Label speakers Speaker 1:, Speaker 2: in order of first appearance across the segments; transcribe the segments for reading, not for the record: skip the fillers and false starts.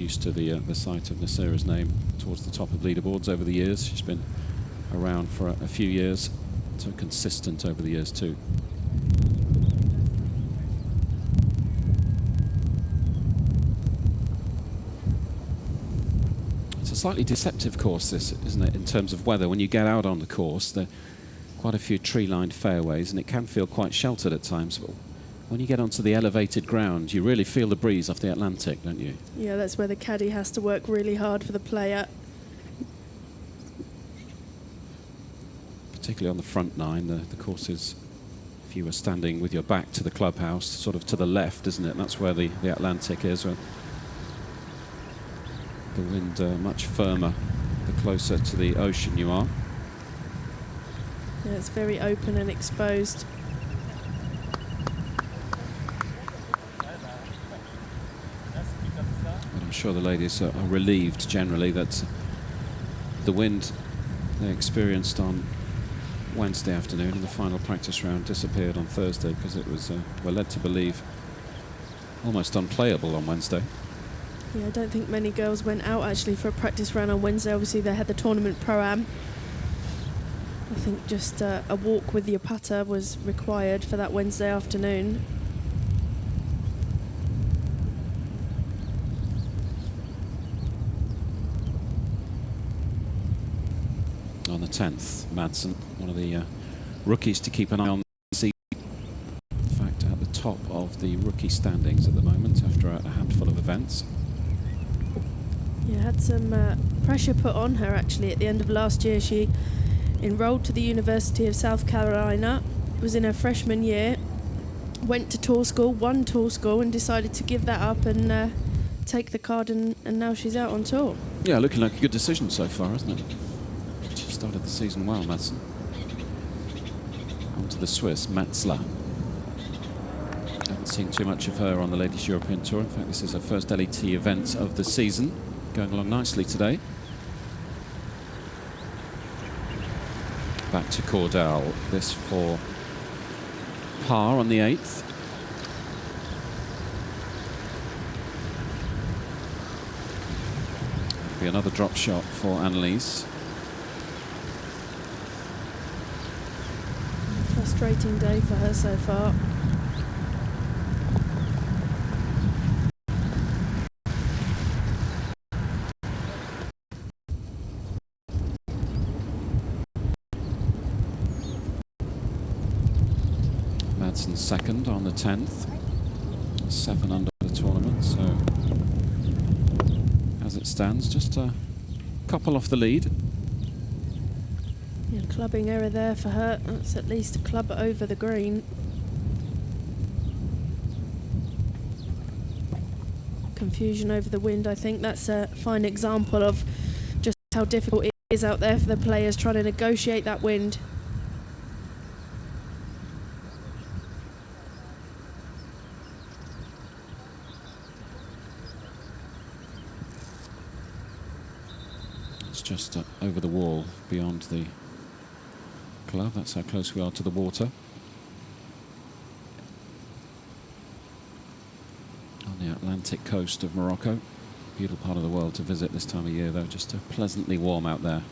Speaker 1: used to the sight of Nasira's name towards the top of leaderboards over the years. She's been around for a few years, so consistent over the years too. It's a slightly deceptive course, this, isn't it, in terms of weather. When you get out on the course, there are quite a few tree-lined fairways, and it can feel quite sheltered at times. But when you get onto the elevated ground, you really feel the breeze off the Atlantic, don't you?
Speaker 2: Yeah, that's where the caddy has to work really hard for the player.
Speaker 1: Particularly on the front nine, the course is, if you were standing with your back to the clubhouse, sort of to the left, isn't it? That's where the Atlantic is. Where the wind much firmer the closer to the ocean you are.
Speaker 2: Yeah, it's very open and exposed.
Speaker 1: But I'm sure the ladies are relieved generally that the wind they experienced on Wednesday afternoon in the final practice round disappeared on Thursday, because it was, we're led to believe, almost unplayable on Wednesday.
Speaker 2: Yeah, I don't think many girls went out actually for a practice round on Wednesday. Obviously they had the tournament pro-am. I think just a walk with your putter was required for that Wednesday afternoon.
Speaker 1: On the 10th, Madsen, one of the rookies to keep an eye on. In fact, at the top of the rookie standings at the moment after a handful of events.
Speaker 2: Yeah, had some pressure put on her actually at the end of last year. She enrolled to the University of South Carolina, was in her freshman year, went to tour school, won tour school, and decided to give that up and take the card, and now she's out on tour.
Speaker 1: Yeah, looking like a good decision so far, isn't it? She started the season well, Madsen. On to the Swiss, Metzler. Haven't seen too much of her on the Ladies European Tour. In fact, this is her first LET event of the season. Going along nicely today. Back to Cordell. This for par on the 8th. Be another drop shot for Annalise.
Speaker 2: Frustrating day for her so far.
Speaker 1: Madsen second on the 10th, 7 under the tournament, so as it stands, just a couple off the lead.
Speaker 2: Yeah, clubbing error there for her. That's at least a club over the green. Confusion over the wind, I think that's a fine example of just how difficult it is out there for the players trying to negotiate that wind.
Speaker 1: Just over the wall beyond the club. That's how close we are to the water. On the Atlantic coast of Morocco. Beautiful part of the world to visit this time of year, though. Just pleasantly warm out there.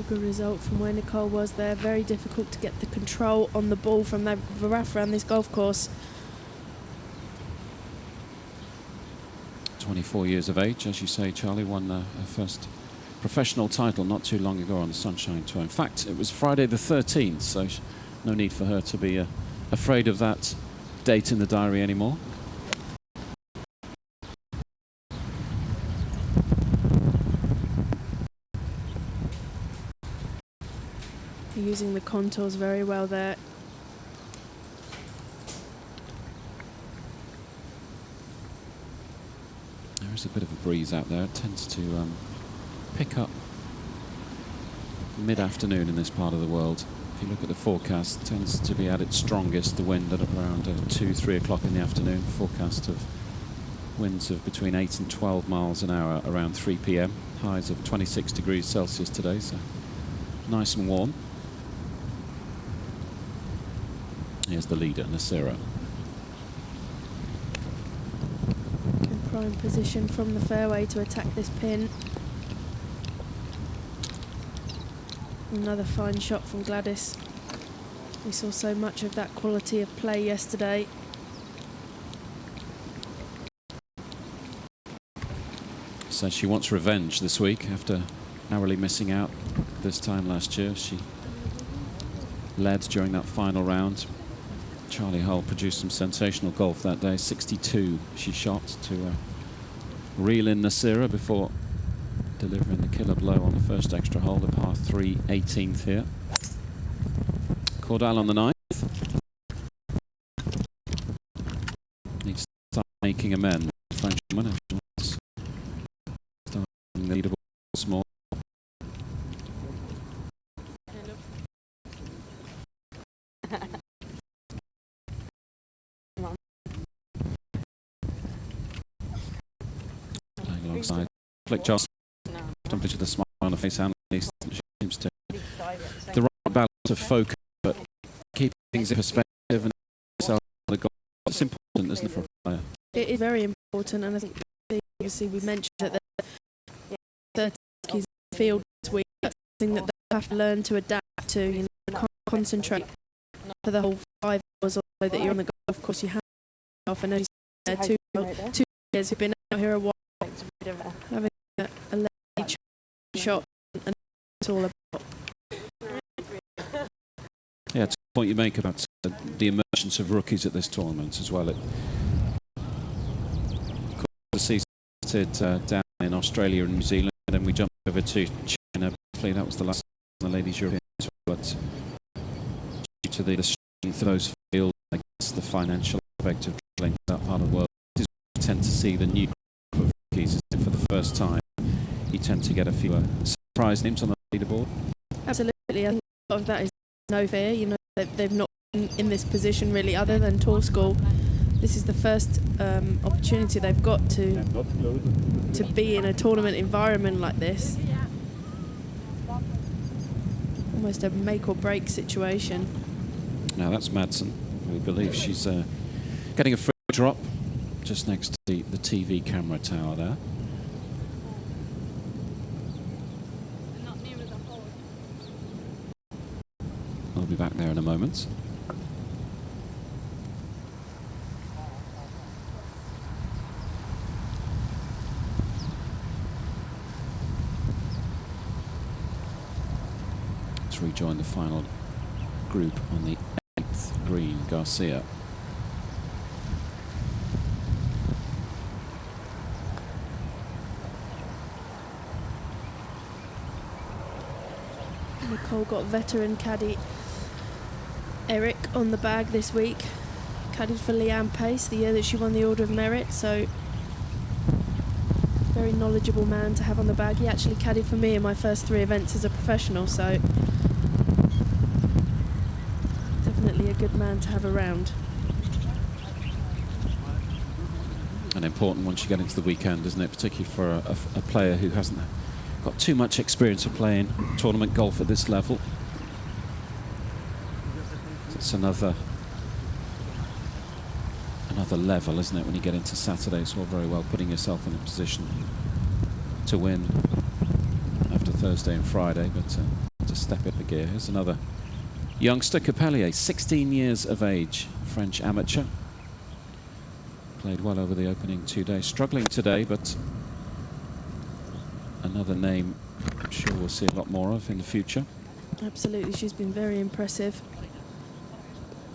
Speaker 2: Good result from where Nicole was there. Very difficult to get the control on the ball from that Varaf around this golf course.
Speaker 1: 24 years of age, as you say, Charlie, won her first professional title not too long ago on the Sunshine Tour. In fact, it was Friday the 13th, so no need for her to be afraid of that date in the diary anymore.
Speaker 2: Using the contours very well there.
Speaker 1: There is a bit of a breeze out there. It tends to pick up mid-afternoon in this part of the world. If you look at the forecast, it tends to be at its strongest, the wind at around 2-3 o'clock in the afternoon. Forecast of winds of between 8 and 12 miles an hour around 3 p.m. Highs of 26 degrees Celsius today, so nice and warm. Here's the leader, Nera.
Speaker 2: In prime position from the fairway to attack this pin. Another fine shot from Gladys. We saw so much of that quality of play yesterday.
Speaker 1: Says she wants revenge this week after narrowly missing out this time last year. She led during that final round. Charlie Hull produced some sensational golf that day. 62 she shot to reel in Nera before delivering the killer blow on the first extra hole, the par 3 18th here. Cordal on the 9th. Needs to start making amends. Frenchwoman, if she wants to start the leaderboard small. Playing alongside Fluctuating. With a smile on her face, and she seems to the right balance of focus, but keeping things in perspective and the goal. It's important, isn't it, for a player?
Speaker 2: It is very important, and I think obviously we mentioned that the 30s field this week. That's something that they have to learn to adapt to. You know, you can't concentrate for the whole 5 hours or so that you're on the golf course. You have off. I know two years who've been out here a while, having a shot, and it's all about.
Speaker 1: Yeah, it's a point you make about the emergence of rookies at this tournament as well. Of course, the season started down in Australia and New Zealand, and then we jumped over to China. Hopefully that was the last of the Ladies European Tour, but due to the strength of those fields, I guess the financial aspect of travelling to that part of the world, we tend to see the new group of rookies for the first time. You tend to get a few surprise names on the leaderboard.
Speaker 2: Absolutely, I think a lot of that is no fear. You know, they've not been in this position really, other than tour school. This is the first opportunity they've got to be in a tournament environment like this. Almost a make or break situation.
Speaker 1: Now that's Madsen. We believe she's getting a free drop just next to the TV camera tower there. I'll be back there in a moment. Let's rejoin the final group on the 8th green, Garcia.
Speaker 2: Nicole got veteran caddy Eric on the bag this week. Caddied for Leanne Pace the year that she won the Order of Merit, so very knowledgeable man to have on the bag. He actually caddied for me in my first 3 events as a professional, so definitely a good man to have around.
Speaker 1: And important once you get into the weekend, isn't it? Particularly for a player who hasn't got too much experience of playing tournament golf at this level. It's another level, isn't it, when you get into Saturday? It's all very well putting yourself in a position to win after Thursday and Friday, but to step in the gear. Here's another youngster, Capellier, 16 years of age, French amateur. Played well over the opening 2 days. Struggling today, but another name I'm sure we'll see a lot more of in the future.
Speaker 2: Absolutely, she's been very impressive.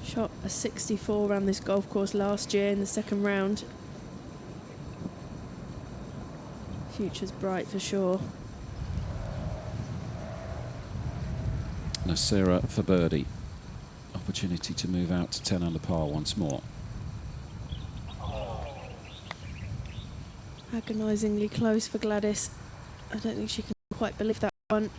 Speaker 2: Shot a 64 around this golf course last year in the second round. Future's bright for sure.
Speaker 1: Nera for birdie. Opportunity to move out to 10 under par once more.
Speaker 2: Agonisingly close for Gladys. I don't think she can quite believe that one.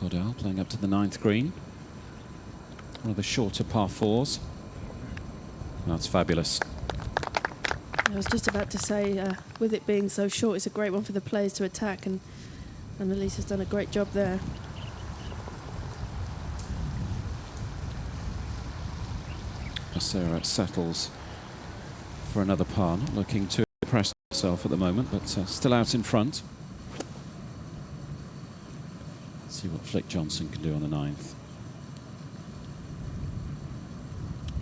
Speaker 1: Cordell playing up to the 9th green. One of the shorter par 4s. That's fabulous.
Speaker 2: I was just about to say, with it being so short, it's a great one for the players to attack, and Annalise has done a great job there.
Speaker 1: Sarah settles for another par, not looking too impressed herself at the moment, but still out in front. Let's see what Flick Johnson can do on the 9th.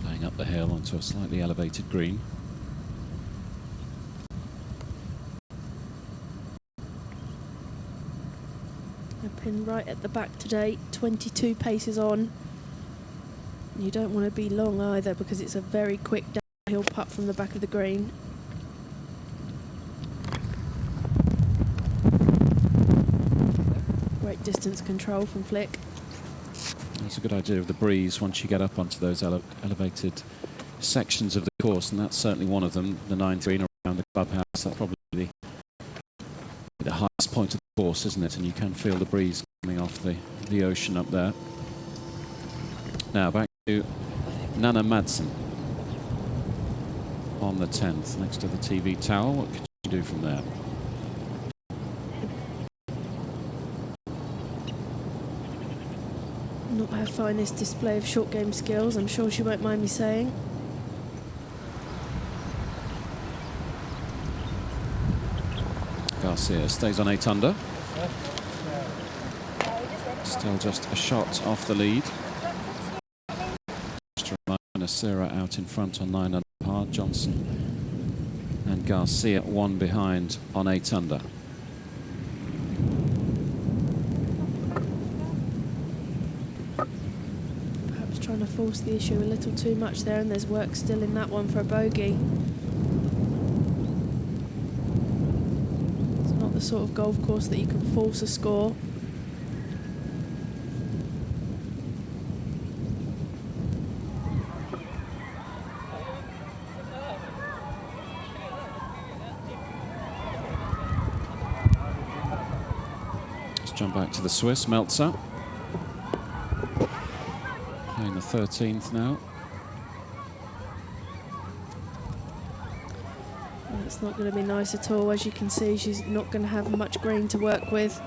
Speaker 1: Playing up the hill onto a slightly elevated green.
Speaker 2: A pin right at the back today, 22 paces on. You don't want to be long either because it's a very quick downhill putt from the back of the green. Great distance control from Flick.
Speaker 1: That's a good idea of the breeze once you get up onto those elevated sections of the course, and that's certainly one of them, the 9th green around the clubhouse. That's probably the highest point of the course, isn't it? And you can feel the breeze coming off the ocean up there. Now back to Nana Madsen on the 10th, next to the TV tower. What could you do from there?
Speaker 2: Not her finest display of short game skills, I'm sure she won't mind me saying.
Speaker 1: Garcia stays on 8 under. Still just a shot off the lead. Sarah out in front on 9 under par. Johnson and Garcia 1 behind on 8 under.
Speaker 2: Perhaps trying to force the issue a little too much there, and there's work still in that one for a bogey. It's not the sort of golf course that you can force a score.
Speaker 1: Jump back to the Swiss, Meltzer. Playing the 13th now.
Speaker 2: Well, it's not going to be nice at all. As you can see, she's not going to have much green to work with.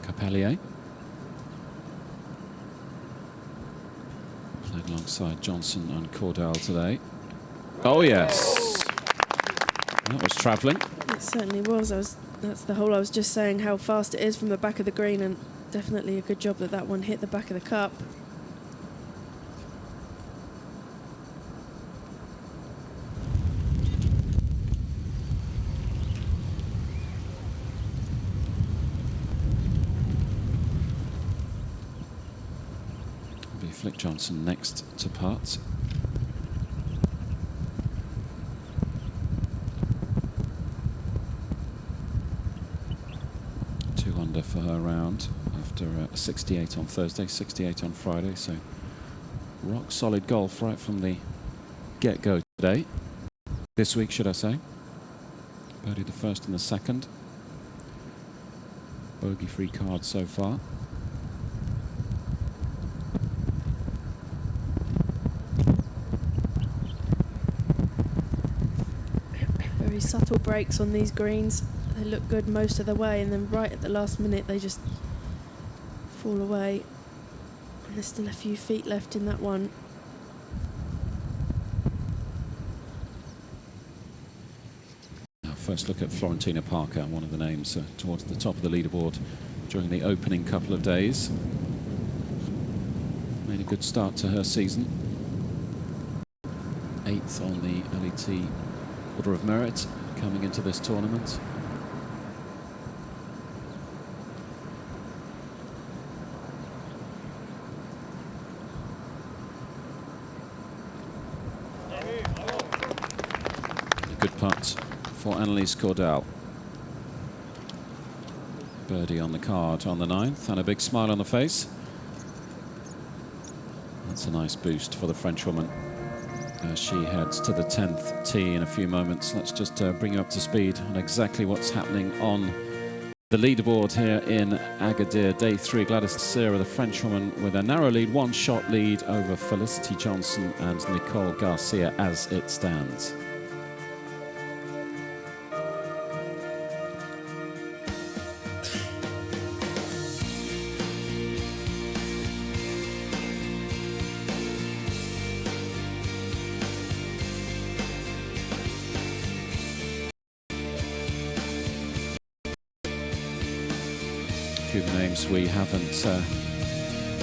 Speaker 1: Capellier. Alongside Johnson and Cordell today. Oh yes, that was travelling.
Speaker 2: It certainly was. That's the hole I was just saying how fast it is from the back of the green, and definitely a good job that that one hit the back of the cup.
Speaker 1: Flick Johnson next to putt. Two under for her round after 68 on Thursday, 68 on Friday. So rock solid golf right from the get-go today. This week, should I say. Birdie the first and the second. Bogey-free card so far.
Speaker 2: Very subtle breaks on these greens. They look good most of the way, and then right at the last minute they just fall away. And there's still a few feet left in that one.
Speaker 1: Now first look at Florentina Parker, one of the names towards the top of the leaderboard during the opening couple of days. Made a good start to her season. 8th on the LET Order of Merit coming into this tournament. A good putt for Annalise Cordell. Birdie on the card on the 9th and a big smile on the face. That's a nice boost for the Frenchwoman. as she heads to the 10th tee in a few moments. Let's just bring you up to speed on exactly what's happening on the leaderboard here in Agadir. Day 3, Gladys Garcia, the Frenchwoman, with a narrow lead, 1-shot lead over Felicity Johnson and Nicole Garcia as it stands. A few names we haven't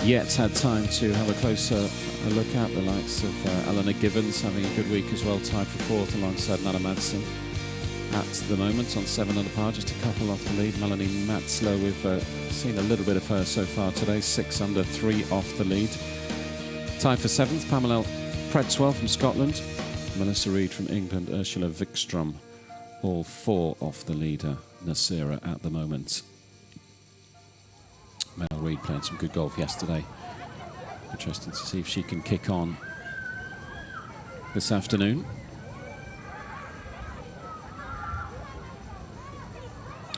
Speaker 1: yet had time to have a closer look at, the likes of Eleanor Gibbons having a good week as well, tied for 4th alongside Nella Madsen at the moment on 7 under par, just a couple off the lead. Melanie Matzler, we've seen a little bit of her so far today, 6 under, 3 off the lead. Tied for 7th, Pamela Predswell from Scotland, Melissa Reid from England, Ursula Vickstrom, all 4 off the leader, Nasira, at the moment. Mel Reid playing some good golf yesterday. Interesting to see if she can kick on this afternoon.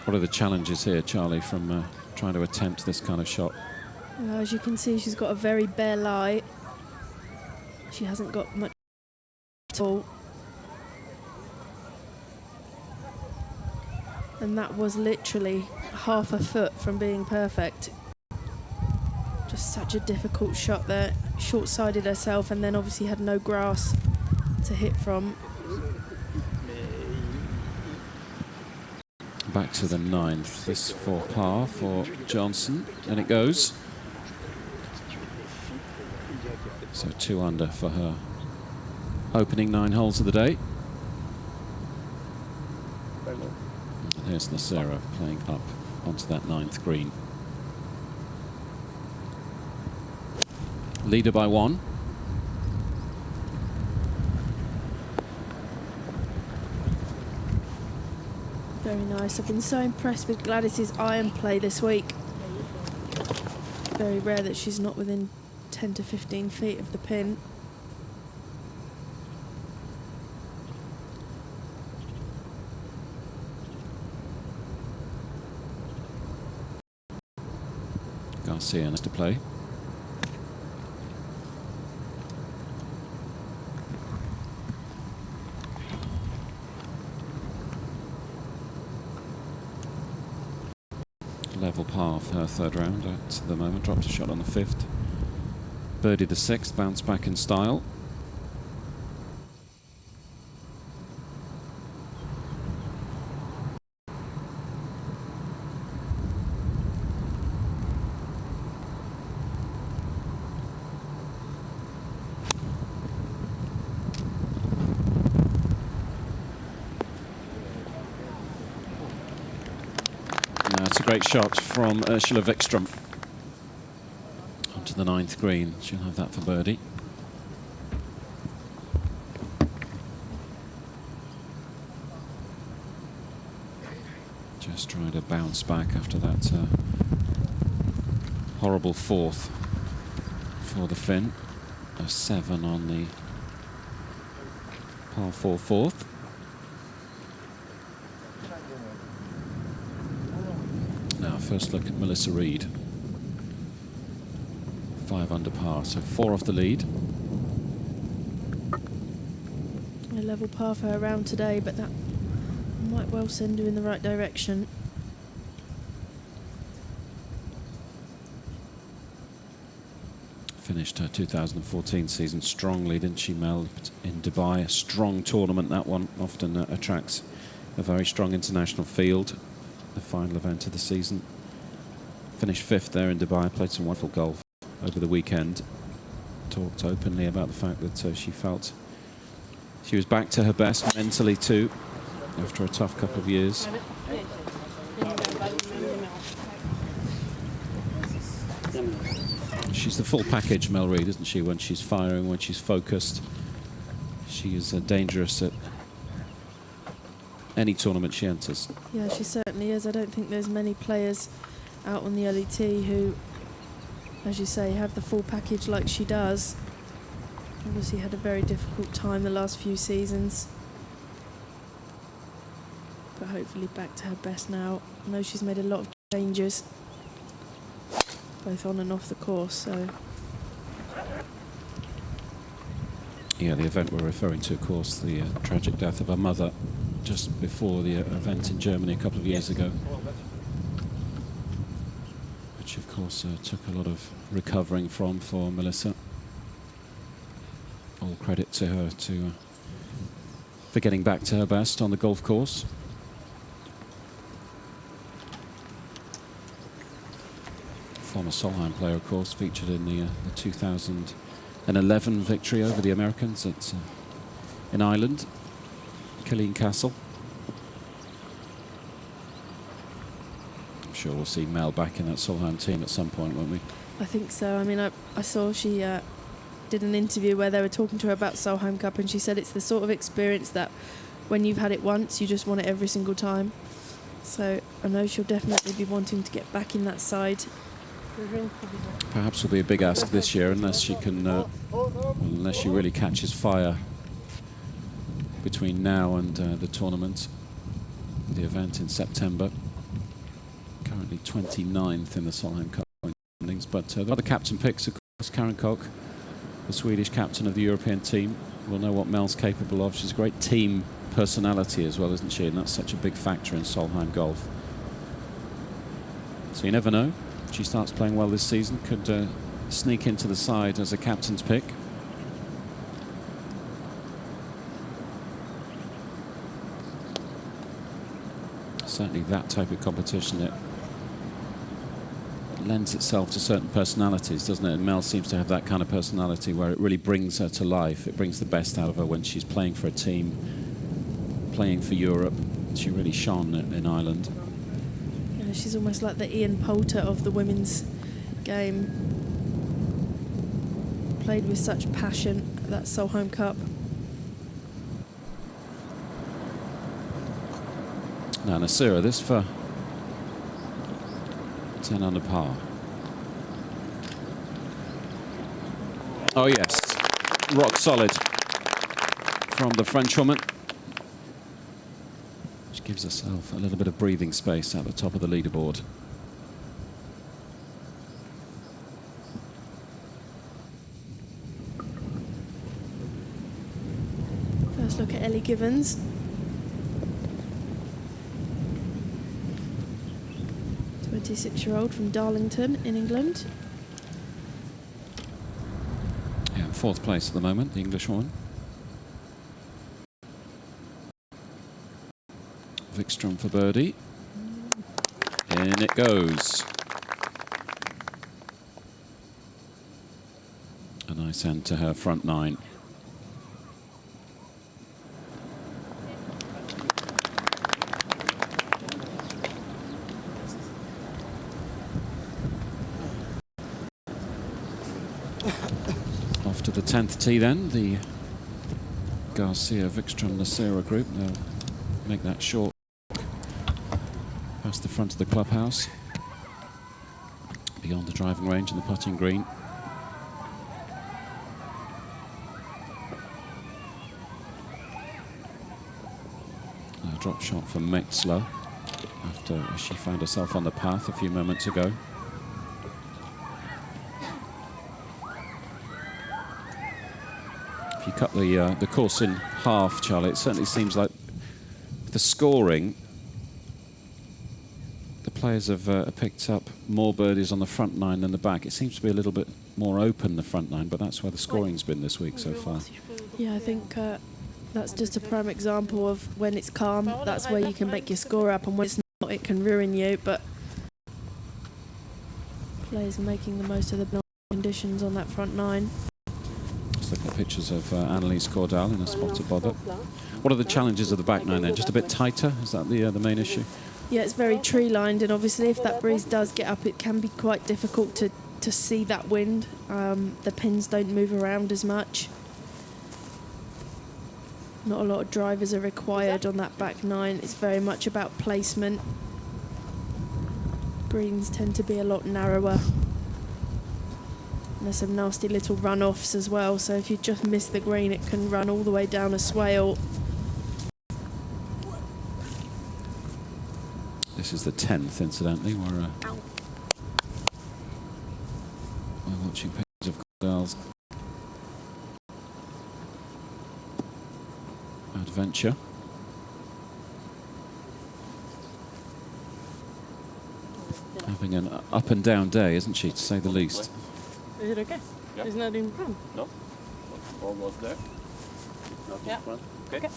Speaker 1: What are the challenges here, Charlie, from trying to attempt this kind of shot?
Speaker 2: Well, as you can see, she's got a very bare lie. She hasn't got much at all. And that was literally half a foot from being perfect. Just such a difficult shot there. Short-sided herself and then obviously had no grass to hit from.
Speaker 1: Back to the 9th. This for par for Johnson. And it goes. So 2 under for her opening 9 holes of the day. Here's Nasira playing up onto that 9th green. Leader by 1.
Speaker 2: Very nice. I've been so impressed with Gladys's iron play this week. Very rare that she's not within 10 to 15 feet of the pin.
Speaker 1: Garcia has to play. Level par for her 3rd round at the moment. Dropped a shot on the 5th. Birdie the 6th, bounce back in style. That's a great shot from Ursula Vickstrom onto the 9th green. She'll have that for birdie. Just trying to bounce back after that horrible 4th for the Finn. A 7 on the par 4 4th. Now, first look at Melissa Reid. 5 under par, so 4 off the lead.
Speaker 2: A level par for her round today, but that might well send her in the right direction.
Speaker 1: Finished her 2014 season strongly, didn't she, Mel, in Dubai? A strong tournament, that one. Often attracts a very strong international field. The final event of the season. Finished 5th there in Dubai, played some wonderful golf over the weekend. Talked openly about the fact that she felt she was back to her best mentally too, after a tough couple of years. She's the full package, Mel Reid, isn't she? When she's firing, when she's focused, she is dangerous at any tournament she enters.
Speaker 2: Yeah, she certainly is. I don't think there's many players out on the LET who, as you say, have the full package like she does. Obviously had a very difficult time the last few seasons, but hopefully back to her best now. I know she's made a lot of changes, both on and off the course, so...
Speaker 1: Yeah, the event we're referring to, of course, the tragic death of her mother just before the event in Germany a couple of years ago. Which, of course, took a lot of recovering from for Melissa. All credit to her for getting back to her best on the golf course. Former Solheim player, of course, featured in the 2011 victory over the Americans in Ireland, Killeen Castle. I'm sure we'll see Mel back in that Solheim team at some point, won't we?
Speaker 2: I think so. I mean, I saw she did an interview where they were talking to her about Solheim Cup, and she said it's the sort of experience that when you've had it once, you just want it every single time. So I know she'll definitely be wanting to get back in that side.
Speaker 1: Perhaps will be a big ask this year, unless she can, unless she really catches fire between now and the tournament, the event in September. Currently 29th in the Solheim Cup standings, but the other captain picks, of course, Karen Koch, the Swedish captain of the European team. We'll know what Mel's capable of. She's a great team personality as well, isn't she? And that's such a big factor in Solheim golf. So you never know. If she starts playing well this season, could sneak into the side as a captain's pick. Certainly that type of competition, it lends itself to certain personalities, doesn't it? And Mel seems to have that kind of personality where it really brings her to life. It brings the best out of her when she's playing for a team, playing for Europe. She really shone in Ireland.
Speaker 2: Yeah, she's almost like the Ian Poulter of the women's game. Played with such passion at that Solheim Cup.
Speaker 1: Now Nasira, this for 10 under par. Oh yes, rock solid from the Frenchwoman. She gives herself a little bit of breathing space at the top of the leaderboard.
Speaker 2: First look at Ellie Givens. 26-year-old from Darlington in England.
Speaker 1: Yeah, fourth place at the moment, the English woman. Vickstrom for birdie. In it goes. A nice end to her front nine. Off to the 10th tee then, the Garcia, Vickstrom, Nera group. They'll make that short past the front of the clubhouse, beyond the driving range and the putting green. A drop shot from Metzler after she found herself on the path a few moments ago. If you cut the course in half, Charlie, it certainly seems like the scoring, the players have picked up more birdies on the front nine than the back. It seems to be a little bit more open, the front nine, but that's where the scoring's been this week so far.
Speaker 2: Yeah, I think that's just a prime example of when it's calm, that's where you can make your score up, and when it's not, it can ruin you. But players are making the most of the conditions on that front nine.
Speaker 1: Let's look at pictures of Annalise Cordal in a spotted bother. What are the challenges of the back nine then? Just a bit tighter? Is that the main issue?
Speaker 2: Yeah, it's very tree-lined, and obviously if that breeze does get up, it can be quite difficult to see that wind. The pins don't move around as much. Not a lot of drivers are required on that back nine. It's very much about placement. Greens tend to be a lot narrower. There's some nasty little runoffs as well, so if you just miss the green, it can run all the way down a swale.
Speaker 1: This is the 10th, incidentally. We're watching pictures of Girls adventure. Having an up and down day, isn't she, to say the least?
Speaker 3: Is it okay?
Speaker 4: Yeah.
Speaker 3: Isn't that in front?
Speaker 4: No, almost there. Not
Speaker 3: Yeah.
Speaker 4: in front. Okay.
Speaker 3: Okay.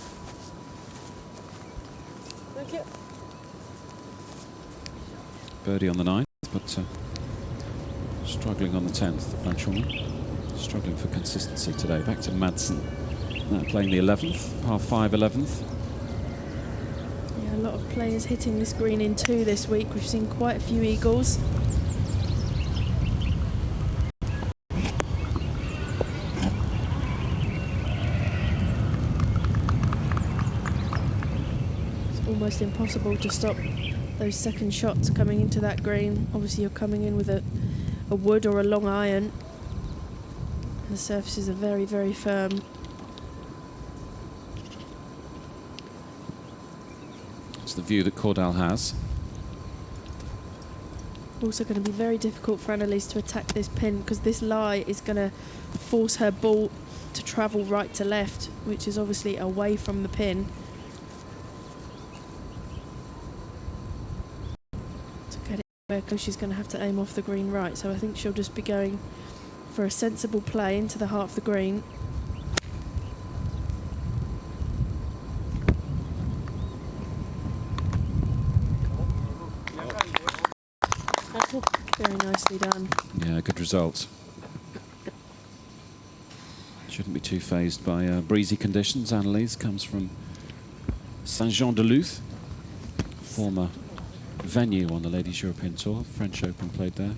Speaker 3: Thank you.
Speaker 1: Birdie on the 9th, but struggling on the 10th, the French woman. Struggling for consistency today. Back to Madsen, playing the 11th, par 5 11th.
Speaker 2: Yeah, a lot of players hitting this green in 2 this week. We've seen quite a few eagles. It's almost impossible to stop those second shots coming into that green. Obviously you're coming in with a wood or a long iron. The surfaces are very, very firm.
Speaker 1: It's the view that Cordell has.
Speaker 2: Also going to be very difficult for Annalise to attack this pin because this lie is going to force her ball to travel right to left, which is obviously away from the pin. To get it where she's going to have to aim off the green right, so I think she'll just be going for a sensible play into the heart of the green. Very nicely done.
Speaker 1: Yeah, good result. Shouldn't be too phased by breezy conditions. Annalise comes from Saint-Jean-de-Luz, former venue on the Ladies European Tour. French Open played there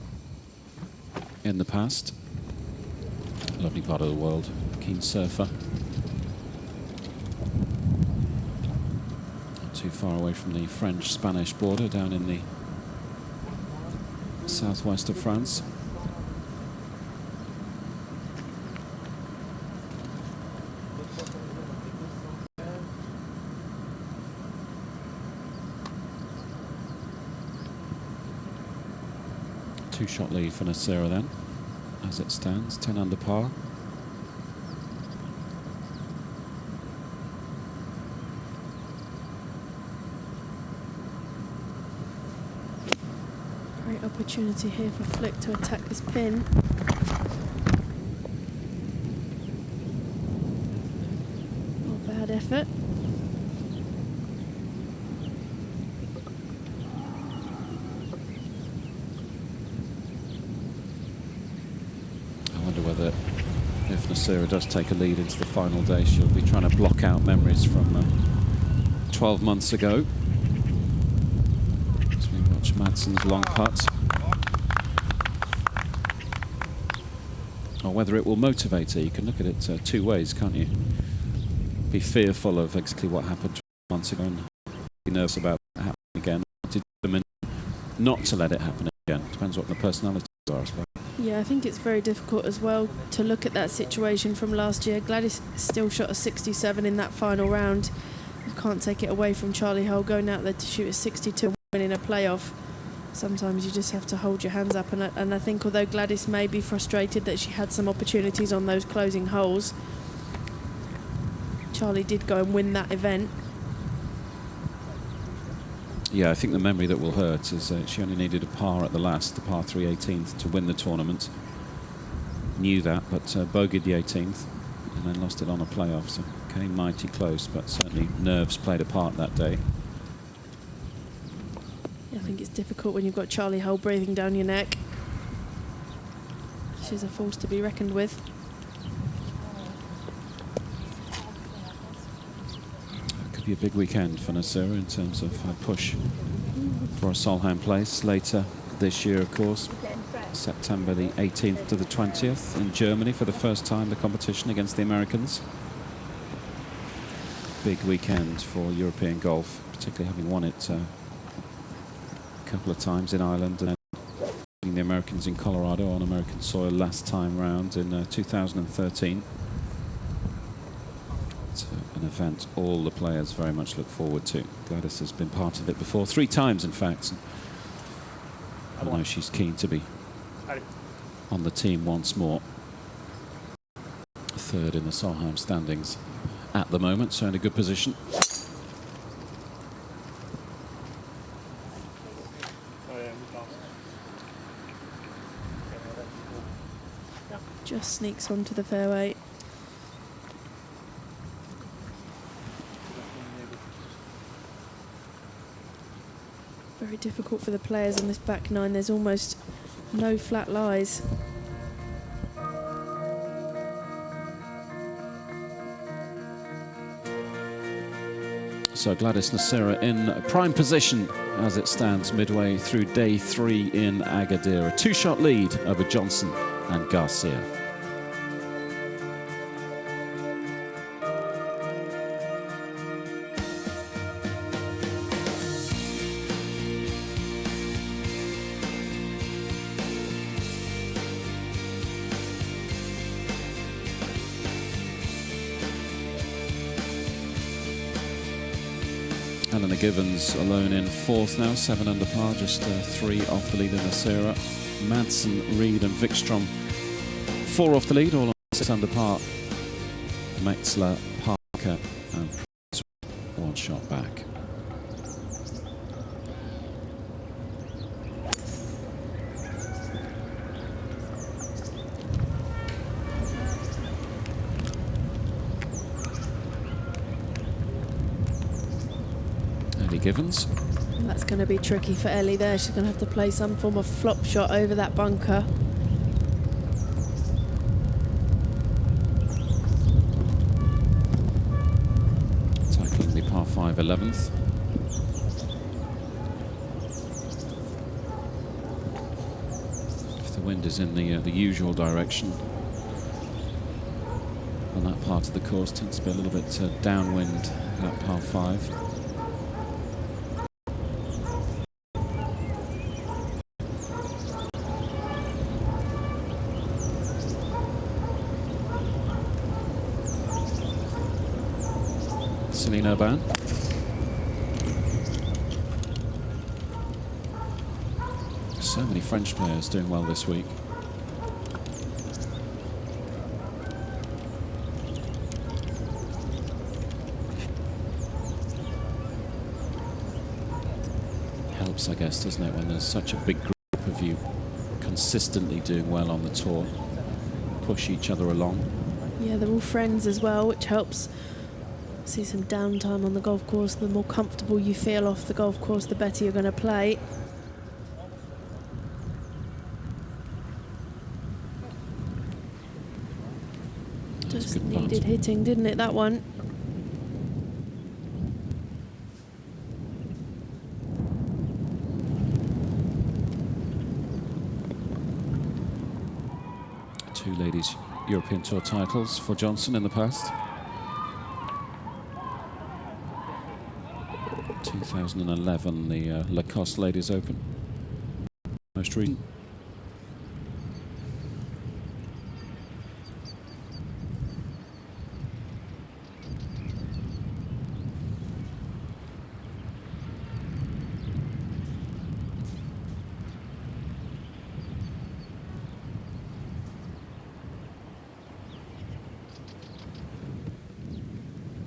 Speaker 1: in the past. Lovely part of the world. Keen surfer. Not too far away from the French-Spanish border, down in the southwest of France. Two-shot lead for Nera then, as it stands, 10 under par.
Speaker 2: Great opportunity here for Flick to attack this pin. Not bad effort.
Speaker 1: I wonder whether, if Nera does take a lead into the final day, she'll be trying to block out memories from 12 months ago. As we watch Madsen's long putt. Or whether it will motivate her. You can look at it 2 ways, can't you? Be fearful of exactly what happened 12 months ago and be nervous about it happening again. Determined not to let it happen again. Depends what the personalities are, I suppose.
Speaker 2: Yeah, I think it's very difficult as well to look at that situation from last year. Gladys still shot a 67 in that final round. You can't take it away from Charlie Hull going out there to shoot a 62 and winning a playoff. Sometimes you just have to hold your hands up, and I think although Gladys may be frustrated that she had some opportunities on those closing holes, Charlie did go and win that event.
Speaker 1: Yeah, I think the memory that will hurt is she only needed a par at the last, the par 3 18th, to win the tournament. Knew that, but bogeyed the 18th and then lost it on a playoff, so came mighty close, but certainly nerves played a part that day.
Speaker 2: I think it's difficult when you've got Charlie Hull breathing down your neck. She's a force to be reckoned with.
Speaker 1: Could be a big weekend for Nera in terms of push for a Solheim place later this year, of course. September the 18th to the 20th in Germany for the first time, the competition against the Americans. Big weekend for European golf, particularly having won it a couple of times in Ireland and the Americans in Colorado on American soil last time round in 2013. It's an event all the players very much look forward to. Gladys has been part of it before, 3 times in fact. I know she's keen to be on the team once more. 3rd in the Solheim standings at the moment, so in a good position.
Speaker 2: Just sneaks onto the fairway. Very difficult for the players on this back 9. There's almost no flat lies.
Speaker 1: So Gladys Nacera in prime position as it stands midway through day 3 in Agadir. A 2-shot lead over Johnson and Garcia. Eleanor Givens alone in 4th now, 7 under par, just 3 off the lead in Nacera. Madsen, Reed and Vickstrom 4 off the lead, all on 6 under par. Metzler, Parker and Price 1 shot back. Givens.
Speaker 2: That's going to be tricky for Ellie there. She's going to have to play some form of flop shot over that bunker.
Speaker 1: Tackling the par 5 11th. If the wind is in the usual direction on that part of the course, tends to be a little bit downwind that par 5. Celine Urban. So many French players doing well this week. Helps, I guess, doesn't it, when there's such a big group of you consistently doing well on the tour. Push each other along.
Speaker 2: Yeah, they're all friends as well, which helps. See some downtime on the golf course. The more comfortable you feel off the golf course, the better you're going to play. Just needed hitting, didn't it, that one?
Speaker 1: Two ladies' European Tour titles for Johnson in the past. 2011, the Lacoste Ladies Open. Most recent.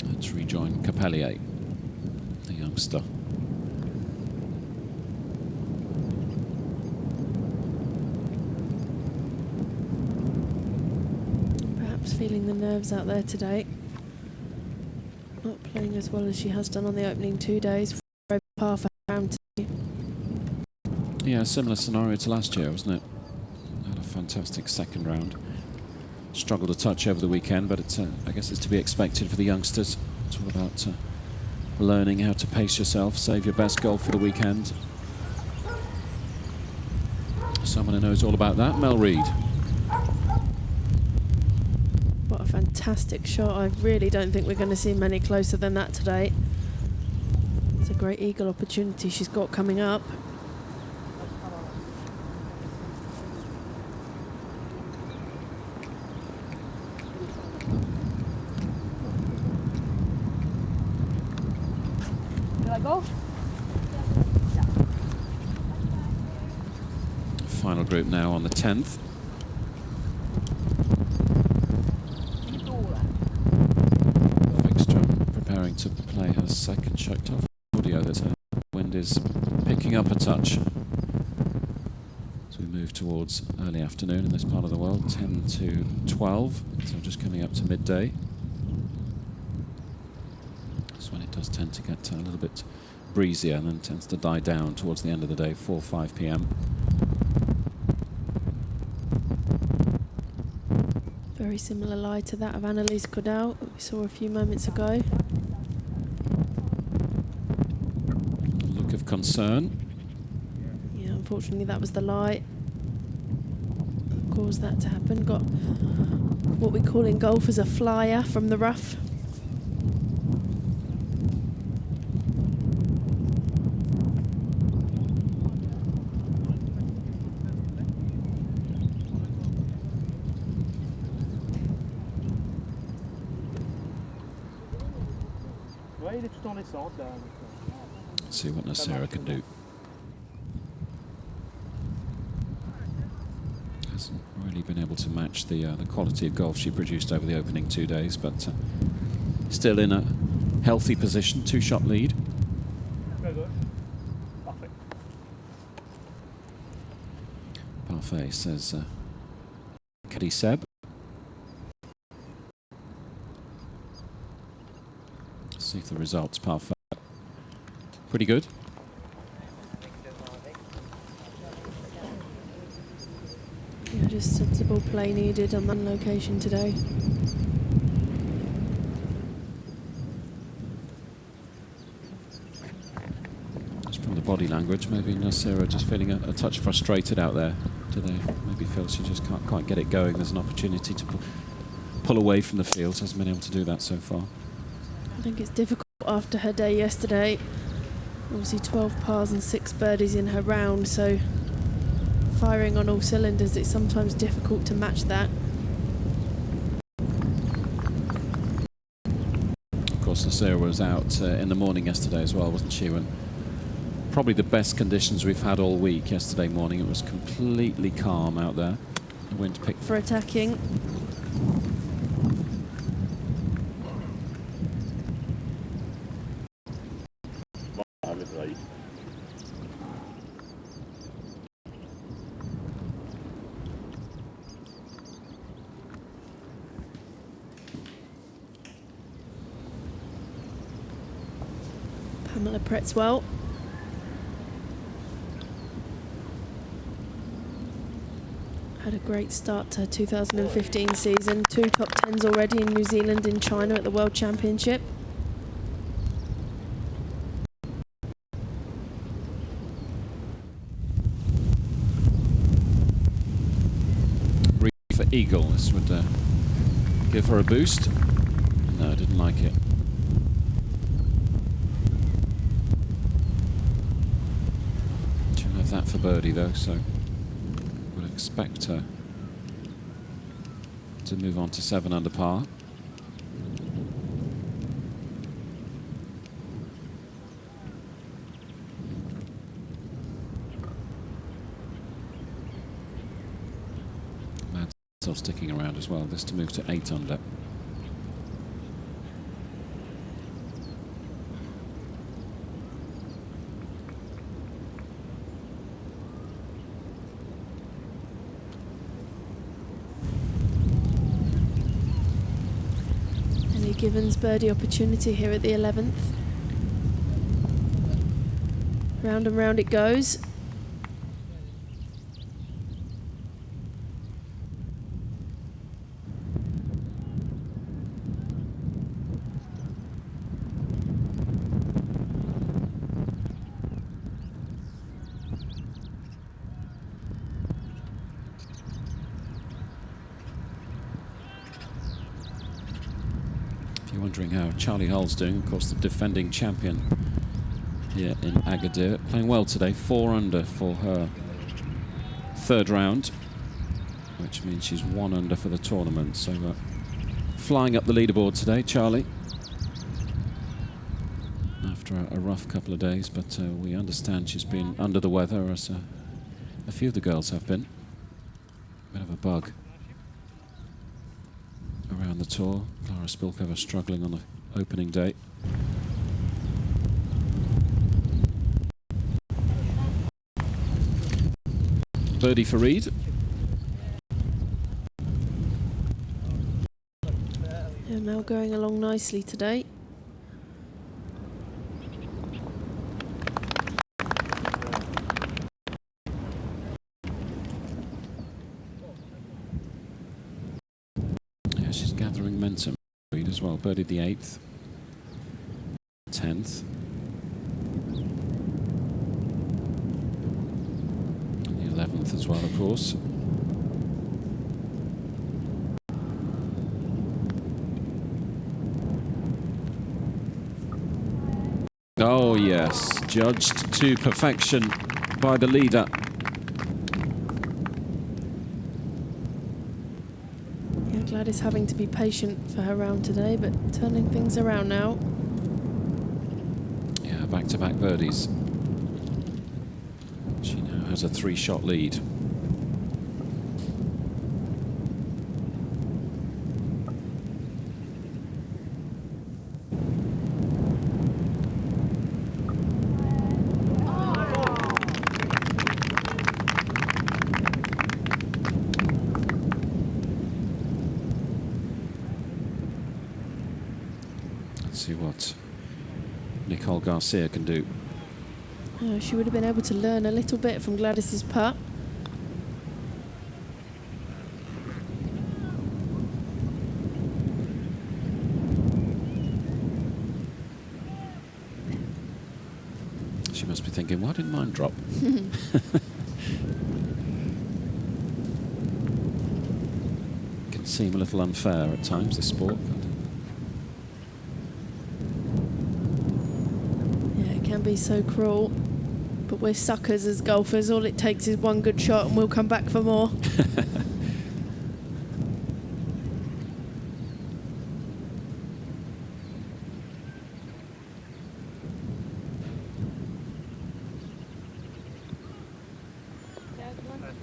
Speaker 1: Let's rejoin Capellier, the youngster.
Speaker 2: Perhaps feeling the nerves out there today. Not playing as well as she has done on the opening 2 days. Par for round 2.
Speaker 1: Yeah, similar scenario to last year, wasn't it? Had a fantastic second round. Struggled a touch over the weekend, but it's, I guess it's to be expected for the youngsters. It's all about learning how to pace yourself, save your best golf for the weekend. Someone who knows all about that, Mel Reid.
Speaker 2: What a fantastic shot. I really don't think we're going to see many closer than that today. It's a great eagle opportunity she's got coming up.
Speaker 3: Go.
Speaker 1: Final group now on the 10th. Vickstrom preparing to play her second shakeup. Audio that her wind is picking up a touch. As we move towards early afternoon in this part of the world, 10 to 12, so just coming up to midday. That's when it does tend to get a little bit breezier and then tends to die down towards the end of the day, 4 or 5 p.m.
Speaker 2: Very similar lie to that of Annalise Cordell that we saw a few moments ago.
Speaker 1: Look of concern.
Speaker 2: Yeah, unfortunately that was the lie that caused that to happen. Got what we call in golf as a flyer from the rough.
Speaker 1: Let's see what Nera can do. Hasn't really been able to match the quality of golf she produced over the opening 2 days, but still in a healthy position, 2-shot lead. Parfait, says Caddy Seb. Let's see if the results parfait. Pretty good.
Speaker 2: Yeah, just sensible play needed on that location today.
Speaker 1: Just from the body language, maybe Nera just feeling a touch frustrated out there today. Maybe feels she just can't quite get it going. There's an opportunity to pull away from the field. Hasn't been able to do that so far.
Speaker 2: I think it's difficult after her day yesterday. Obviously 12 pars and 6 birdies in her round, so firing on all cylinders, it's sometimes difficult to match that.
Speaker 1: Of course, Nera was out in the morning yesterday as well, wasn't she? When probably the best conditions we've had all week yesterday morning. It was completely calm out there. The wind picked
Speaker 2: for attacking. Pamela Pretzwell. Had a great start to her 2015 season. 2 top 10s already in New Zealand and China at the World Championship.
Speaker 1: For eagle, this would give her a boost. No, didn't like it. She'll have that for birdie though, so would expect her to move on to 7 under par. Still sticking around as well, this to move to 8 under.
Speaker 2: Ellie Gibbons birdie opportunity here at the 11th. Round and round it goes.
Speaker 1: Wondering how Charlie Hull's doing, of course the defending champion here in Agadir, playing well today, 4 under for her 3rd round, which means she's 1 under for the tournament. So flying up the leaderboard today, Charlie, after after a rough couple of days, but we understand she's been under the weather, as a few of the girls have been. Bit of a bug around the tour. Clara Spilkova struggling on the opening day. Birdie for Reed.
Speaker 2: Yeah, Mel going along nicely today.
Speaker 1: Yeah, she's gathering momentum. Reed as well. Birdied the 8th, 10th. And the 11th as well, of course. Oh yes, judged to perfection by the leader.
Speaker 2: Yeah, Gladys having to be patient for her round today, but turning things around now.
Speaker 1: Yeah, back-to-back birdies. She now has a 3-shot lead. See what Nicole Garcia can do.
Speaker 2: She would have been able to learn a little bit from Gladys's putt.
Speaker 1: She must be thinking, why didn't mine drop? Can seem a little unfair at times, this sport.
Speaker 2: Can be so cruel, but we're suckers as golfers. All it takes is one good shot and we'll come back for more.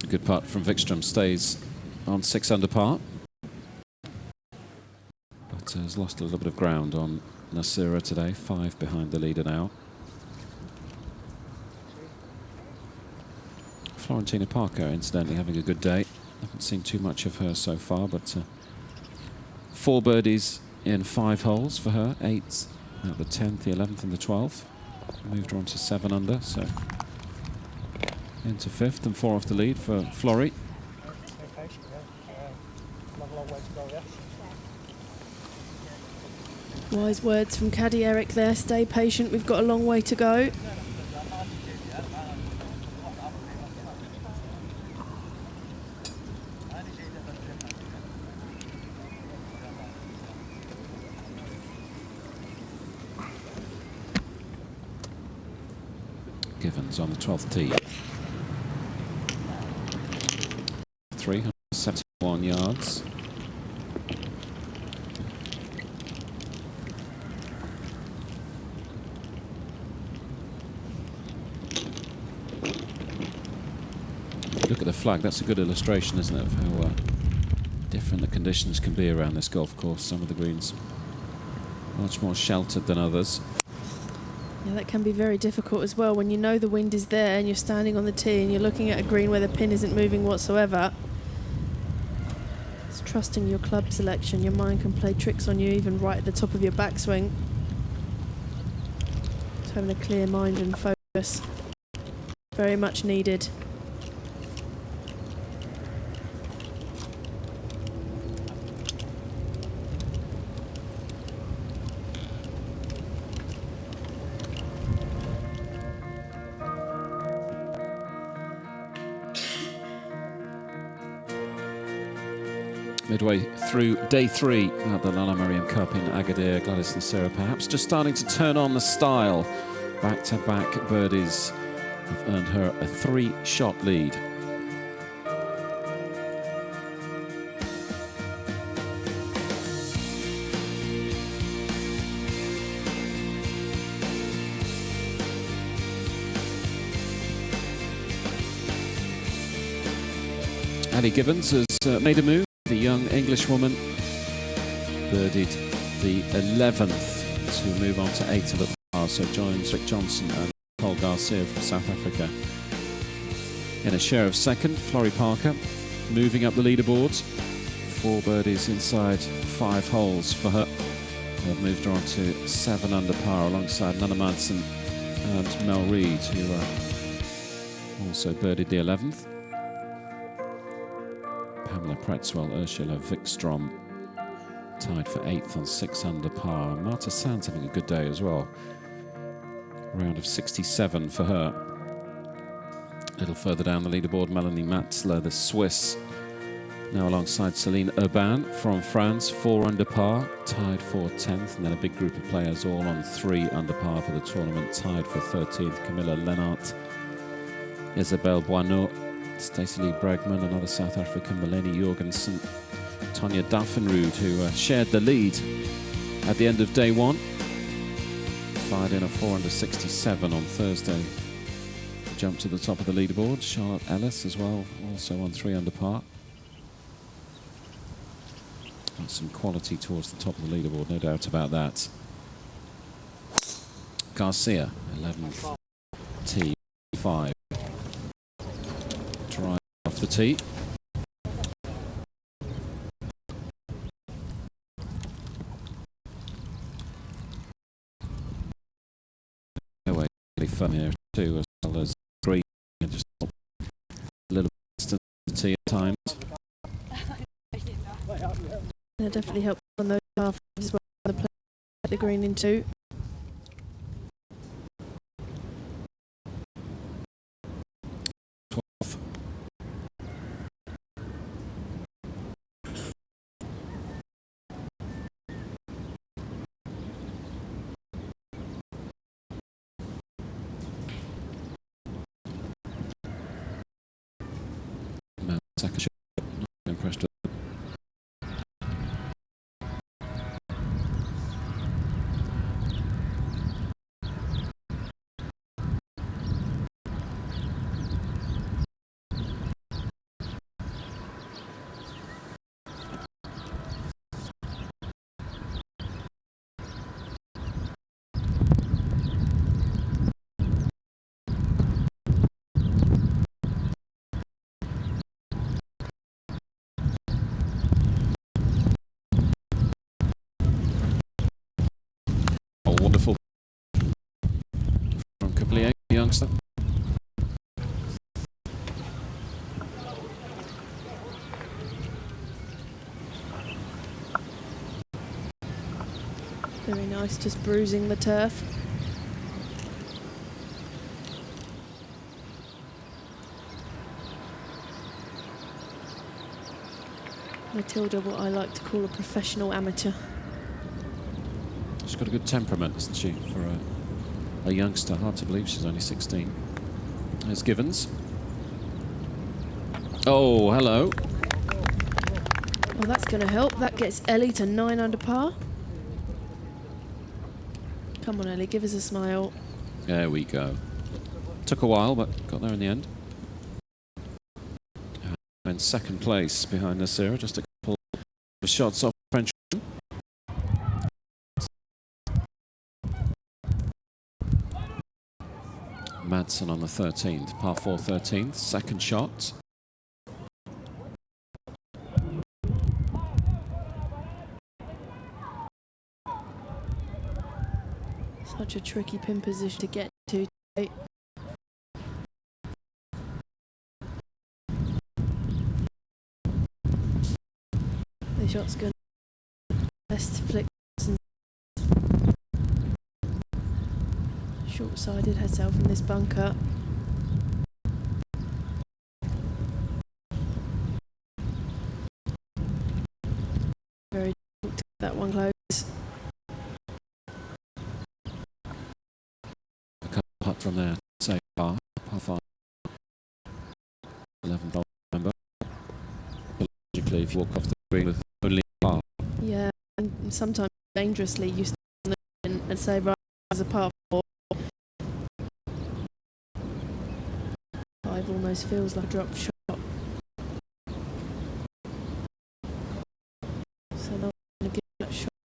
Speaker 1: Good putt from Vickstrom, stays on 6 under par, but has lost a little bit of ground on Nasira today. 5 behind the leader now. Florentina Parker, incidentally, having a good day. Haven't seen too much of her so far, but 4 birdies in 5 holes for her. 8 at the 10th, the 11th and the 12th. Moved her on to 7 under, so into 5th and 4 off the lead for Flory.
Speaker 2: Wise words from Caddy Eric there. Stay patient, we've got a long way to go.
Speaker 1: Givens on the 12th tee. 371 yards. Look at the flag, that's a good illustration, isn't it, of how different the conditions can be around this golf course. Some of the greens much more sheltered than others.
Speaker 2: Yeah, that can be very difficult as well when you know the wind is there and you're standing on the tee and you're looking at a green where the pin isn't moving whatsoever. It's trusting your club selection. Your mind can play tricks on you even right at the top of your backswing. So having a clear mind and focus, very much needed.
Speaker 1: Midway through day 3 at the Lalla Meryem Cup in Agadir, Gladys Nasira perhaps just starting to turn on the style. Back-to-back birdies have earned her a 3-shot lead. Ali Gibbons has made a move. The young Englishwoman birdied the 11th to move on to 8 under par, so joins Rick Johnson and Paul Garcia from South Africa. In a share of second, Florrie Parker moving up the leaderboards. 4 birdies inside 5 holes for her. They've moved her on to 7 under par alongside Nana Madsen and Mel Reid, who also birdied the 11th. Pamela Pretzwell, Ursula Vickstrom tied for 8th on 6 under par. Marta Sands having a good day as well. Round of 67 for her. A little further down the leaderboard, Melanie Matzler, the Swiss, now alongside Celine Urban from France, 4 under par, tied for 10th, and then a big group of players all on 3 under par for the tournament, tied for 13th. Camilla Lennart, Isabelle Boineau, Stacey Lee Bregman, another South African, Melanie Jorgensen, Tonya Daffenrud, who shared the lead at the end of day 1. Fired in a 4 under 67 on Thursday. Jumped to the top of the leaderboard. Charlotte Ellis as well, also on 3 under par. And some quality towards the top of the leaderboard, no doubt about that. Garcia, 11th tee, 5. Drive off the tee. Anyway, really fun here too, as well as green, and just a little distance to the tee at times.
Speaker 2: That definitely helps on those half as well. The play at the green in 2.
Speaker 1: Second shot, not impressed with. Wonderful from Caplier, the youngster.
Speaker 2: Very nice, just bruising the turf. Matilda, what I like to call a professional amateur.
Speaker 1: She's got a good temperament, hasn't she, for a youngster? Hard to believe she's only 16. There's Givens. Oh, hello.
Speaker 2: Well, that's going to help. That gets Ellie to 9 under par. Come on, Ellie, give us a smile.
Speaker 1: There we go. Took a while, but got there in the end. In second place behind Nasira, just a couple of shots off French. Madsen on the 13th, par 4 13th, second shot.
Speaker 2: Such a tricky pin position to get to. The shot's good. Best flick. Short-sided herself in this bunker. Very difficult to get that one close.
Speaker 1: A couple putt from there, say par 5. 11th November. Logically, if you walk off the green with only par.
Speaker 2: Yeah, and sometimes dangerously you stand and say, right, as a par 4. 5 almost feels like a drop shot.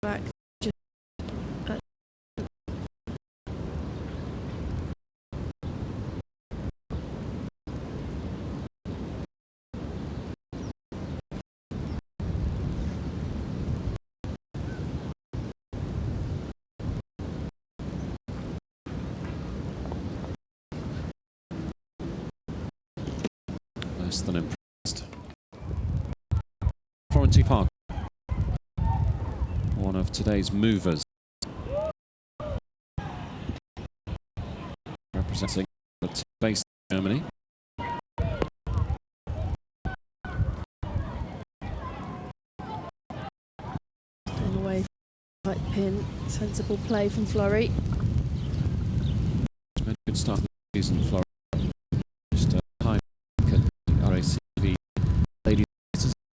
Speaker 2: back. Just
Speaker 1: less than impressed. Florentine Park, one of today's movers, representing the base Germany.
Speaker 2: staying away from the right pin. Sensible play from Florey.
Speaker 1: It's made a good start to the season, Florida. Just a high at the RACV Ladies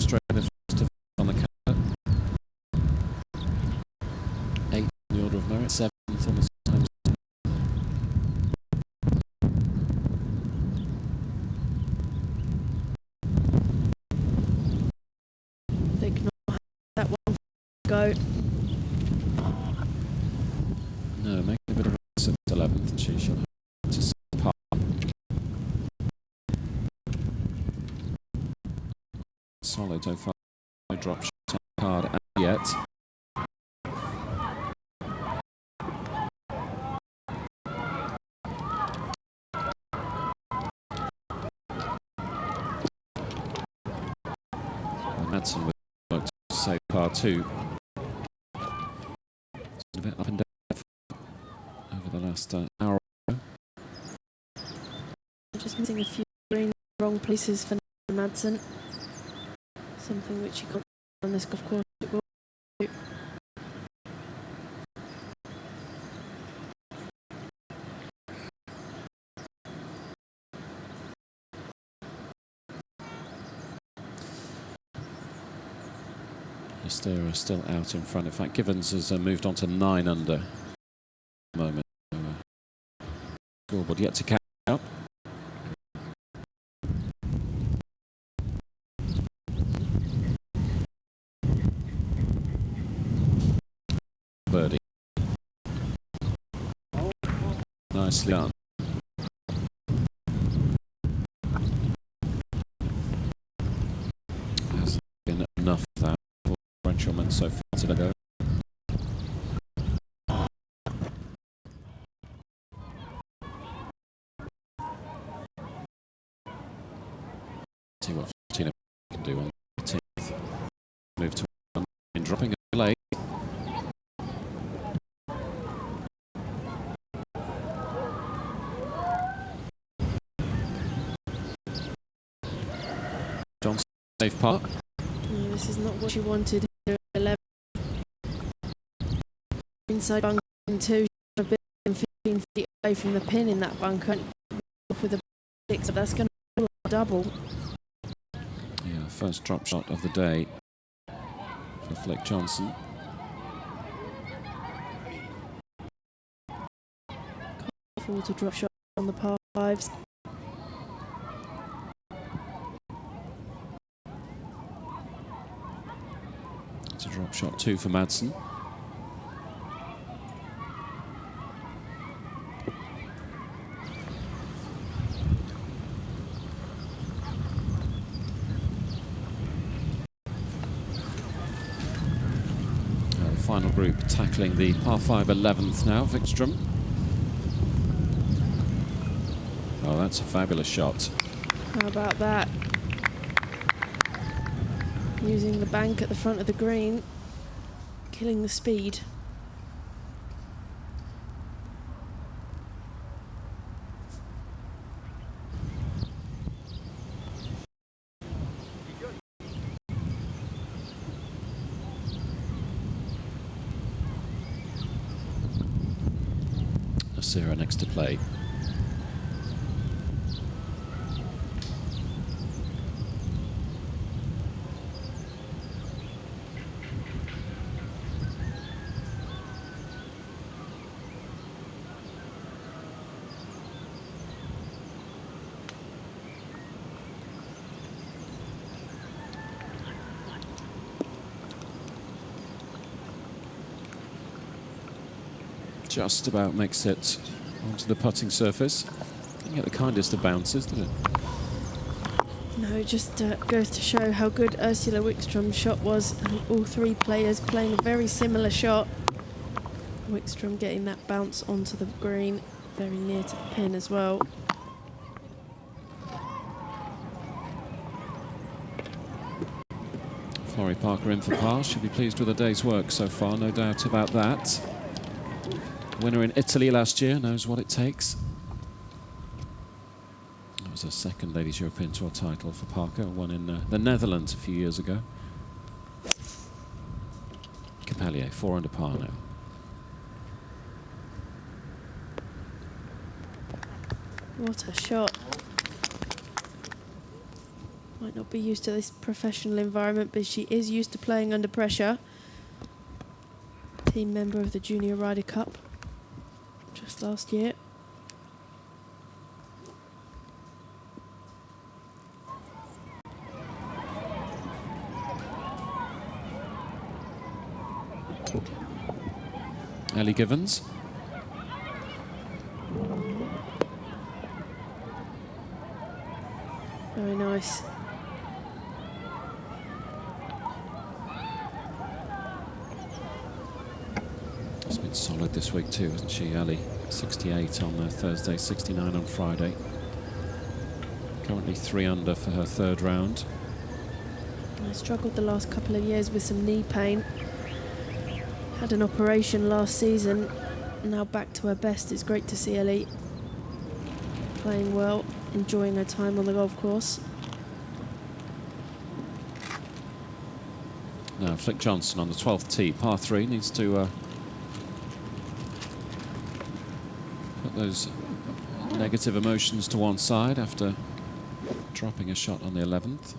Speaker 1: Australia first to on the calendar. 8th in the order of merit, 7th on the Solheim.
Speaker 2: They can not have that one go.
Speaker 1: No, making a bit of a race at 11th, and she shall have to see par. Solid so far. No drop shot on the card as yet. Madsen with work to save par 2. It's been a bit up and down over the last hour.
Speaker 2: Just missing a few green wrong places for Madsen. Something which you can't do on this golf course. It will do.
Speaker 1: Astera still out in front. In fact, Givens has moved on to 9 under at the moment. Scoreboard yet to catch up. Birdie. Nicely done. Hasn't been enough that for Frenchelman so far today. See what Tina can do on the 18th. Move to 1 in dropping a late. Johnson safe par.
Speaker 2: Yeah, this is not what you wanted here at 11. Inside bunker in 2, should have been 15 feet away from the pin in that bunker. With a 6, but that's going to be a double.
Speaker 1: Yeah, first drop shot of the day for Flick Johnson.
Speaker 2: Forward to drop shot on the par 5s.
Speaker 1: It's a drop shot 2 for Madsen. Final group tackling the par 5 11th now, Vickstrom. Oh, that's a fabulous shot.
Speaker 2: How about that? Using the bank at the front of the green, killing the speed.
Speaker 1: Garcia next to play. just about makes it onto the putting surface. Didn't get the kindest of bounces, did it?
Speaker 2: No, it just goes to show how good Ursula Vickstrom's shot was. And all three players playing a very similar shot. Vickstrom getting that bounce onto the green, very near to the pin as well.
Speaker 1: Florrie Parker in for par. She'll be pleased with the day's work so far, no doubt about that. Winner in Italy last year, knows what it takes. That was her second Ladies European Tour title for Parker, won in the Netherlands a few years ago. Capellier, 4 under par now.
Speaker 2: What a shot. Might not be used to this professional environment, but she is used to playing under pressure. Team member of the Junior Ryder Cup just last year.
Speaker 1: Ellie Givens.
Speaker 2: Very nice.
Speaker 1: She's been solid this week too, hasn't she, Ali? 68 on Thursday, 69 on Friday. Currently 3 under for her third round.
Speaker 2: I struggled the last couple of years with some knee pain. Had an operation last season, now back to her best. It's great to see Ellie playing well, enjoying her time on the golf course.
Speaker 1: Now Flick Johnson on the 12th tee, par 3, needs to put those negative emotions to one side after dropping a shot on the 11th.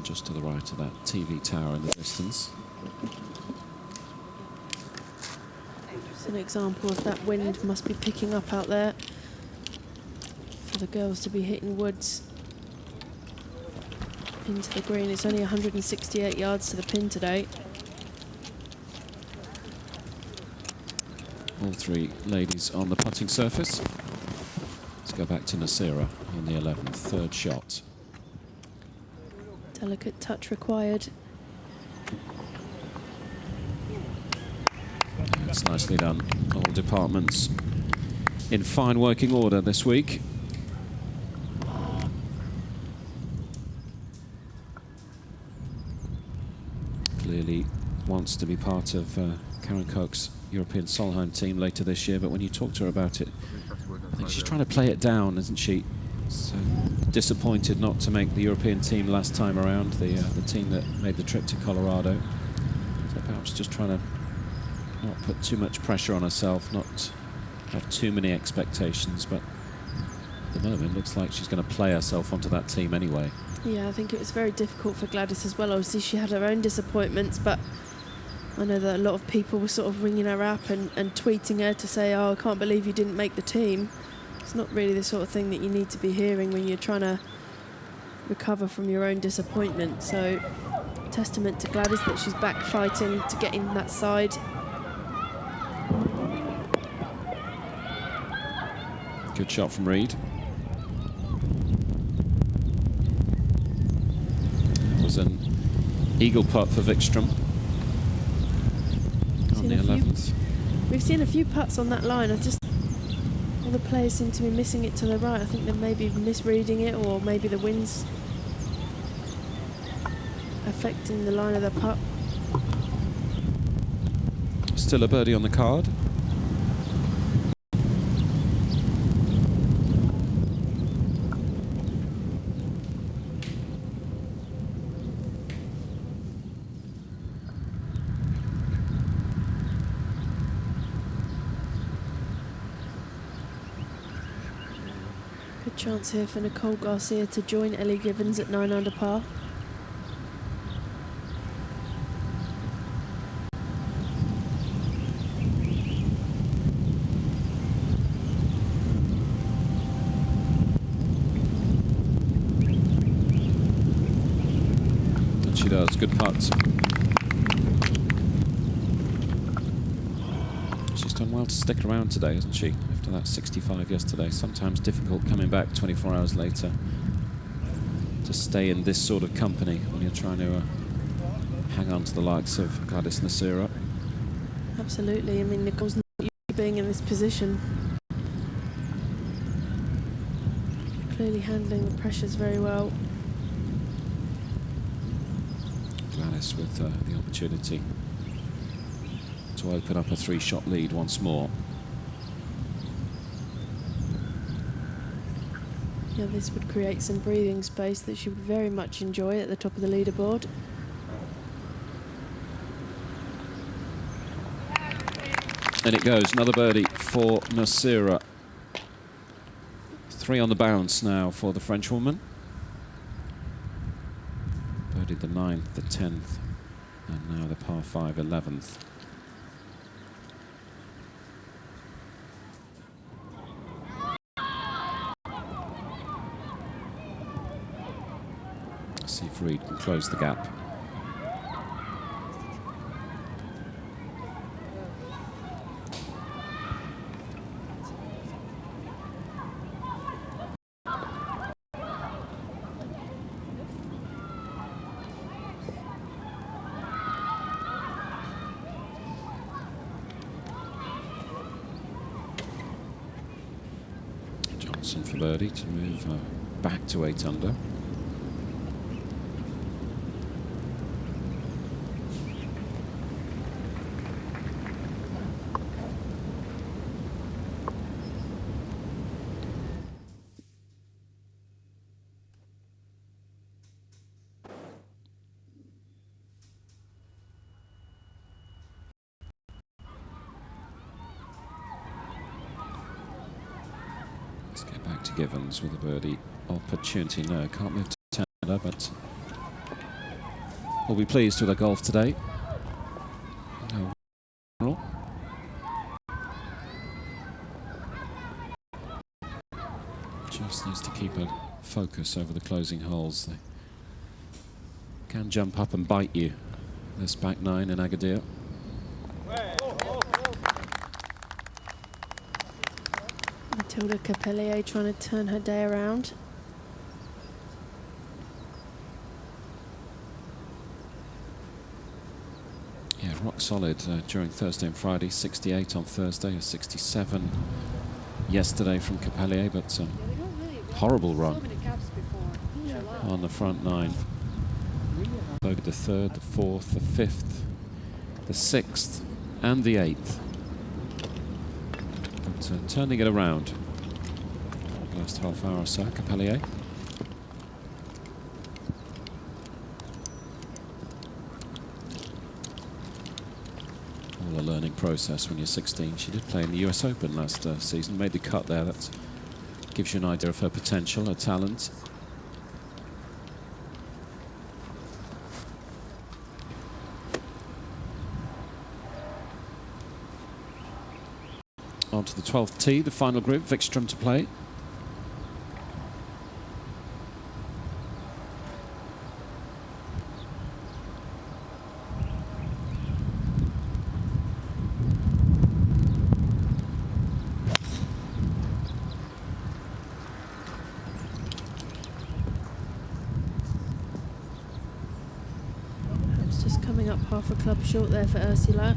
Speaker 1: Just to the right of that TV tower in the distance.
Speaker 2: It's an example of that wind must be picking up out there for the girls to be hitting woods into the green. It's only 168 yards to the pin today.
Speaker 1: All three ladies on the putting surface. Let's go back to Nasira on the 11th, third shot.
Speaker 2: Delicate touch required.
Speaker 1: That's nicely done. All departments in fine working order this week. Clearly wants to be part of Karen Koch's European Solheim team later this year, but when you talk to her about it, I think she's trying to play it down, isn't she? So disappointed not to make the European team last time around, the team that made the trip to Colorado. So perhaps just trying to not put too much pressure on herself, not have too many expectations, but at the moment looks like she's going to play herself onto that team anyway.
Speaker 2: Yeah, I think it was very difficult for Gladys as well. Obviously she had her own disappointments, but I know that a lot of people were sort of ringing her up and tweeting her to say, oh, I can't believe you didn't make the team. It's not really the sort of thing that you need to be hearing when you're trying to recover from your own disappointment. So, testament to Gladys that she's back fighting to get in that side.
Speaker 1: Good shot from Reed. It was an eagle putt for Vickstrom on the 11th.
Speaker 2: We've seen a few putts on that line. All the players seem to be missing it to the right. I think they're maybe misreading it, or maybe the wind's affecting the line of the putt.
Speaker 1: Still a birdie on the card.
Speaker 2: Good chance here for Nicole Garcia to join Ellie Givens at 9 under par.
Speaker 1: she does. Good putt. She's done well to stick around today, hasn't she? After that 65 yesterday. Sometimes difficult coming back 24 hours later to stay in this sort of company when you're trying to hang on to the likes of Gladys Nasira.
Speaker 2: Absolutely. I mean, Nicole's not used to being in this position. Clearly handling the pressures very well.
Speaker 1: Gladys with the opportunity to open up a 3-shot lead once more.
Speaker 2: Yeah, this would create some breathing space that she would very much enjoy at the top of the leaderboard.
Speaker 1: And it goes, another birdie for Nasira. 3 on the bounce now for the Frenchwoman. Birdied the 9th, the 10th, and now the par 5 11th. Let's see if Reed can close the gap. For birdie to move back to 8 under. Back to Givens with a birdie opportunity. No, can't move to 10 under, but we'll be pleased with her golf today. No. Just needs to keep a focus over the closing holes. They can jump up and bite you, this back 9 in Agadir.
Speaker 2: Matilda Capellier trying to turn her day around.
Speaker 1: Yeah, rock solid during Thursday and Friday. 68 on Thursday, a 67 yesterday from Capellier, but horrible run on the front 9. Loaded the 3rd, the 4th, the 5th, the 6th, and the 8th. But turning it around. Last half hour or so, Capellier. All a learning process when you're 16. She did play in the US Open last season, made the cut there. That gives you an idea of her potential, her talent. On to the 12th tee, the final group, Vickstrom to play.
Speaker 2: Perhaps just coming up half a club short there for Ursula.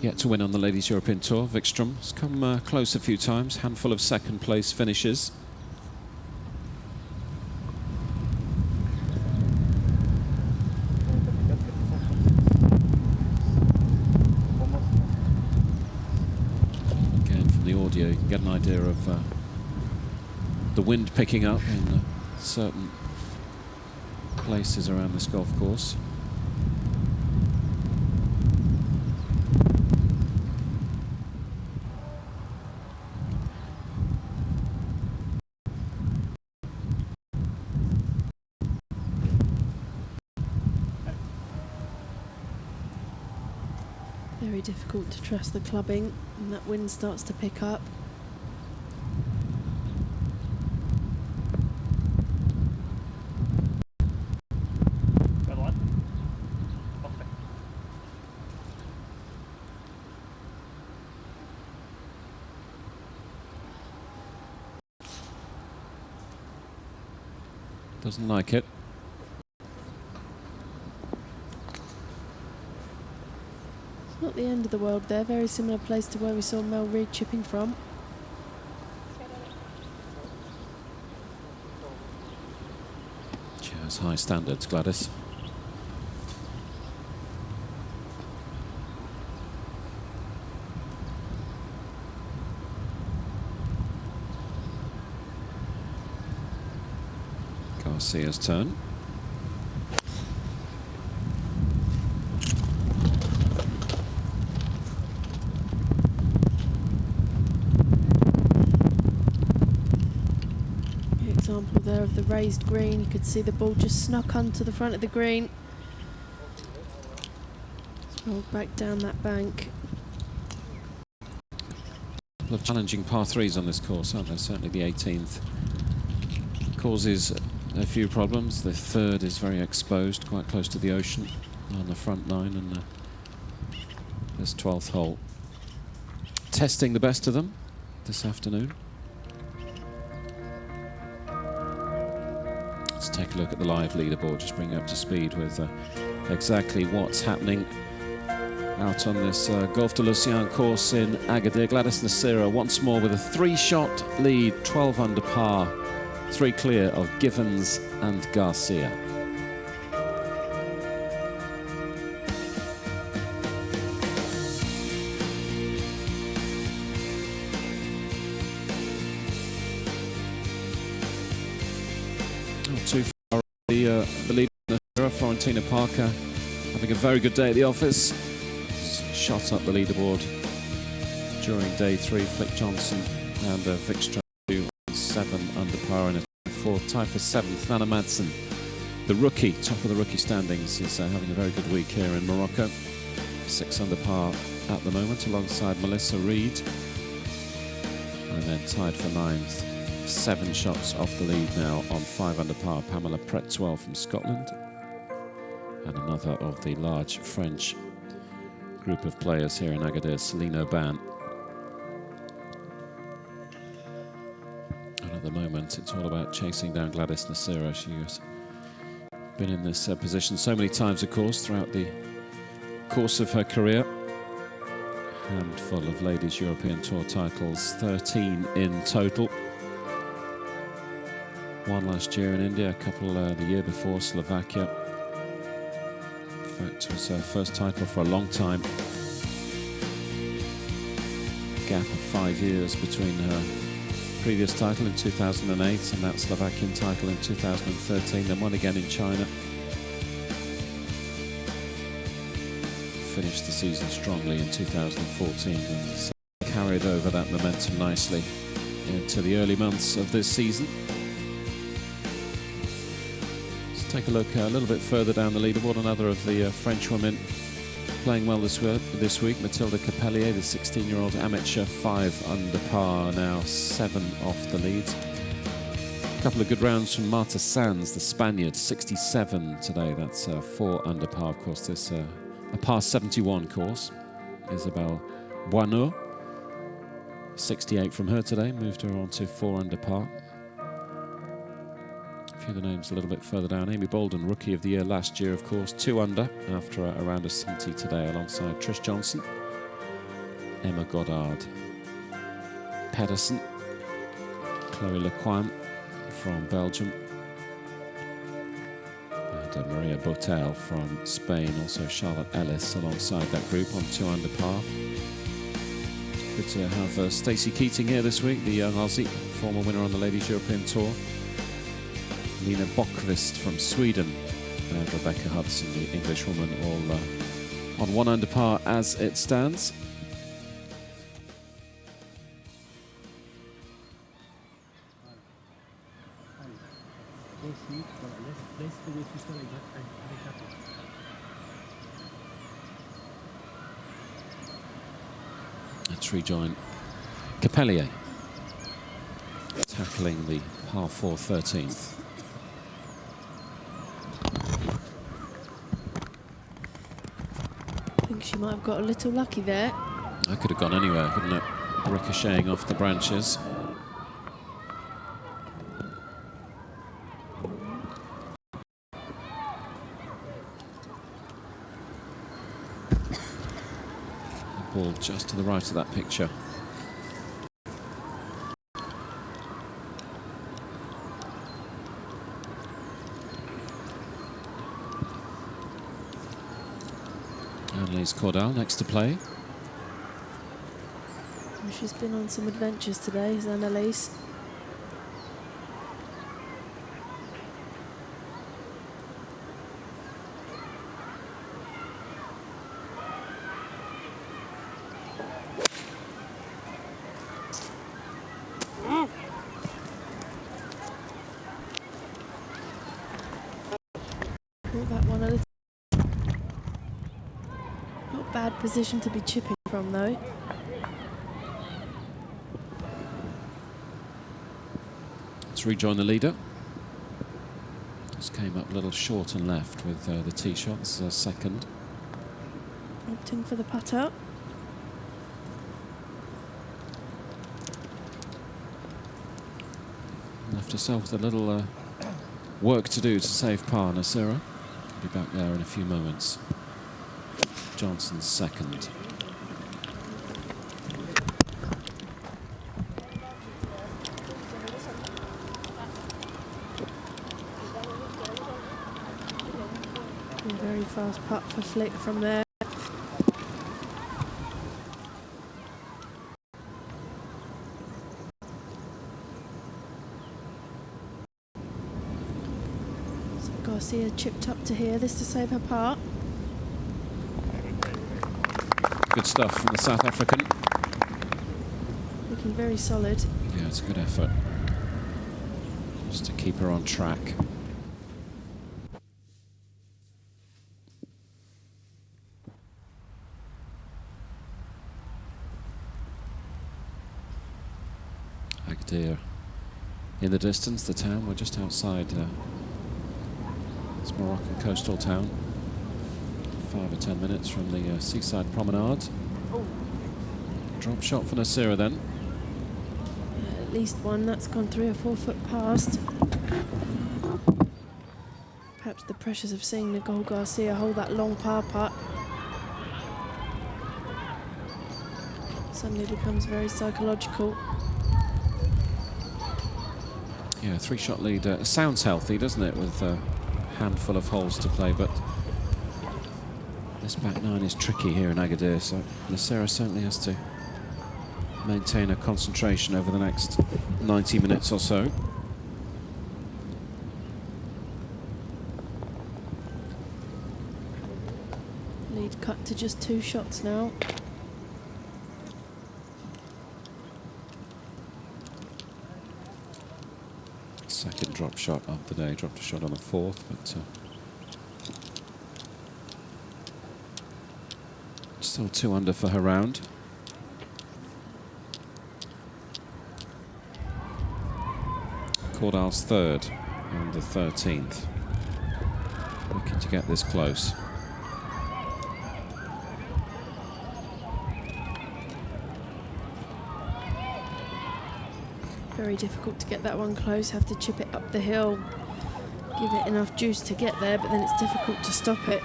Speaker 1: Yet to win on the Ladies European Tour. Vickstrom has come close a few times, handful of second place finishes. Again, from the audio, you can get an idea of the wind picking up in certain places around this golf course.
Speaker 2: Very difficult to trust the clubbing when that wind starts to pick up.
Speaker 1: Doesn't like it.
Speaker 2: It's not the end of the world there. Very similar place to where we saw Mel Reid chipping from.
Speaker 1: She has high standards, Gladys. Garcia's turn.
Speaker 2: Example there of the raised green. You could see the ball just snuck onto the front of the green. It's rolled back down that bank.
Speaker 1: A lot of challenging par threes on this course, aren't there? Certainly the 18th causes a few problems. The third is very exposed, quite close to the ocean on the front nine, and this 12th hole. Testing the best of them this afternoon. Let's take a look at the live leaderboard, just bring you up to speed with exactly what's happening out on this Golf de l'Océan course in Agadir. Gladys Nasira once more with a 3-shot lead, 12 under par, 3 clear of Givens and Garcia. Not too far the lead, Florentina Parker having a very good day at the office. Shot up the leaderboard during day 3. Flick Johnson and Vickstrom 7 under par in a 4th, tied for 7th. Nana Madsen, the rookie, top of the rookie standings, is having a very good week here in Morocco. 6 under par at the moment, alongside Melissa Reid. And then tied for 9th, 7 shots off the lead now on 5 under par, Pamela Pretwell from Scotland. And another of the large French group of players here in Agadir, Celine Aubin. And at the moment, it's all about chasing down Gladys Nasira. She has been in this position so many times, of course, throughout the course of her career. Handful of ladies' European Tour titles, 13 in total. 1 last year in India, a couple the year before, Slovakia. In fact, it was her first title for a long time. Gap of 5 years between her previous title in 2008 and that Slovakian title in 2013, then one again in China. Finished the season strongly in 2014 and carried over that momentum nicely into the early months of this season. Take a look a little bit further down the leaderboard. Another of the French women playing well this week. Mathilde Capellier, the 16-year-old amateur, 5 under par now, 7 off the lead. A couple of good rounds from Marta Sanz, the Spaniard, 67 today. That's 4 under par. Of course, this a par 71 course. Isabelle Boineau, 68 from her today, moved her on to 4 under par. A few of the names a little bit further down. Amy Bolden, Rookie of the Year last year, of course, 2 under after a round of 70 today, alongside Trish Johnson, Emma Goddard, Pedersen, Chloe Lequan from Belgium, and Maria Botel from Spain, also Charlotte Ellis alongside that group on 2 under par. Good to have Stacey Keating here this week, the young Aussie, former winner on the Ladies European Tour. Lina Bokvist from Sweden, and Rebecca Hudson, the English woman, all on 1 under par as it stands. Let's rejoin Capellier, tackling the par 4 13th.
Speaker 2: I think she might have got a little lucky there.
Speaker 1: That could have gone anywhere, couldn't it? Ricocheting off the branches. just to the right of that picture. Annelies Cordal next to play.
Speaker 2: She's been on some adventures today, is Annelies. Caught that one a little. Not a bad position to be chipping from though.
Speaker 1: Let's rejoin the leader. Just came up a little short and left with the tee shot. This is a second.
Speaker 2: Opting for the putter.
Speaker 1: Left herself with a little work to do to save par. Nasira be back there in a few moments. Johnson's second.
Speaker 2: A very fast putt for Flick from there. So Garcia chipped up to here, this to save her par.
Speaker 1: Good stuff from the South African.
Speaker 2: Looking very solid.
Speaker 1: Yeah, it's a good effort. Just to keep her on track. Agadir in the distance, the town. We're just outside this Moroccan coastal town. 5 or 10 minutes from the seaside promenade. Drop shot for Nasira then.
Speaker 2: Yeah, at least one, that's gone 3 or 4 foot past. Perhaps the pressures of seeing Nicole Garcia hold that long par putt suddenly becomes very psychological.
Speaker 1: Yeah, 3-shot lead. Sounds healthy, doesn't it, with a handful of holes to play, but this back nine is tricky here in Agadir, so Nasira certainly has to maintain her concentration over the next 90 minutes or so.
Speaker 2: Lead cut to just 2 shots now.
Speaker 1: Second drop shot of the day, dropped a shot on the 4th, but still 2 under for her round. Cordal's 3rd and the 13th. Looking to get this close.
Speaker 2: Very difficult to get that one close, have to chip it up the hill. Give it enough juice to get there, but then it's difficult to stop it.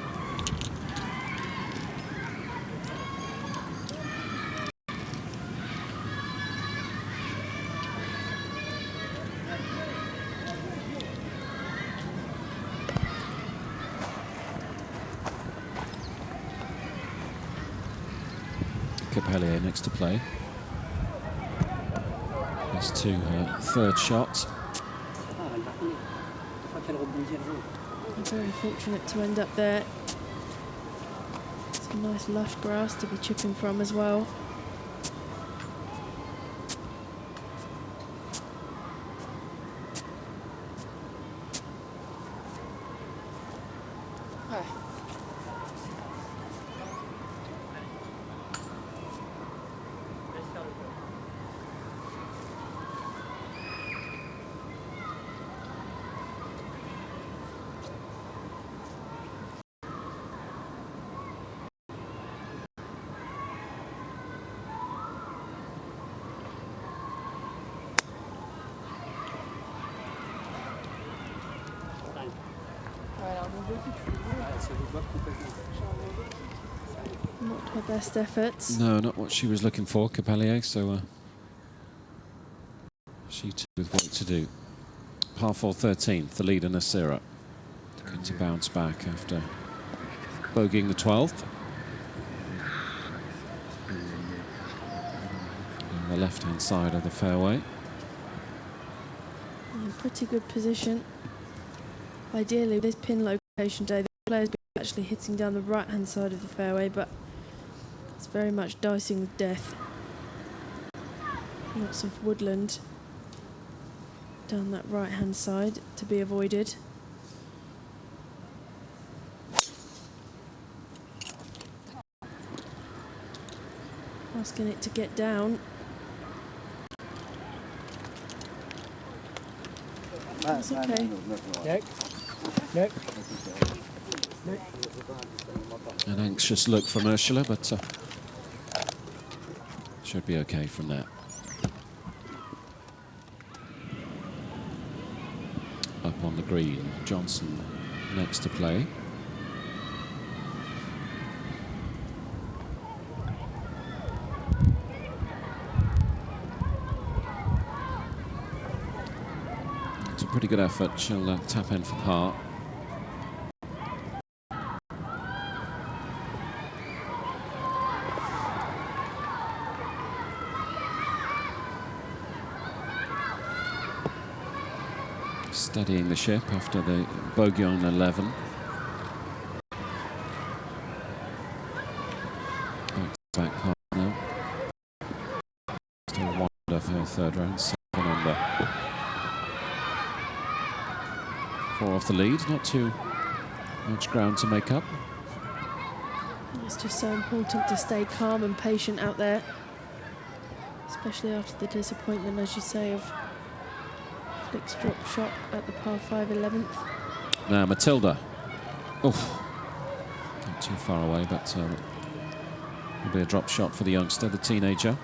Speaker 1: Capellier next to play. This to her 3rd shot.
Speaker 2: Very fortunate to end up there. Some nice lush grass to be chipping from as well.
Speaker 3: Ouais, alors, mon doigt, tu le vois complètement.
Speaker 2: Not her best efforts.
Speaker 1: No, not what she was looking for, Capellier, so she too with work to do. Par 4 13th, the leader Nasira. Looking to bounce back after bogeying the 12th. On the left-hand side of the fairway.
Speaker 2: In pretty good position. Ideally, this pin location day, the players be actually hitting down the right-hand side of the fairway, but it's very much dicing with death. Lots of woodland down that right-hand side to be avoided. Asking it to get down. That's okay.
Speaker 1: An anxious look from Ursula, but should be okay from there. Up on the green, Johnson next to play. It's a pretty good effort. She'll tap in for par. Steadying the ship after the bogey on 11. Back par now. Still 1 under for her third round, 7 under. 4 off the lead, not too much ground to make up.
Speaker 2: It's just so important to stay calm and patient out there, especially after the disappointment, as you say, of Flick's drop shot at the par 5 11th.
Speaker 1: Now Matilda. Oof. Not too far away, but will be a drop shot for the youngster, the teenager.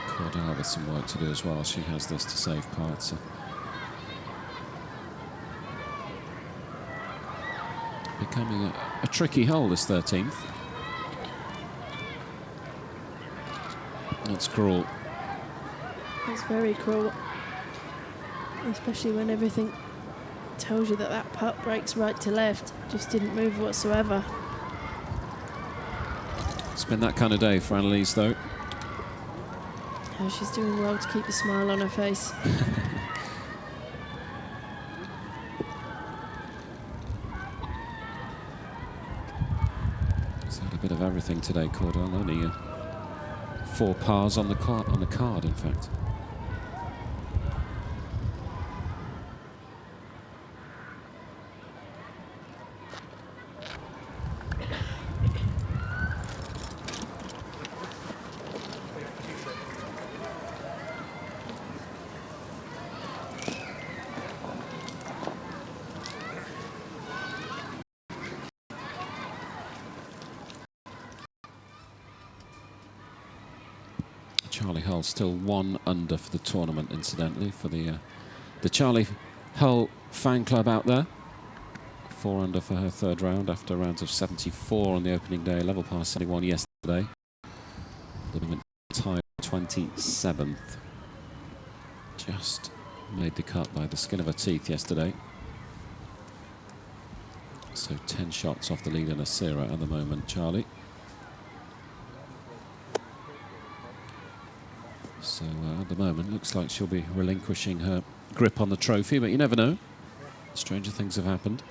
Speaker 1: Cordell with some work to do as well. She has this to save parts. Becoming a tricky hole, this 13th. That's cruel.
Speaker 2: It's very cruel, especially when everything tells you that that putt breaks right to left. Just didn't move whatsoever.
Speaker 1: It's been that kind of day for Annalise, though.
Speaker 2: Oh, she's doing well to keep a smile on her face.
Speaker 1: She's had a bit of everything today, Cordell. Only 4 pars on the card, in fact. Charlie Hull still 1 under for the tournament, incidentally, for the Charlie Hull fan club out there. 4 under for her third round after rounds of 74 on the opening day, level par 71 yesterday. Living at tie 27th. Just made the cut by the skin of her teeth yesterday. So 10 shots off the leader Nasira at the moment, Charlie. So at the moment, looks like she'll be relinquishing her grip on the trophy, but you never know. Stranger things have happened.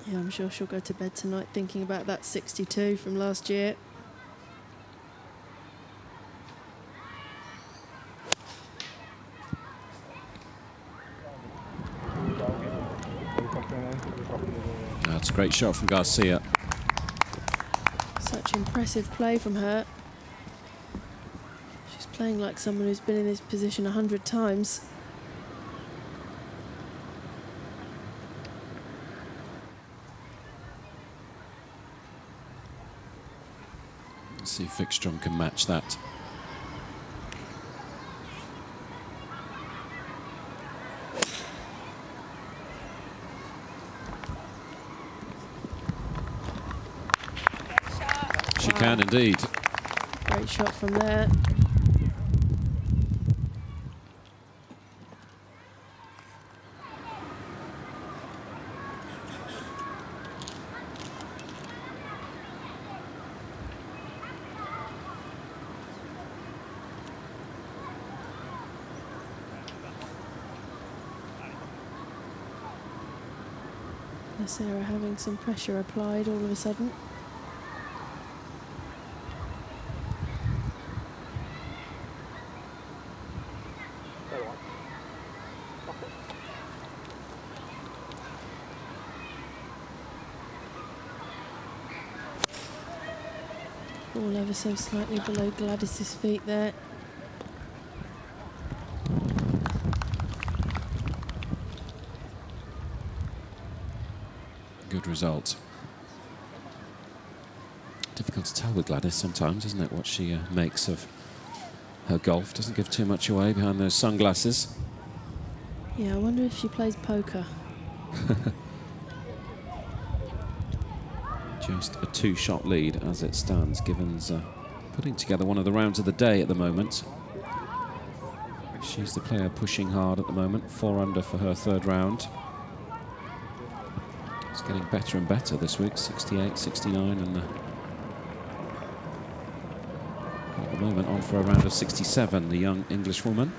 Speaker 2: Yeah, I'm sure she'll go to bed tonight thinking about that 62 from last year.
Speaker 1: That's a great shot from Garcia.
Speaker 2: Such impressive play from her. She's playing like someone who's been in this position 100 times.
Speaker 1: Let's see if Vickstrom can match that. She can indeed.
Speaker 2: Great shot from there. Nera having some pressure applied all of a sudden. Ball ever so slightly below Gladys's feet there.
Speaker 1: Good result. Difficult to tell with Gladys sometimes, isn't it, what she makes of her golf. Doesn't give too much away behind those sunglasses.
Speaker 2: Yeah, I wonder if she plays poker.
Speaker 1: Just a 2-shot lead as it stands. Given's putting together one of the rounds of the day at the moment. She's the player pushing hard at the moment. 4 under for her 3rd round. It's getting better and better this week. 68, 69, and at the moment on for a round of 67, the young English woman.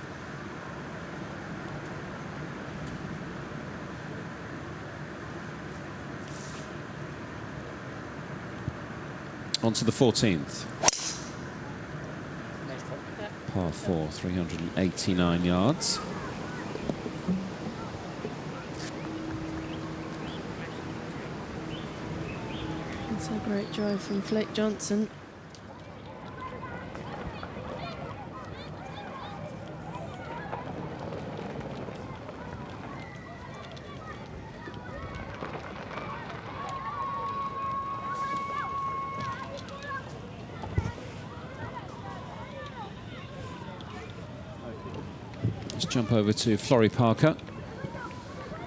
Speaker 1: On to the 14th. Par 4, 389 yards.
Speaker 2: It's a great drive from Flick Johnson.
Speaker 1: Jump over to Florrie Parker.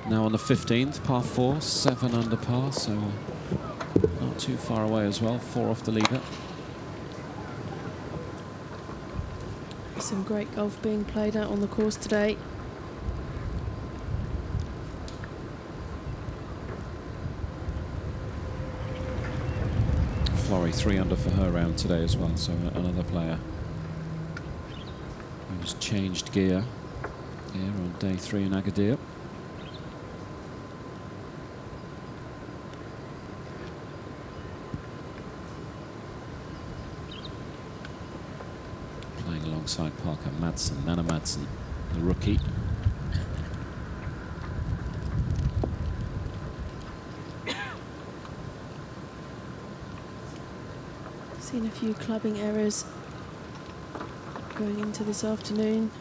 Speaker 1: Now on the 15th, par 4, 7 under par, so not too far away as well. 4 off the leader.
Speaker 2: Some great golf being played out on the course today.
Speaker 1: Florrie 3 under for her round today as well, so another player who's changed gear here on day 3 in Agadir. Playing alongside Parker Madsen, Nana Madsen, the rookie.
Speaker 2: Seen a few clubbing errors going into this afternoon.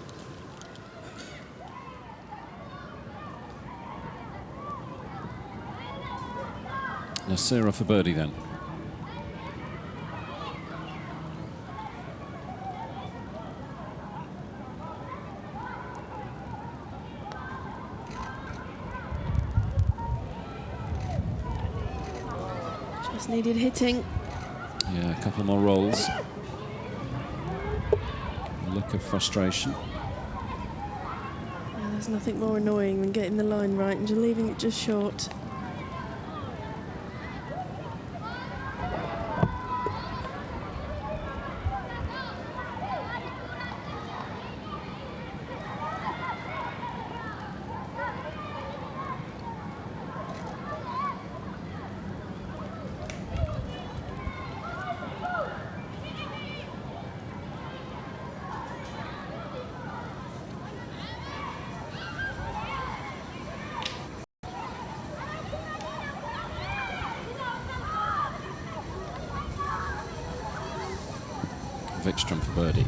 Speaker 1: Nasira for birdie then.
Speaker 2: Just needed hitting.
Speaker 1: Yeah, a couple more rolls. A look of frustration.
Speaker 2: Yeah, there's nothing more annoying than getting the line right and just leaving it just short.
Speaker 1: Vickstrom for birdie.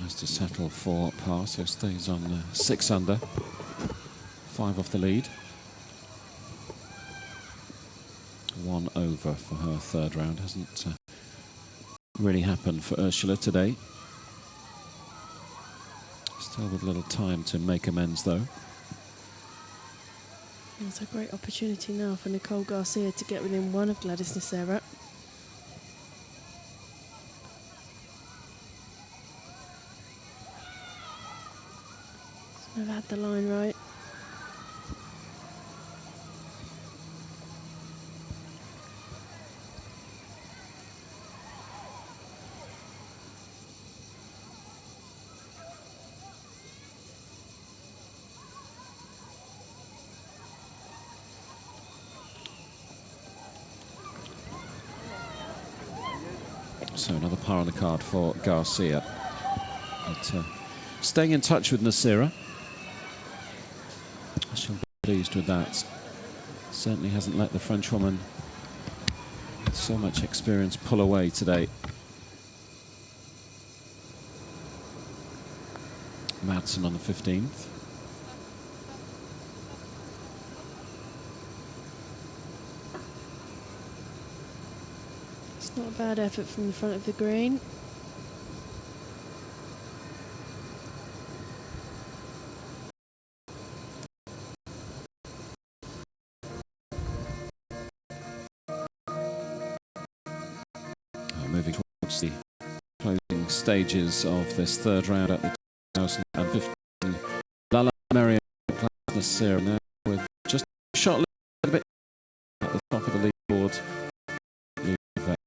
Speaker 1: Has to settle for par, so stays on 6 under, 5 off the lead. 1 over for her third round. Hasn't really happened for Ursula today. Still with little time to make amends though.
Speaker 2: It's a great opportunity now for Nicole Garcia to get within 1 of Gladys Nera. I've had the line right.
Speaker 1: So another par on the card for Garcia. But, staying in touch with Nasira. She'll be pleased with that. Certainly hasn't let the Frenchwoman with so much experience pull away today. Madsen on the 15th.
Speaker 2: It's not a bad effort from the front of the green.
Speaker 1: Moving towards the closing stages of this third round at the 2015 Lalla Meryem Nasira now with just a shot a bit at the top of the leaderboard.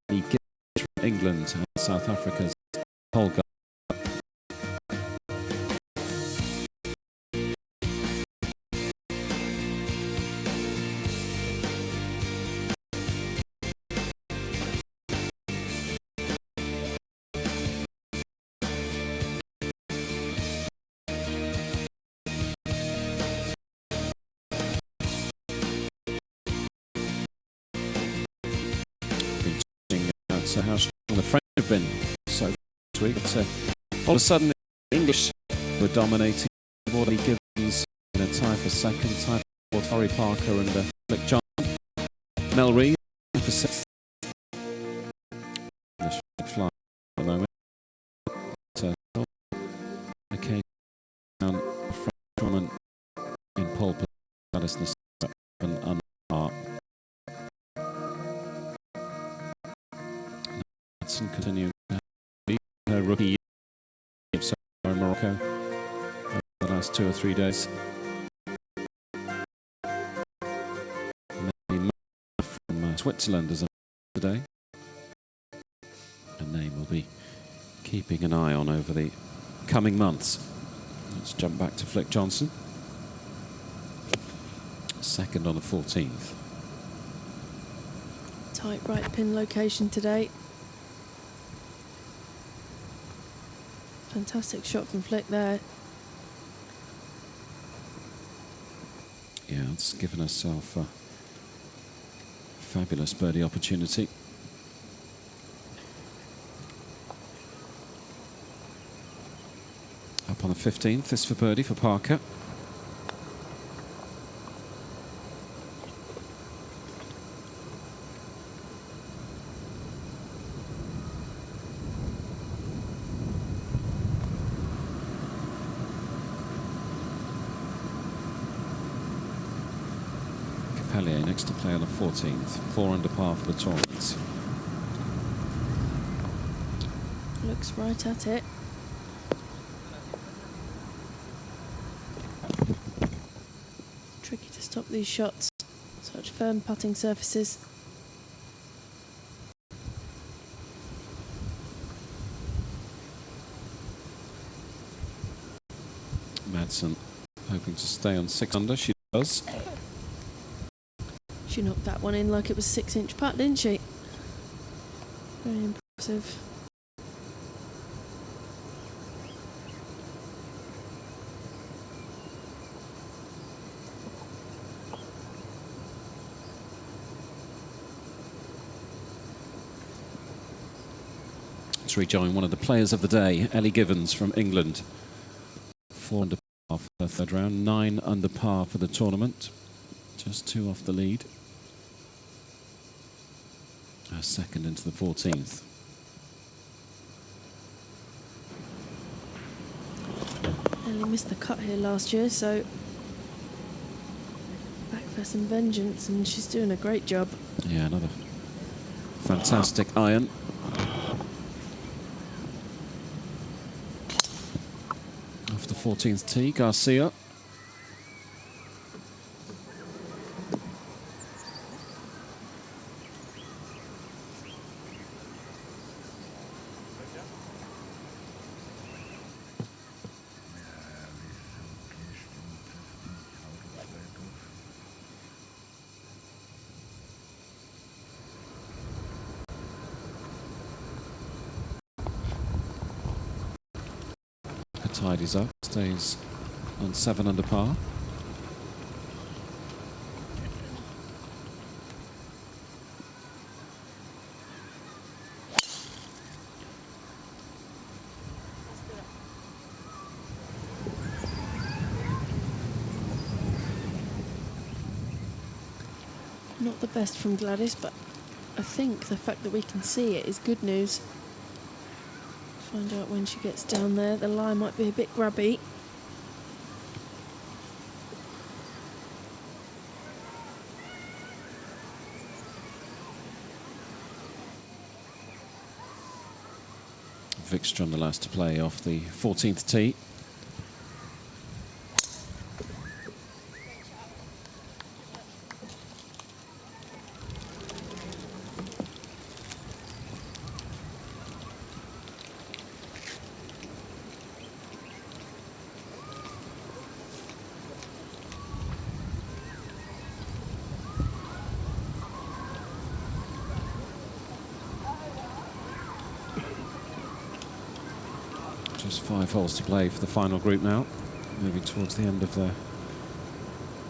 Speaker 1: Agadir from England and South Africa's Holger. So how strong the French have been so far this week. But, all of a sudden, the English were dominating. Morley Gibbons in a tie for second, tie for Torrey Parker and Flick John. Mel Reid for sixth. English fly at the moment. But, okay, down a French woman in pole position and unmarked. Continuing her rookie year in Morocco over the last 2 or 3 days. From Switzerland as of today. A name we'll be keeping an eye on over the coming months. Let's jump back to Flick Johnson. Second on the 14th.
Speaker 2: Tight right pin location today. Fantastic shot from Flick there.
Speaker 1: Yeah, it's given herself a fabulous birdie opportunity. Up on the 15th, this for birdie for Parker. Next to play on the 14th, 4 under par for the tournament.
Speaker 2: Looks right at it. Tricky to stop these shots. Such firm putting surfaces.
Speaker 1: Madsen hoping to stay on 6 under. She does.
Speaker 2: She knocked that one in like it was a 6-inch putt, didn't she? Very impressive.
Speaker 1: to rejoin one of the players of the day, Ellie Givens from England. 4 under par for the third round, 9 under par for the tournament. Just 2 off the lead. Her second into the 14th.
Speaker 2: Ellie missed the cut here last year, so back for some vengeance, and she's doing a great job.
Speaker 1: Yeah, another fantastic iron. Off the 14th tee, Garcia. Tidies up, stays on 7 under par.
Speaker 2: Not the best from Gladys, but I think the fact that we can see it is good news. Find out when she gets down there. The lie might be a bit grubby.
Speaker 1: Vickstrom the last to play off the 14th tee. Just 5 holes to play for the final group now. Moving towards the end of the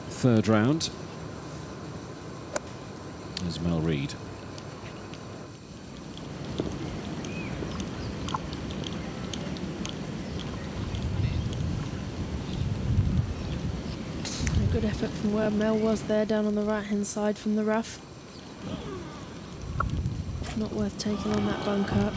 Speaker 1: third round. There's Mel Reid.
Speaker 2: A good effort from where Mel was there, down on the right-hand side from the rough. Not worth taking on that bunker.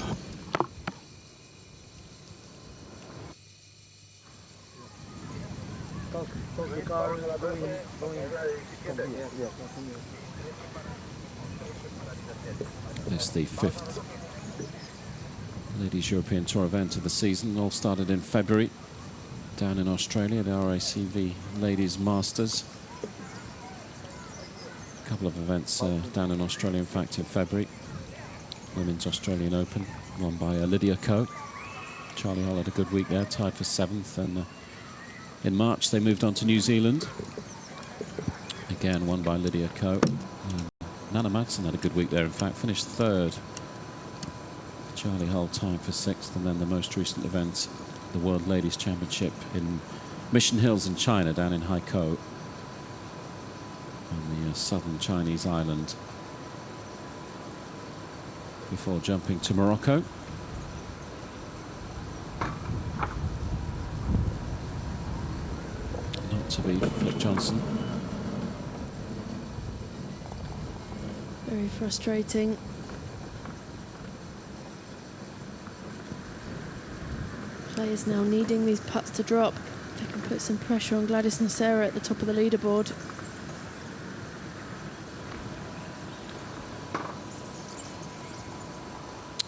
Speaker 1: This is the 5th Ladies European Tour event of the season. All started in February down in Australia, the RACV Ladies Masters. A couple of events down in Australia, in fact, in February. Women's Australian Open, won by Lydia Ko. Charlie Hall had a good week there, tied for 7th, and in March they moved on to New Zealand. Again, won by Lydia Ko. Nana Madsen had a good week there, in fact, finished 3rd. Charlie Hull tied for 6th, and then the most recent event, the World Ladies Championship in Mission Hills in China, down in Haikou, on the southern Chinese island, before jumping to Morocco. Not to be Philip Johnson.
Speaker 2: Very frustrating. Players now needing these putts to drop. They can put some pressure on Gladys Nocera at the top of the leaderboard.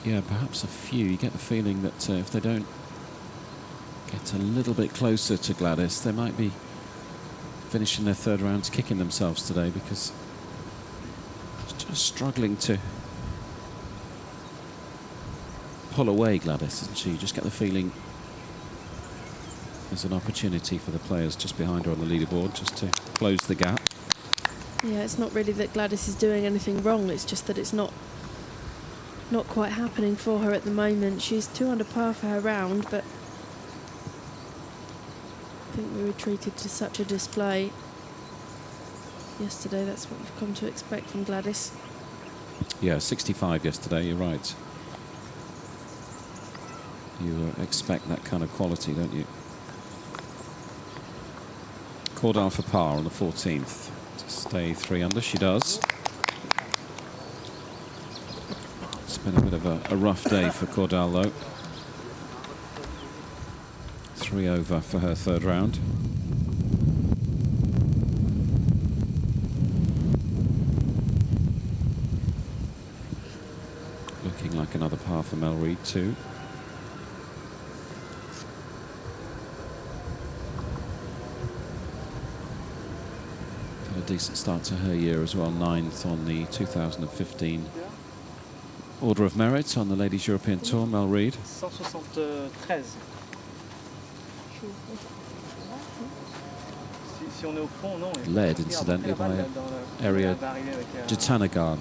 Speaker 1: Yeah, perhaps a few. You get the feeling that if they don't get a little bit closer to Gladys, they might be finishing their third rounds kicking themselves today, because it's just struggling to pull away Gladys, isn't she? You just get the feeling there's an opportunity for the players just behind her on the leaderboard just to close the gap.
Speaker 2: Yeah, it's not really that Gladys is doing anything wrong, it's just that it's not quite happening for her at the moment. She's 2 under par for her round, but I think we were treated to such a display yesterday. That's what we've come to expect from Gladys.
Speaker 1: Yeah, 65 yesterday, you're right. You expect that kind of quality, don't you? Caudal for par on the 14th. To stay 3 under, she does. It's been a bit of a rough day for Caudal, though. 3 over for her third round. Looking like another par for Mel Reid, too. Had a decent start to her year as well, 9th on the 2015 Order of Merit on the Ladies European Tour, Mel Reid.
Speaker 5: 173. Si on est au fond, non.
Speaker 1: Led, incidentally, by Ariya Jitanagarn,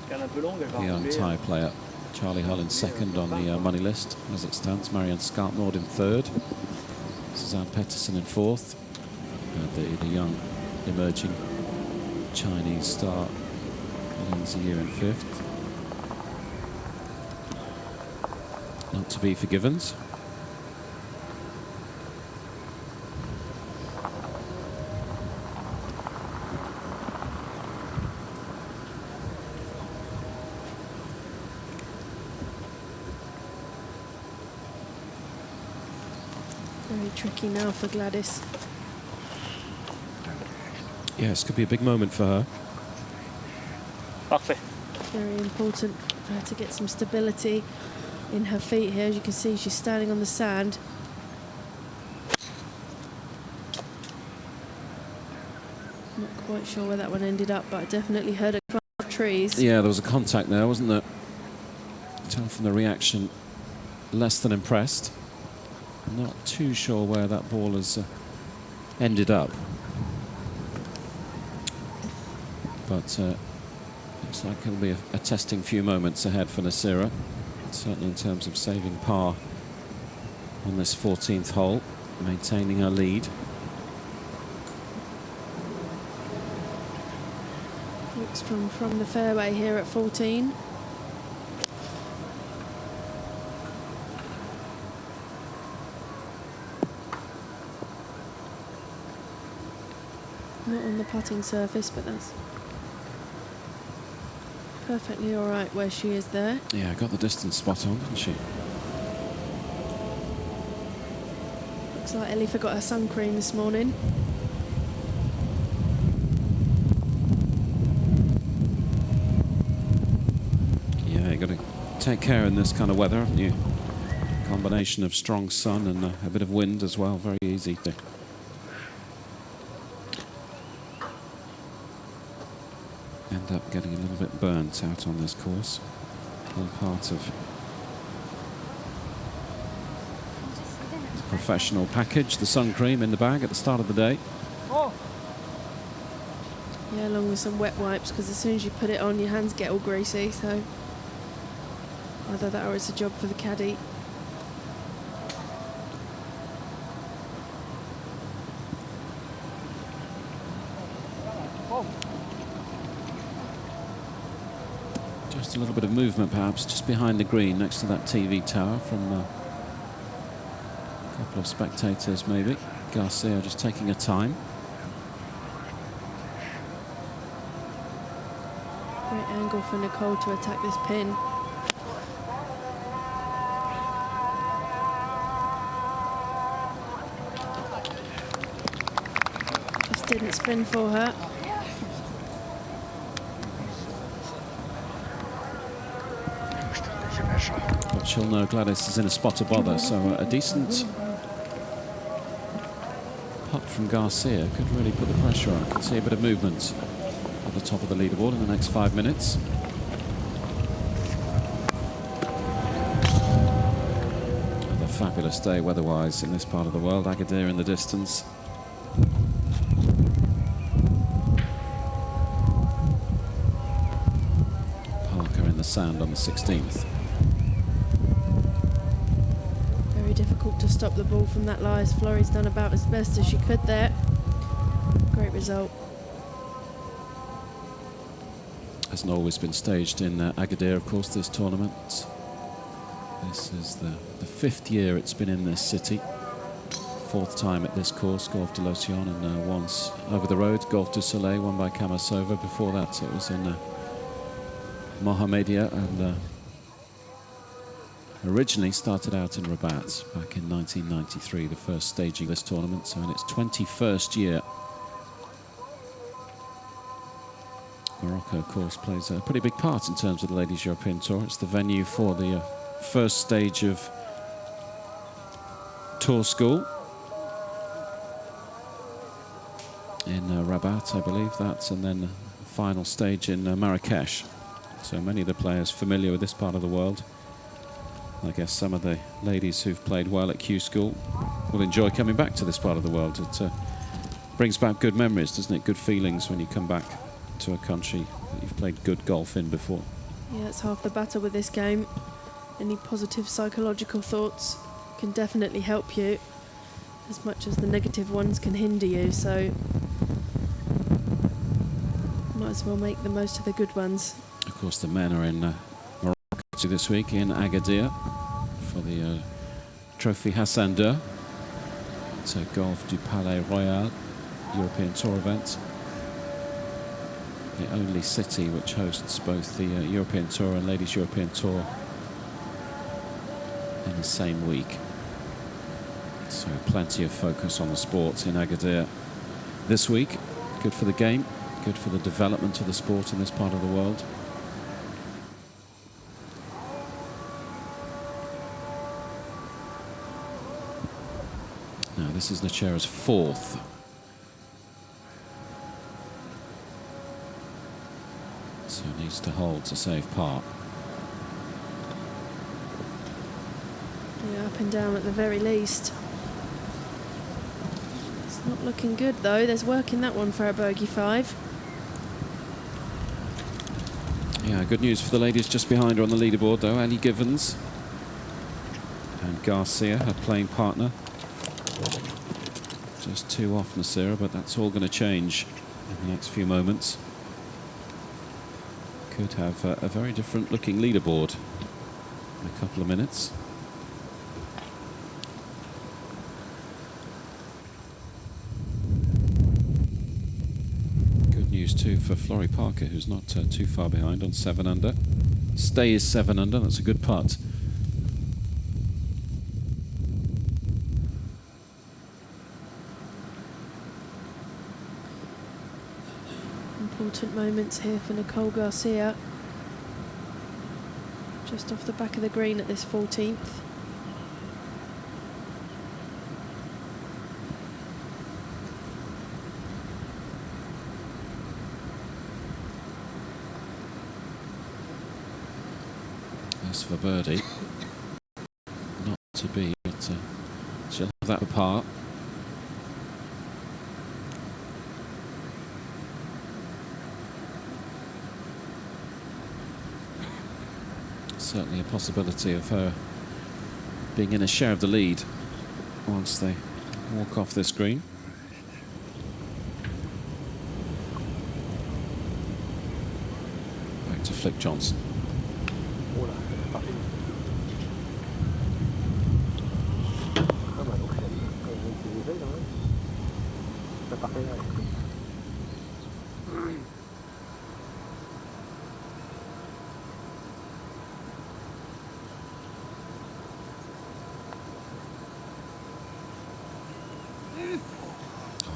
Speaker 1: the young Thai player. Charlie Hull in second on the money list as it stands. Marianne Skarpnord in third. Suzanne Petterson in fourth. The young emerging Chinese star Lindsay Yu in fifth. Not to be forgiven.
Speaker 2: Very tricky now for Gladys.
Speaker 1: Yes, could be a big moment for her.
Speaker 5: Parfait.
Speaker 2: Very important for her to get some stability in her feet here. As you can see, she's standing on the sand. Not quite sure where that one ended up, but I definitely heard a clump of trees.
Speaker 1: Yeah, there was a contact there, wasn't there? Tell from the reaction, less than impressed. Not too sure where that ball has ended up. But looks like it'll be a testing few moments ahead for Nasira. Certainly in terms of saving par on this 14th hole, maintaining her lead.
Speaker 2: Vickstrom from the fairway here at 14. Not on the putting surface, but that's perfectly all right where she is there.
Speaker 1: Yeah, got the distance spot on, didn't she?
Speaker 2: Looks like Ellie forgot her sun cream this morning.
Speaker 1: Yeah, you got to take care in this kind of weather, haven't you? Combination of strong sun and a bit of wind as well. Very easy to end up getting a little bit burnt out on this course. All part of the professional package, the sun cream in the bag at the start of the day.
Speaker 2: Yeah, along with some wet wipes, because as soon as you put it on, your hands get all greasy, so either that or it's a job for the caddy.
Speaker 1: Just a little bit of movement perhaps just behind the green next to that TV tower from a couple of spectators maybe. Garcia just taking her time.
Speaker 2: Great angle for Nicole to attack this pin. Just didn't spin for her.
Speaker 1: But she'll know Gladys is in a spot of bother, so a decent putt from Garcia could really put the pressure on. Could see a bit of movement at the top of the leaderboard in the next 5 minutes. Another fabulous day weather-wise in this part of the world. Agadir in the distance. Parker in the sand on the 16th.
Speaker 2: Difficult to stop the ball from that lie. Florrie's done about as best as she could there. Great result.
Speaker 1: Hasn't always been staged in Agadir, of course, this tournament. This is the 5th year it's been in this city. 4th time at this course, Golf de l'Océan, and once over the road, Golf du Soleil, won by Kamasova. Before that, it was in Mohammedia, and originally started out in Rabat back in 1993, the first staging this tournament, so in its 21st year. Morocco, of course, plays a pretty big part in terms of the Ladies European Tour. It's the venue for the first stage of Tour School in Rabat, I believe that's, and then the final stage in Marrakesh. So many of the players familiar with this part of the world. I guess some of the ladies who've played well at Q School will enjoy coming back to this part of the world. It brings back good memories, doesn't it? Good feelings when you come back to a country that you've played good golf in before.
Speaker 2: Yeah, it's half the battle with this game. Any positive psychological thoughts can definitely help you, as much as the negative ones can hinder you, so might as well make the most of the good ones.
Speaker 1: Of course, the men are in Morocco this week, in Agadir, for the Trophy Hassan II. It's a Golf du Palais Royal European Tour event. The only city which hosts both the European Tour and Ladies European Tour in the same week. So plenty of focus on the sport in Agadir this week. Good for the game, good for the development of the sport in this part of the world. Now this is Nachera's 4th. So needs to hold to save par.
Speaker 2: Yeah, up and down at the very least. It's not looking good though. There's work in that one for a bogey 5.
Speaker 1: Yeah, good news for the ladies just behind her on the leaderboard though. Ali Givens and Garcia, her playing partner. Just 2 off Nasira, but that's all going to change in the next few moments. Could have a very different looking leaderboard in a couple of minutes. Good news too for Florrie Parker, who's not too far behind on 7 under. Stays 7 under, that's a good putt.
Speaker 2: Important moments here for Nicole Garcia. Just off the back of the green at this 14th.
Speaker 1: That's for birdie. Not to be, but she'll have that apart. Certainly a possibility of her being in a share of the lead once they walk off this green. Back to Flick Johnson.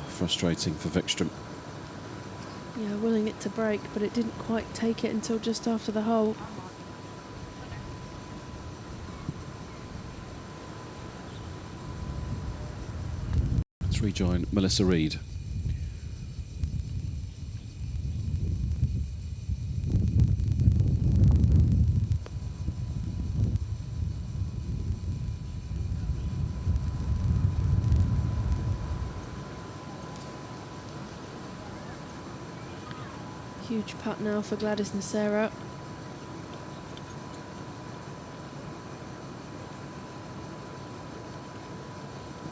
Speaker 1: Frustrating for Vickstrom.
Speaker 2: Yeah, willing it to break, but it didn't quite take it until just after the hole.
Speaker 1: Let's rejoin Melissa Reid.
Speaker 2: Huge putt now for Gladys Nera.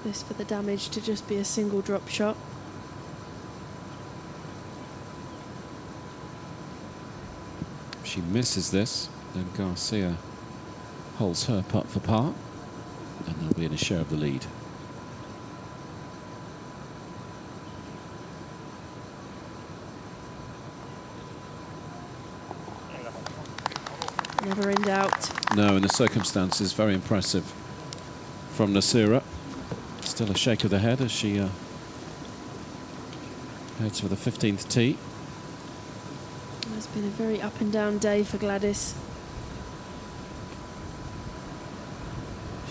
Speaker 2: This for the damage to just be a single drop shot.
Speaker 1: If she misses this, then Garcia holds her putt for par, and they'll be in a share of the lead.
Speaker 2: Never in doubt.
Speaker 1: No, in the circumstances, very impressive from Nasira. Still a shake of the head as she heads for the 15th tee.
Speaker 2: It's been a very up and down day for Gladys.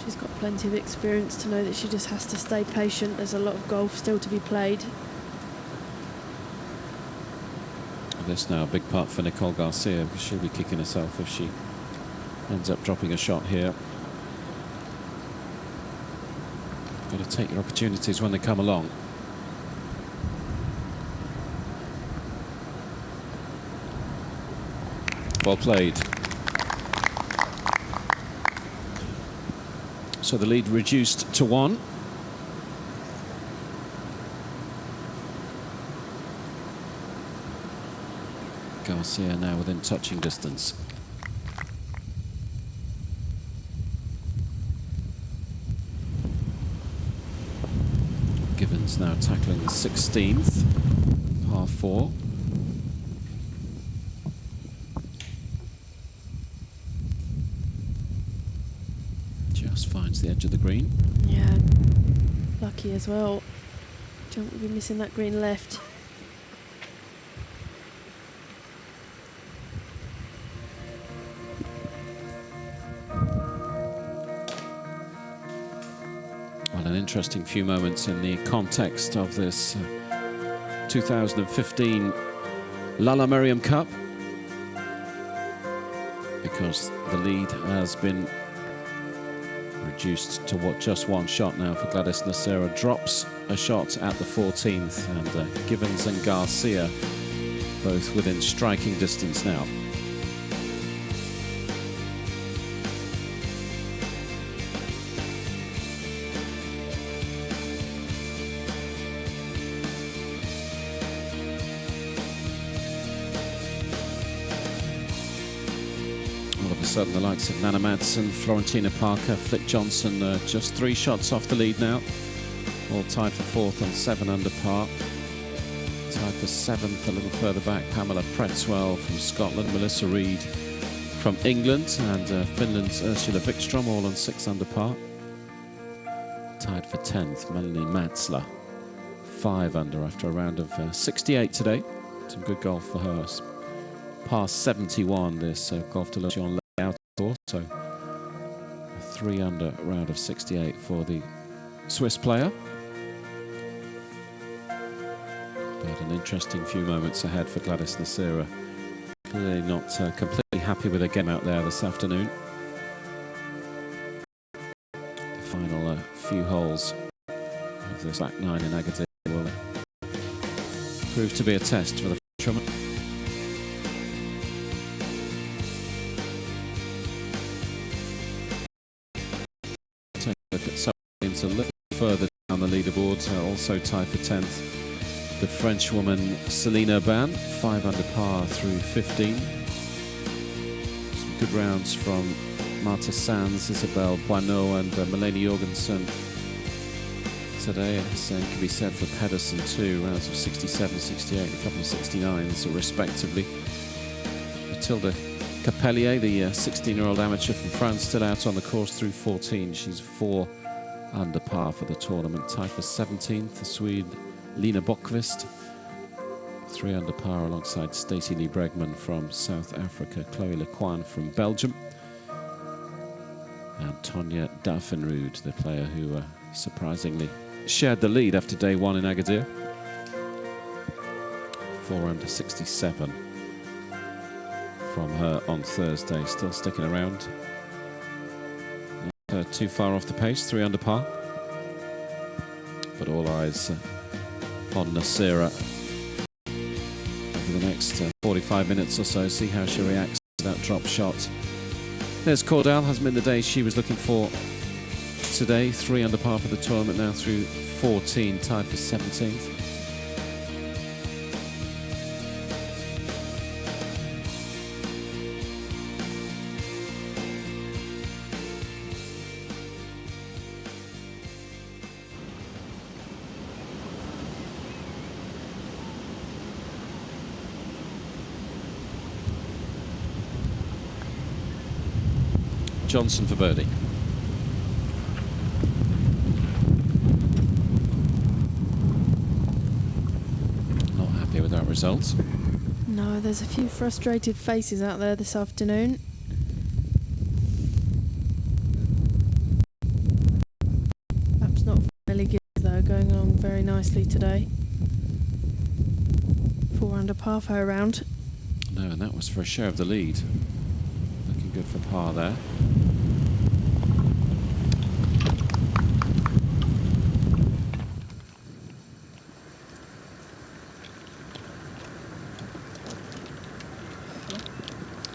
Speaker 2: She's got plenty of experience to know that she just has to stay patient. There's a lot of golf still to be played.
Speaker 1: This now a big putt for Nicole Garcia, because she'll be kicking herself if she ends up dropping a shot here. Got to take your opportunities when they come along. Well played. So the lead reduced to 1. Garcia now within touching distance. Givens now tackling the 16th, par 4. Just finds the edge of the green.
Speaker 2: Yeah, lucky as well. Don't want to be missing that green left.
Speaker 1: Well, an interesting few moments in the context of this 2015 Lalla Meryem Cup, because the lead has been reduced to what, just one shot now for Gladys Nasira. Drops a shot at the 14th, and Givens and Garcia both within striking distance now. All of a sudden, the likes of Nana Madsen, Florentina Parker, Flick Johnson, just 3 shots off the lead now. All tied for 4th on 7 under par. Tied for 7th a little further back, Pamela Pretzwell from Scotland, Melissa Reid from England, and Finland's Ursula Vickstrom, all on 6 under par. Tied for 10th, Melanie Matzler, 5 under after a round of 68 today. Some good golf for her. Past 71, this Golf de l'Ocean layout course, so a 3 under round of 68 for the Swiss player. But an interesting few moments ahead for Gladys Nasira. Clearly not completely happy with her game out there this afternoon. The final few holes of this back 9 in Agadir will prove to be a test for the Frenchwoman. Take a look at some a little further down the leaderboard, also tied for 10th. The Frenchwoman Céline Urban, 5 under par through 15. Some good rounds from Marta Sands, Isabelle Boineau and Melanie Jorgensen. Today, same can be said for Pedersen too, rounds of 67, 68, a couple of 69s respectively. Mathilde Capellier, the 16-year-old amateur from France, still out on the course through 14. She's 4 under par for the tournament. Tied for 17th, the Swede Lina Bokvist, 3 under par alongside Stacey Lee Bregman from South Africa, Chloe Lequan from Belgium, and Tonya Daffenrud, the player who surprisingly shared the lead after day 1 in Agadir. 4 under 67 from her on Thursday, still sticking around. Not too far off the pace, 3 under par. But all eyes on Nasira over the next 45 minutes or so, see how she reacts to that drop shot. There's Cordell, hasn't been the day she was looking for today. 3 under par for the tournament now through 14, tied for 17th. Johnson for birdie. Not happy with that result.
Speaker 2: No, there's a few frustrated faces out there this afternoon. Perhaps not finally good though, going along very nicely today. 4 under par for her round.
Speaker 1: No, and that was for a share of the lead. Looking good for par there.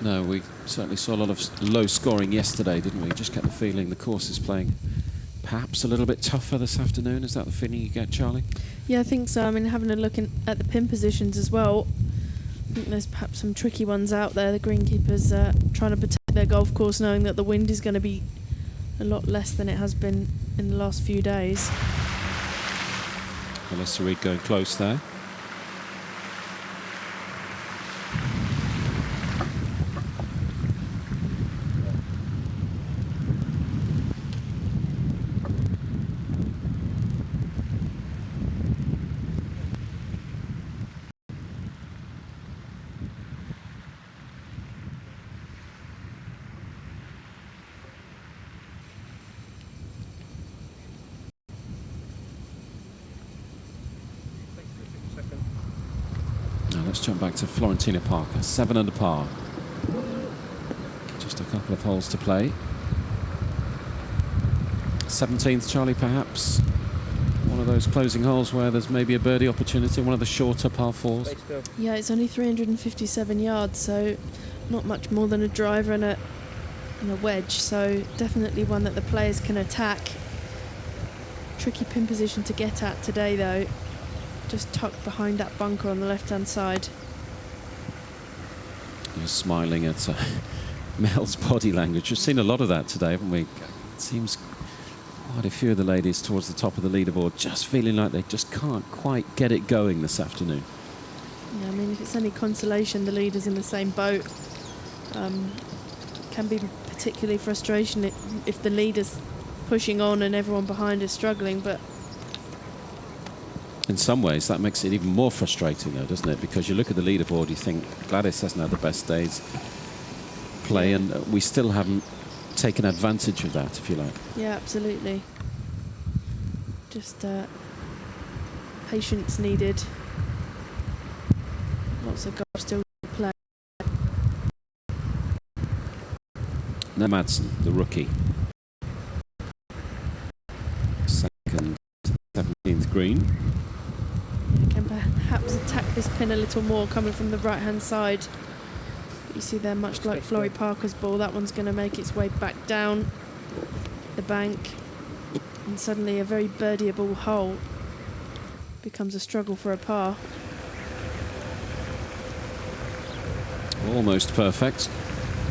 Speaker 1: No, we certainly saw a lot of low scoring yesterday, didn't we? Just get the feeling the course is playing perhaps a little bit tougher this afternoon. Is that the feeling you get, Charlie?
Speaker 2: Yeah, I think so. I mean, having a look at the pin positions as well, I think there's perhaps some tricky ones out there. The greenkeepers trying to protect their golf course, knowing that the wind is going to be a lot less than it has been in the last few days.
Speaker 1: Melissa Reid going close there. Now let's jump back to Florentina Parker, 7 under par. Just a couple of holes to play. 17th, Charlie, perhaps one of those closing holes where there's maybe a birdie opportunity, one of the shorter par 4s.
Speaker 2: Yeah, it's only 357 yards, so not much more than a driver and a wedge, so definitely one that the players can attack. Tricky pin position to get at today though, just tucked behind that bunker on the left hand side.
Speaker 1: You're smiling at Mel's body language. We've seen a lot of that today, haven't we? It seems quite a few of the ladies towards the top of the leaderboard just feeling like they just can't quite get it going this afternoon.
Speaker 2: Yeah, I mean, if it's any consolation, the leader's in the same boat. Can be particularly frustration if the leader's pushing on and everyone behind is struggling, but
Speaker 1: in some ways that makes it even more frustrating though, doesn't it? Because you look at the leaderboard, you think Gladys hasn't had the best days play, and we still haven't taken advantage of that, if you like.
Speaker 2: yeah, absolutely. Just patience needed. Lots of golf still to play.
Speaker 1: Now Madsen, the rookie. Second, 17th green.
Speaker 2: Can perhaps attack this pin a little more coming from the right hand side. But you see there, much like Florrie Parker's ball, that one's going to make its way back down the bank, and suddenly a very birdieable hole becomes a struggle for a par.
Speaker 1: Almost perfect.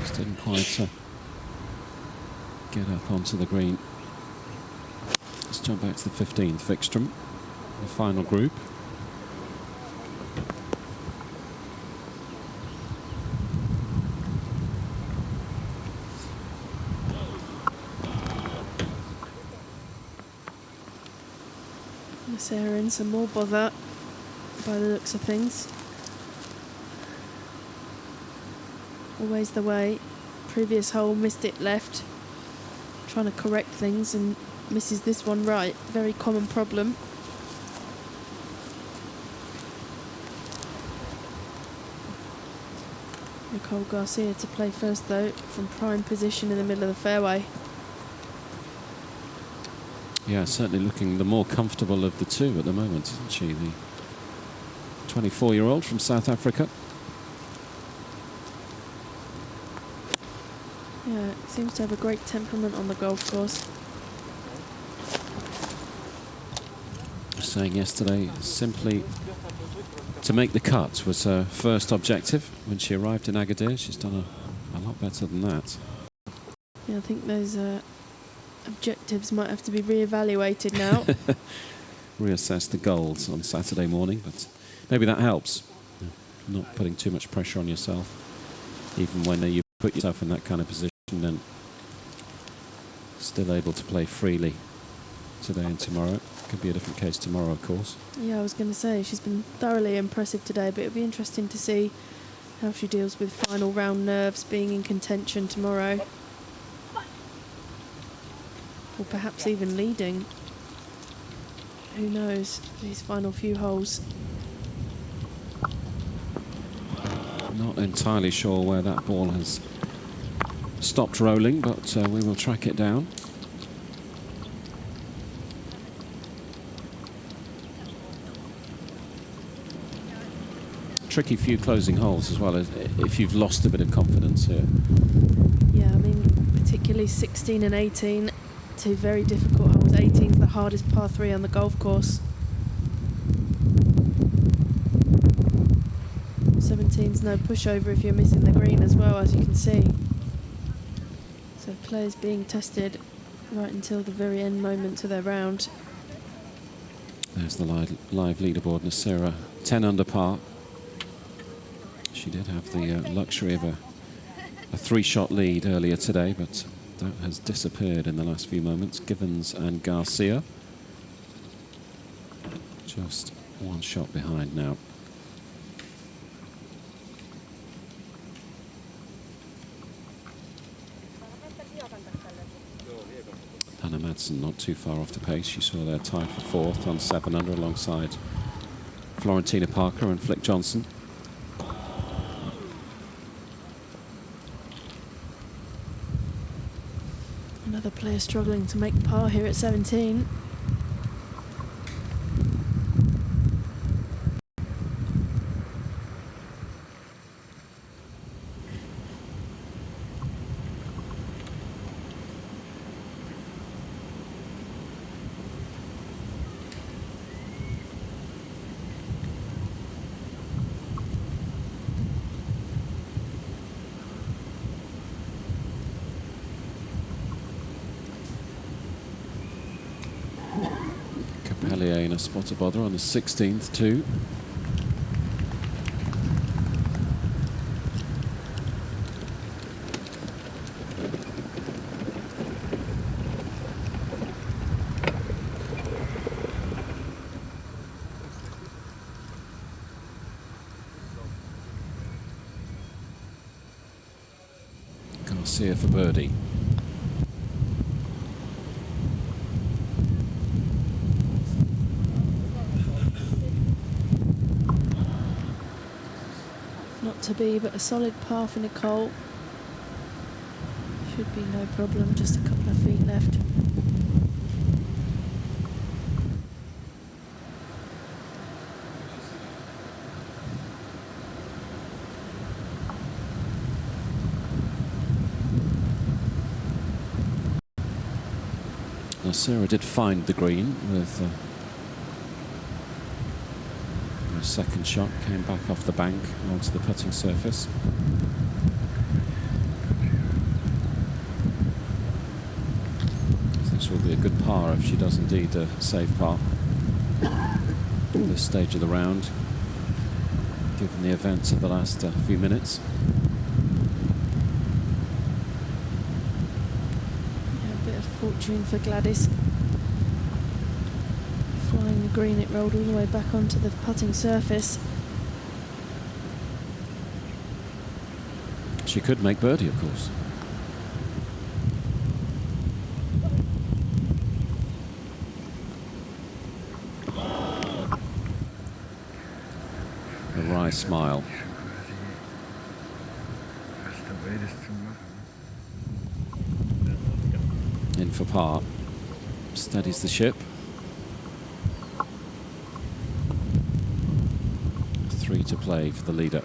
Speaker 1: Just didn't quite get up onto the green. Let's jump back to the 15th, Vickstrom, the final group.
Speaker 2: Sarah in some more bother by the looks of things. Always the way. Previous hole missed it left. Trying to correct things and misses this one right. Very common problem. Nicole Garcia to play first though, from prime position in the middle of the fairway.
Speaker 1: Yeah, certainly looking the more comfortable of the two at the moment, isn't she? The 24-year-old from South Africa.
Speaker 2: Yeah, seems to have a great temperament on the golf course.
Speaker 1: I was saying yesterday, simply to make the cut was her first objective when she arrived in Agadir. She's done a lot better than that.
Speaker 2: Yeah, I think those objectives might have to be re-evaluated now.
Speaker 1: Reassess the goals on Saturday morning, but maybe that helps. Not putting too much pressure on yourself, even when you put yourself in that kind of position, and still able to play freely today and tomorrow. Could be a different case tomorrow, of course.
Speaker 2: Yeah, I was going to say, she's been thoroughly impressive today, but it'll be interesting to see how she deals with final round nerves, being in contention tomorrow. Or perhaps even leading. Who knows, these final few holes.
Speaker 1: Not entirely sure where that ball has stopped rolling, but we will track it down. Tricky few closing holes as well, as if you've lost a bit of confidence here.
Speaker 2: Yeah, I mean, particularly 16 and 18, two very difficult holes. 18's the hardest par 3 on the golf course. 17's no pushover if you're missing the green as well, as you can see. So players being tested right until the very end moments of their round.
Speaker 1: There's the live leaderboard. Nera 10 under par. She did have the luxury of a 3-shot lead earlier today, but that has disappeared in the last few moments. Givens and Garcia just 1 shot behind now. Anna Madsen not too far off the pace. She saw their tie for 4th on 7 under alongside Florentina Parker and Flick Johnson.
Speaker 2: Another player struggling to make par here at 17.
Speaker 1: In a spot of bother on the 16th too. Garcia for birdie.
Speaker 2: To be, but a solid par for Nicole. Should be no problem, just a couple of feet left.
Speaker 1: Now Sarah did find the green with a second shot, came back off the bank onto the putting surface. This will be a good par if she does indeed save par at this stage of the round, given the events of the last few minutes.
Speaker 2: Yeah, a bit of fortune for Gladys. Flying the green, it rolled all the way back onto the putting surface.
Speaker 1: She could make birdie, of course. A wry smile. In for par. Steadies the ship. 3 to play for the leader.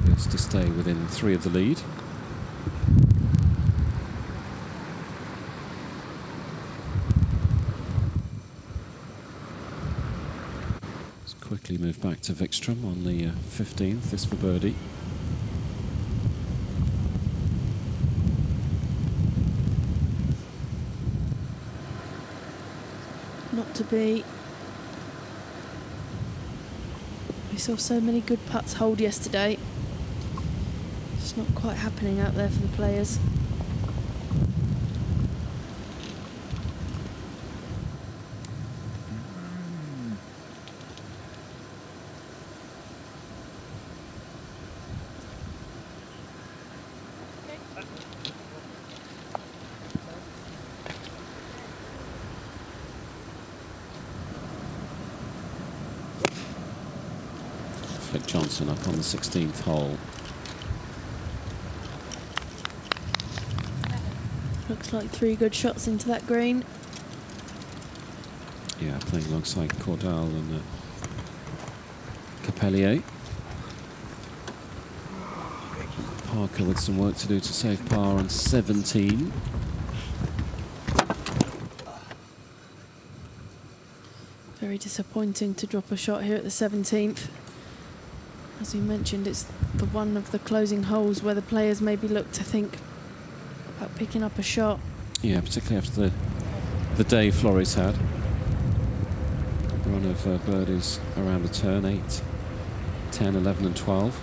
Speaker 1: Yes, to stay within 3 of the lead. Let's quickly move back to Vickstrom on the 15th. This for birdie.
Speaker 2: Not to be. We saw so many good putts hold yesterday. It's not quite happening out there for the players.
Speaker 1: Johnson up on the 16th hole.
Speaker 2: Looks like 3 good shots into that green.
Speaker 1: Yeah, playing alongside Cordal and Capellier. Parker with some work to do to save par on 17.
Speaker 2: Very disappointing to drop a shot here at the 17th. As you mentioned, it's the one of the closing holes where the players maybe look to think about picking up a shot.
Speaker 1: Yeah, particularly after the day Flores had. A run of birdies around the turn, 8, 10, 11 and 12.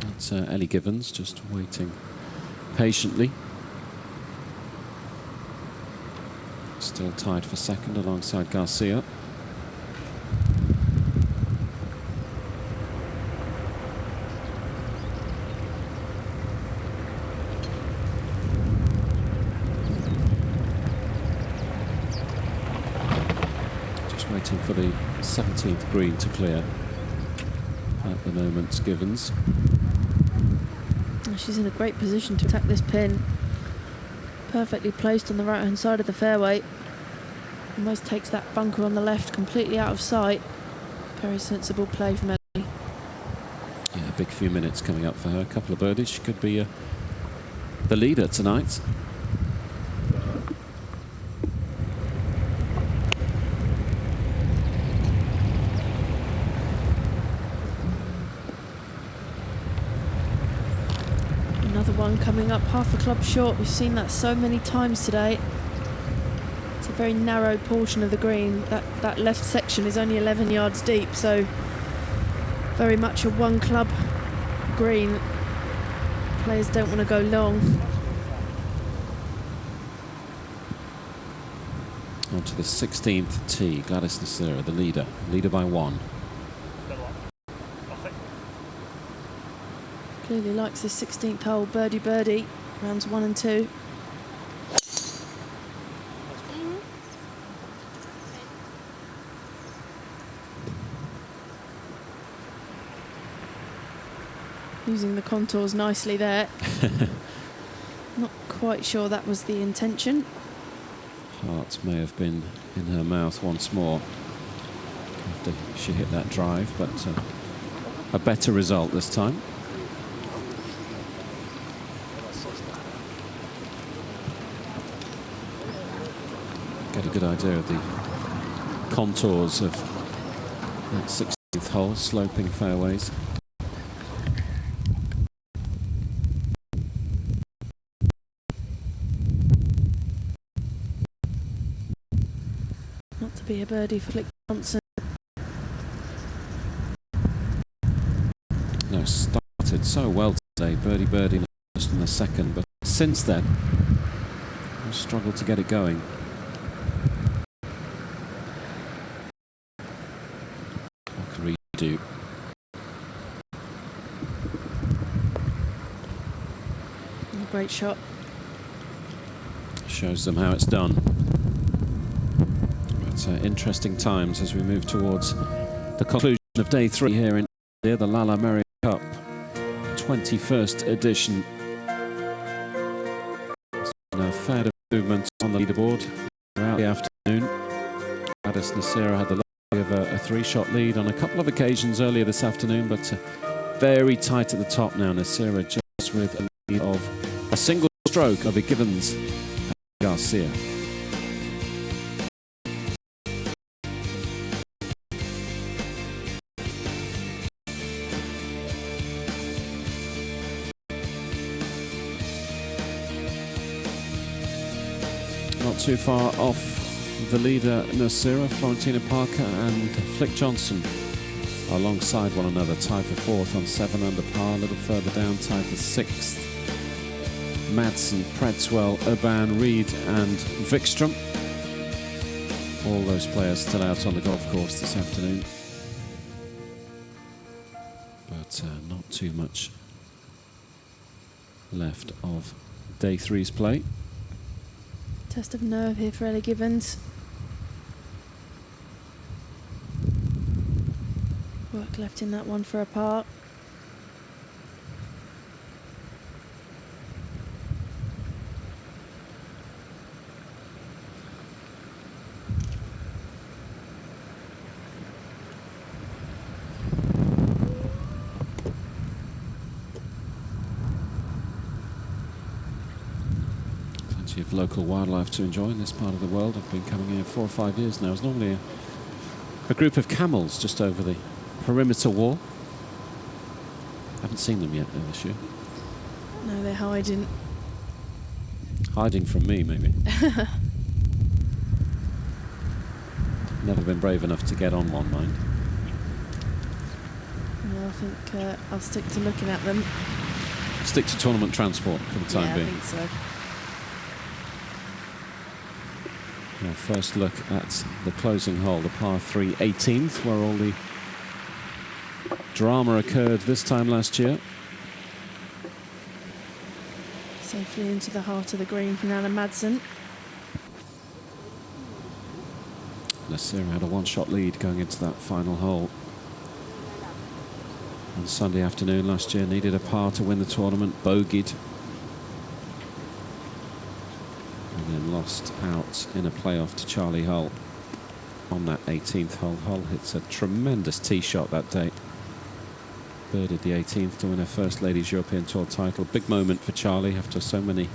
Speaker 1: That's Ellie Givens just waiting patiently. Still tied for second alongside Garcia. Waiting for the 17th green to clear at the moment, Givens.
Speaker 2: She's in a great position to attack this pin. Perfectly placed on the right hand side of the fairway. Almost takes that bunker on the left completely out of sight. Very sensible play from Ellie.
Speaker 1: Yeah, a big few minutes coming up for her. A couple of birdies. She could be the leader tonight.
Speaker 2: Another one coming up half a club short. We've seen that so many times today. It's a very narrow portion of the green. That left section is only 11 yards deep, so very much a one club green. Players don't want to go long.
Speaker 1: On to the 16th tee. Gladys Nacera, the leader by 1.
Speaker 2: Clearly likes this 16th hole. Birdie, rounds 1 and 2. Using the contours nicely there. Not quite sure that was the intention.
Speaker 1: Heart may have been in her mouth once more after she hit that drive, but a better result this time. Get a good idea of the contours of that 16th hole, sloping fairways.
Speaker 2: Not to be a birdie for Flick Johnson.
Speaker 1: No, started so well today, birdie just in the second, but since then, I've struggled to get it going. Redo.
Speaker 2: Great shot.
Speaker 1: Shows them how it's done. But interesting times as we move towards the conclusion of day 3 here in Agadir, the Lalla Meryem Cup, 21st edition. A fair movement on the leaderboard throughout the afternoon. Gladys Nacera had the of a 3-shot lead on a couple of occasions earlier this afternoon, but very tight at the top now. Nacera just with a lead of a single stroke of Givens and Garcia. Not too far off the leader, Nacera, Florentina Parker and Flick Johnson alongside one another, tied for 4th on 7 under par. A little further down, tied for 6th. Madsen, Pretzwell, Urban, Reed and Vickstrom. All those players still out on the golf course this afternoon. But not too much left of day 3's play.
Speaker 2: Test of nerve here for Ellie Gibbons. Work left in that one for a par.
Speaker 1: Plenty of local wildlife to enjoy in this part of the world. I've been coming here 4 or 5 years now. There's normally a group of camels just over the perimeter wall. Haven't seen them yet though this year.
Speaker 2: No, they're hiding.
Speaker 1: Hiding from me, maybe. Never been brave enough to get on one, mind.
Speaker 2: No, I think I'll stick to looking at them.
Speaker 1: Stick to tournament transport for the time being.
Speaker 2: I think so.
Speaker 1: Now, first look at the closing hole, the par 3 18th, where all the drama occurred this time last year.
Speaker 2: Safely into the heart of the green from Lalla Meryem.
Speaker 1: Garcia had a one-shot lead going into that final hole. On Sunday afternoon last year, needed a par to win the tournament, bogeyed. And then lost out in a playoff to Charlie Hull on that 18th hole. Hull hits a tremendous tee shot that day. Birdied the 18th to win her first Ladies European Tour title. Big moment for Charlie after so many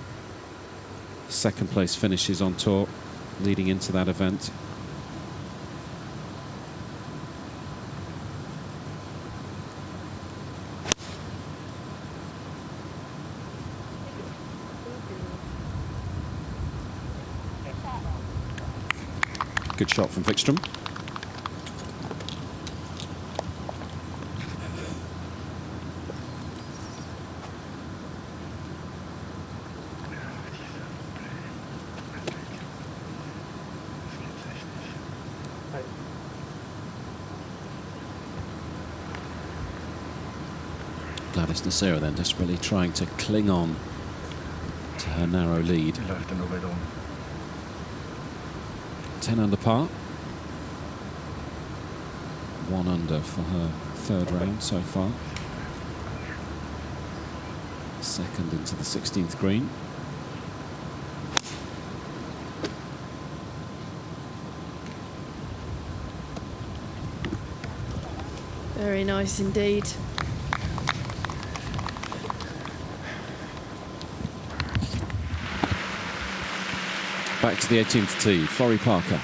Speaker 1: second place finishes on tour leading into that event. Good shot from Vickstrom. Gladys Nera then desperately trying to cling on to her narrow lead. 10 under par. 1 under for her 3rd round so far. 2nd into the 16th green.
Speaker 2: Very nice indeed.
Speaker 1: Back to the 18th tee, Florrie Parker.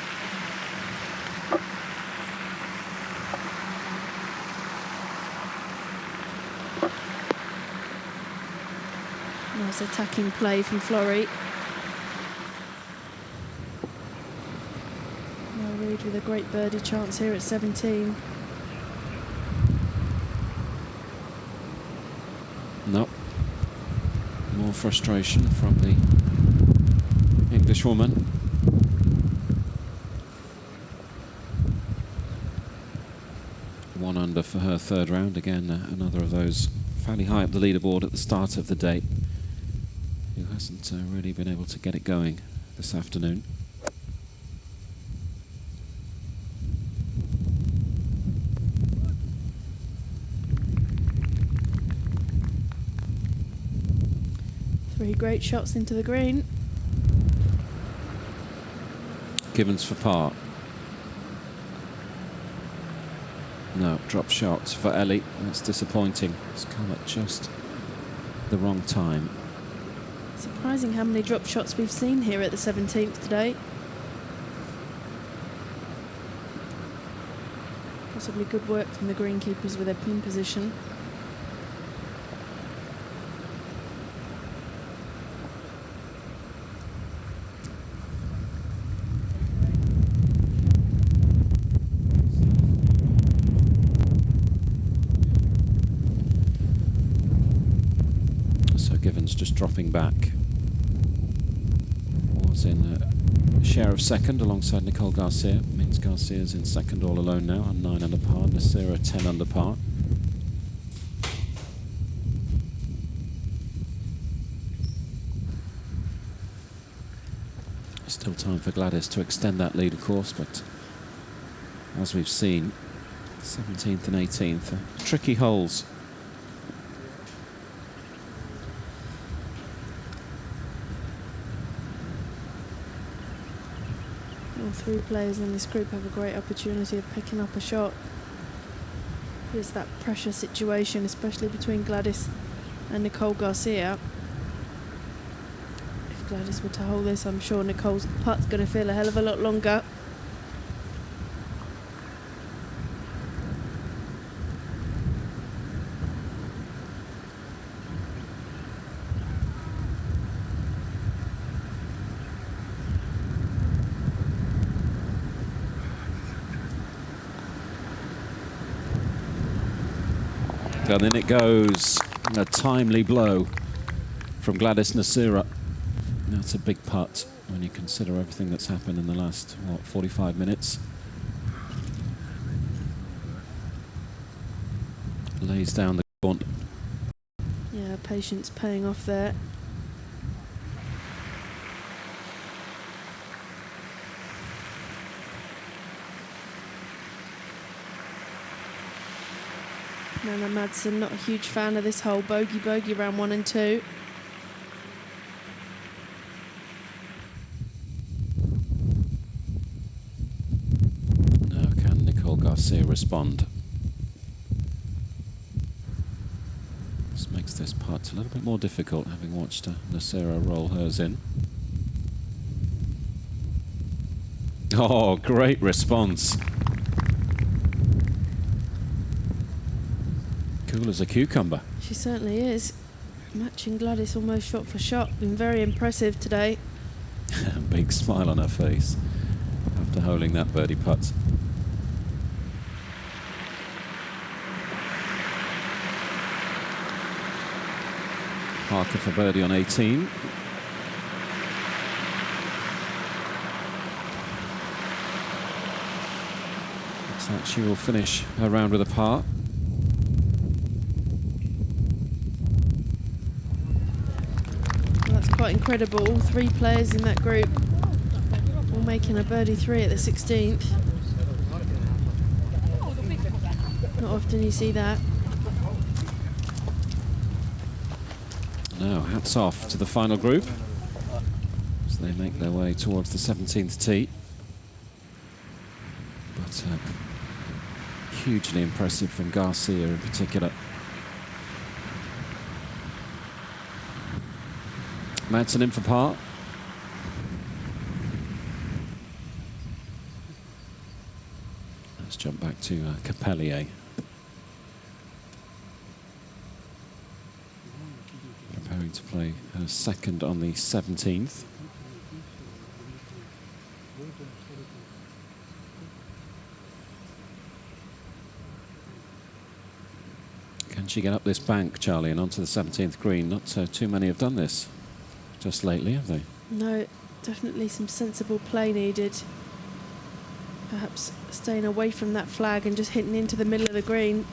Speaker 2: Nice attacking play from Florrie. Now Reed with a great birdie chance here at 17.
Speaker 1: No. More frustration from the Englishwoman. One under for her 3rd round. Again, another of those fairly high up the leaderboard at the start of the day, who hasn't really been able to get it going this afternoon.
Speaker 2: Three great shots into the green.
Speaker 1: Gibbons for par. No, drop shot for Ellie. That's disappointing. It's come at just the wrong time.
Speaker 2: Surprising how many drop shots we've seen here at the 17th today. Possibly good work from the greenkeepers with their pin position.
Speaker 1: just dropping back. Was in share of second alongside Nicole Garcia. Means Garcia's in second all alone now on 9 under par. Nera 10 under par. Still time for Gladys to extend that lead, of course, but as we've seen, 17th and 18th, tricky holes.
Speaker 2: All three players in this group have a great opportunity of picking up a shot. It's that pressure situation, especially between Gladys and Nicole Garcia. If Gladys were to hold this, I'm sure Nicole's putt's going to feel a hell of a lot longer.
Speaker 1: And then it goes, a timely blow from Gladys Nasira. That's a big putt when you consider everything that's happened in the last, 45 minutes. Lays down the gaunt.
Speaker 2: Yeah, patience paying off there. Nella Madsen, not a huge fan of this hole. Bogey round 1 and 2.
Speaker 1: Now can Nicole Garcia respond? This makes this putt a little bit more difficult, having watched Nasira roll hers in. Oh, great response. Cool as a cucumber.
Speaker 2: She certainly is. Matching Gladys almost shot for shot. Been very impressive today.
Speaker 1: Big smile on her face after holding that birdie putt. Parker for birdie on 18. Looks like she will finish her round with a par.
Speaker 2: Quite incredible. All three players in that group all making a birdie 3 at the 16th. Not often you see that.
Speaker 1: Now, hats off to the final group as they make their way towards the 17th tee. But hugely impressive from Garcia in particular. Madsen in for par. Let's jump back to Capellier. Preparing to play her second on the 17th. Can she get up this bank, Charlie, and onto the 17th green? Not too many have done this just lately, have they?
Speaker 2: No, definitely some sensible play needed. Perhaps staying away from that flag and just hitting into the middle of the green.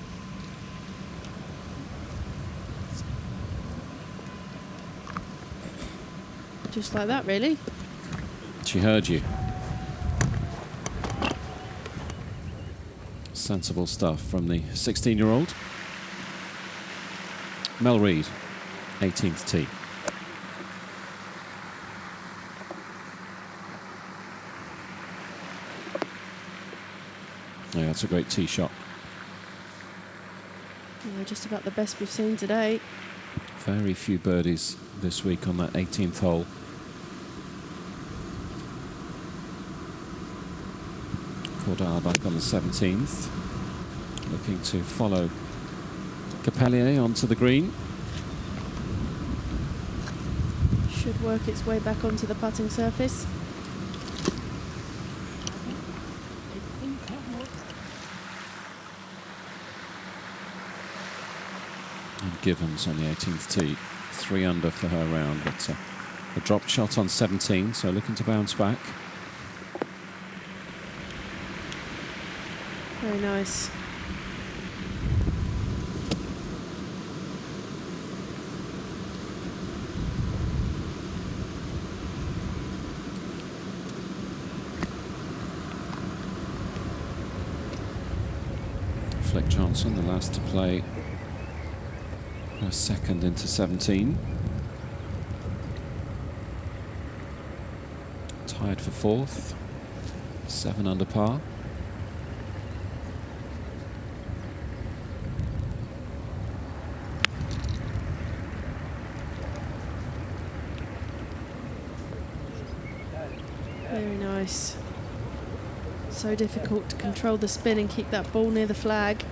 Speaker 2: Just like that, really.
Speaker 1: She heard you. Sensible stuff from the 16-year-old. Mel Reid, 18th tee. Yeah, that's a great tee shot.
Speaker 2: Yeah, just about the best we've seen today.
Speaker 1: Very few birdies this week on that 18th hole. Cordal back on the 17th. Looking to follow Capellier onto the green.
Speaker 2: Should work its way back onto the putting surface.
Speaker 1: And Givens on the 18th tee. 3 under for her round, but a drop shot on 17, so looking to bounce back.
Speaker 2: Very nice.
Speaker 1: Flick Johnson, the last to play her second into 17. Tied for fourth, 7 under par.
Speaker 2: Very nice. So difficult to control the spin and keep that ball near the flag.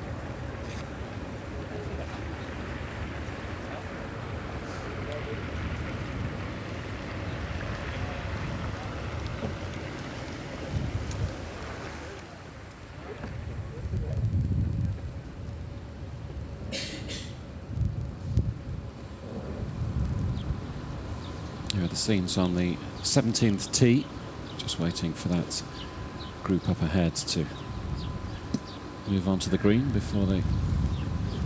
Speaker 1: Here are the scenes on the 17th tee. Just waiting for that group up ahead to move on to the green before they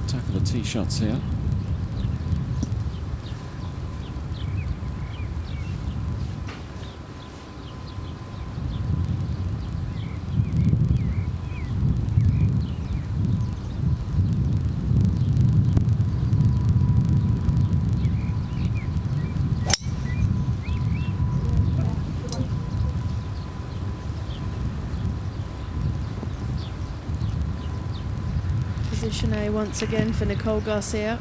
Speaker 1: tackle the tee shots here.
Speaker 2: Position A once again for Nicole Garcia.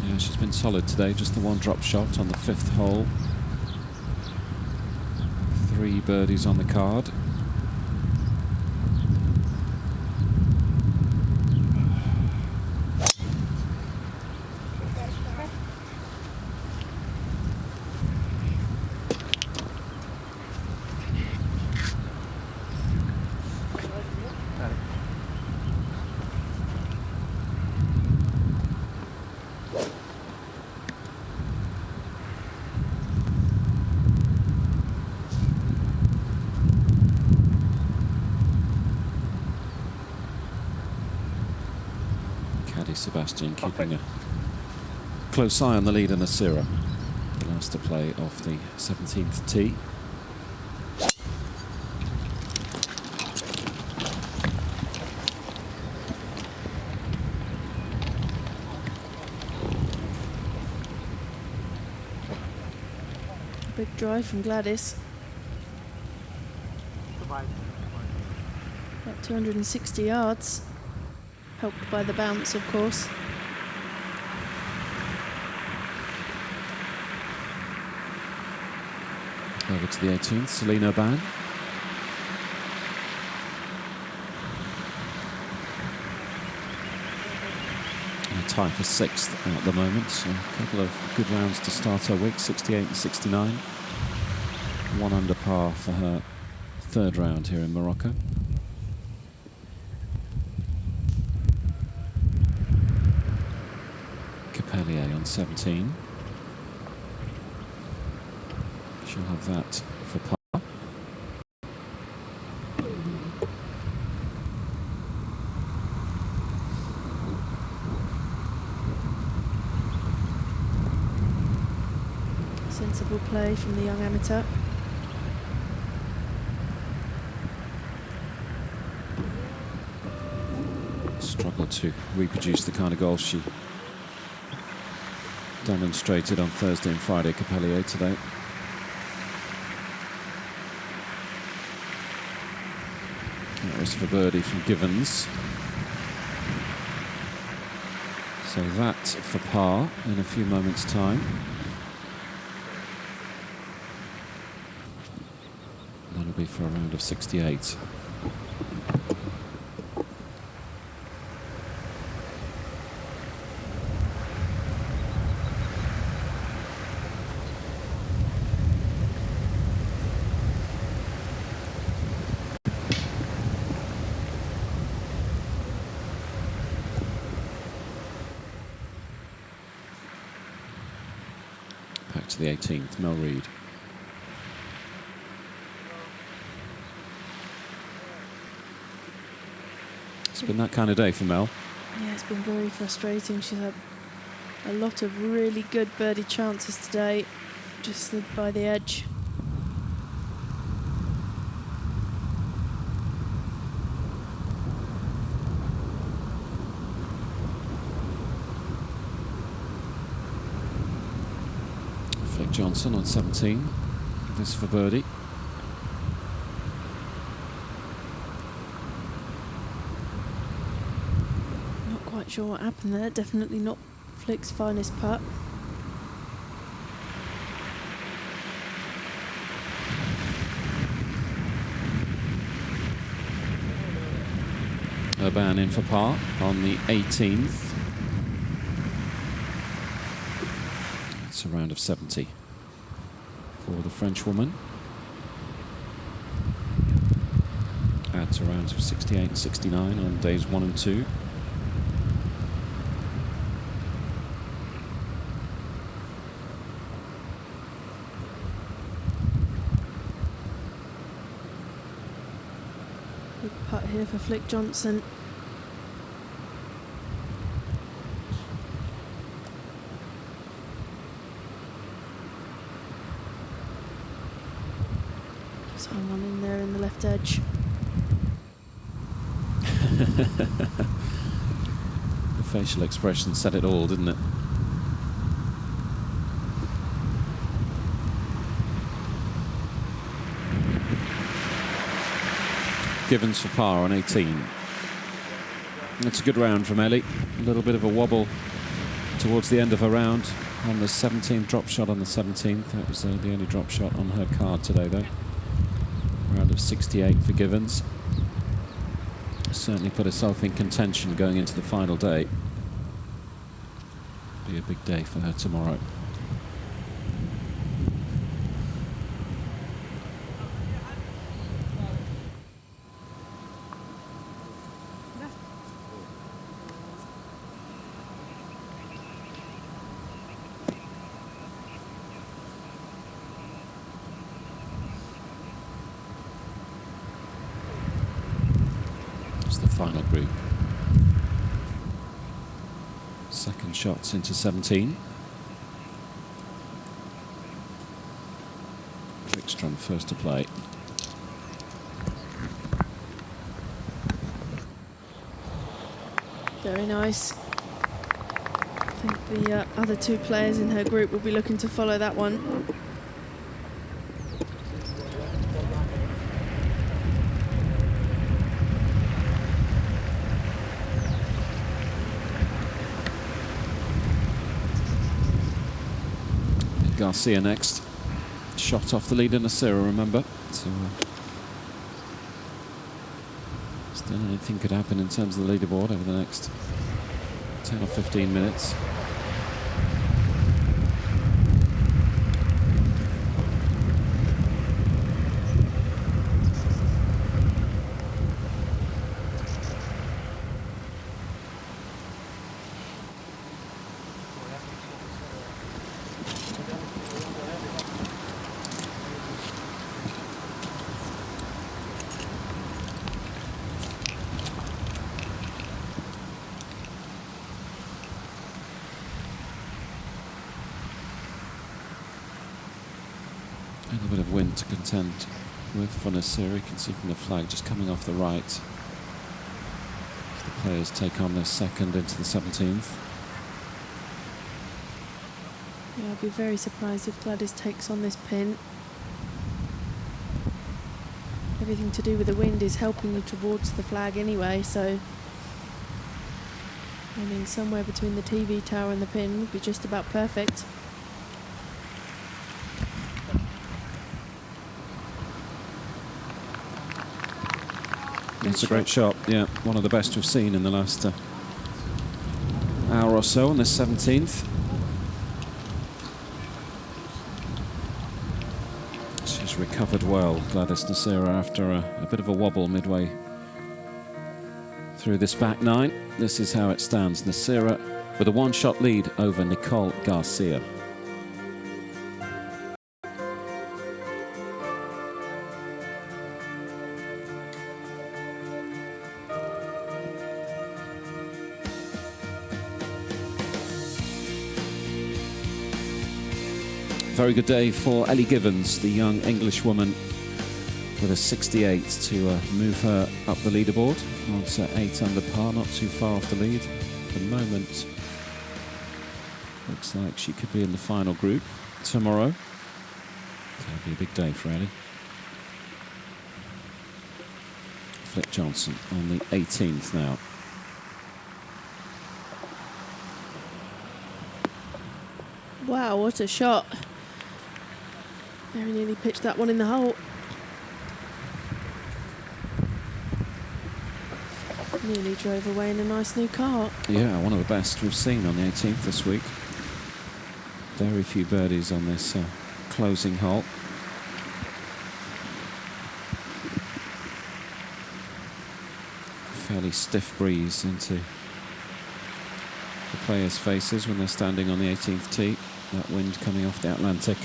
Speaker 1: Yeah, she's been solid today, just the one drop shot on the 5th hole. 3 birdies on the card. Sebastian keeping a close eye on the leader, Nasira. The last to play off the 17th tee.
Speaker 2: Big drive from Gladys. About 260 yards. Helped by the bounce, of course.
Speaker 1: Over to the 18th, Selena Ban. And a tie for 6th at the moment, so a couple of good rounds to start her week, 68 and 69. 1 under par for her 3rd round here in Morocco. On 17. She'll have that for par.
Speaker 2: Sensible play from the young amateur.
Speaker 1: Struggled to reproduce the kind of golf she demonstrated on Thursday and Friday, Capellier today. That was for birdie from Givens. So that for par in a few moments' time. That'll be for a round of 68. back to the 18th, Mel Reid. It's been that kind of day for Mel.
Speaker 2: Yeah, it's been very frustrating. She's had a lot of really good birdie chances today. Just slid by the edge.
Speaker 1: Flick Johnson on 17. This for birdie.
Speaker 2: Not quite sure what happened there. Definitely not Flick's finest putt.
Speaker 1: Urban in for par on the 18th. It's a round of 70 for the French woman. Add to rounds of 68 and 69 on days 1 and 2.
Speaker 2: Big putt here for Flick Johnson. Just hung on in there in the left edge.
Speaker 1: The facial expression said it all, didn't it? Givens for par on 18. That's a good round from Ellie. A little bit of a wobble towards the end of her round on the 17th, drop shot on the 17th. That was the only drop shot on her card today, though. Round of 68 for Givens. Certainly put herself in contention going into the final day. Be a big day for her tomorrow. The final group. Second shots into 17. Vickstrom first to play.
Speaker 2: Very nice. I think the other two players in her group will be looking to follow that one.
Speaker 1: Garcia next. Shot off the leader, Nera, remember. So still anything could happen in terms of the leaderboard over the next 10 or 15 minutes. A little bit of wind to contend with for Nera. You can see from the flag just coming off the right. As the players take on their second into the 17th.
Speaker 2: Yeah, I'd be very surprised if Gladys takes on this pin. Everything to do with the wind is helping you towards the flag anyway, so I mean somewhere between the TV tower and the pin would be just about perfect.
Speaker 1: It's a great shot, yeah. One of the best we've seen in the last hour or so on this 17th. She's recovered well, Gladys Nera, after a bit of a wobble midway through this back nine. This is how it stands. Nera with a one-shot lead over Nicole Garcia. Very good day for Ellie Gibbons, the young Englishwoman, with a 68 to move her up the leaderboard. On to 8 under par, not too far off the lead. At the moment, looks like she could be in the final group tomorrow. That'll be a big day for Ellie. Flip Johnson on the 18th now.
Speaker 2: Wow, what a shot. Very nearly pitched that one in the hole. Nearly drove away in a nice new car.
Speaker 1: Yeah, one of the best we've seen on the 18th this week. Very few birdies on this closing hole. Fairly stiff breeze into the players' faces when they're standing on the 18th tee. That wind coming off the Atlantic.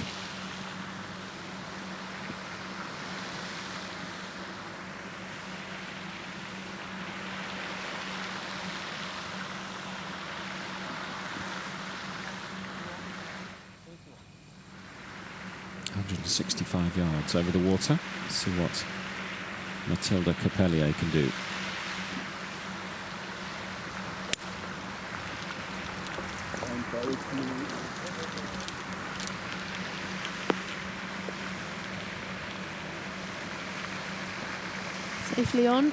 Speaker 1: .165 yards over the water. Let's see what Matilda Capellier can do.
Speaker 2: Safely on.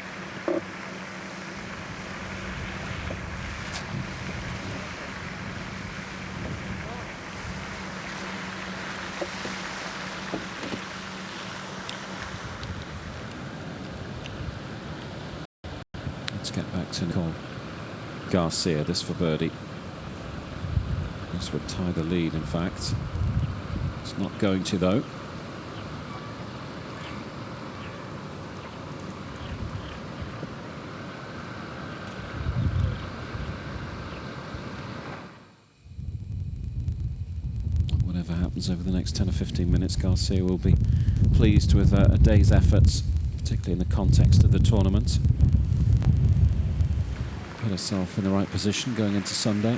Speaker 1: Let's get back to Nicole Garcia, this for birdie. This would tie the lead, in fact. It's not going to, though. Whatever happens over the next 10 or 15 minutes, Garcia will be pleased with a day's efforts, particularly in the context of the tournament. Put herself in the right position going into Sunday.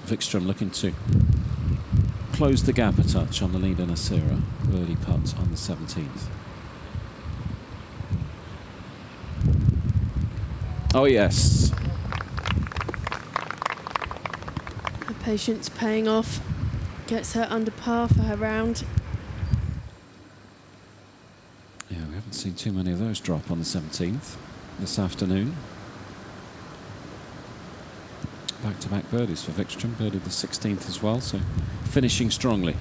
Speaker 1: Vickstrom looking to close the gap a touch on the leader Nasira. Birdie putt on the 17th. Oh yes.
Speaker 2: Her patience paying off. Gets her under par for her round.
Speaker 1: Yeah, we haven't seen too many of those drop on the 17th this afternoon. Back-to-back birdies for Vickstrom, birdied the 16th as well, so finishing strongly.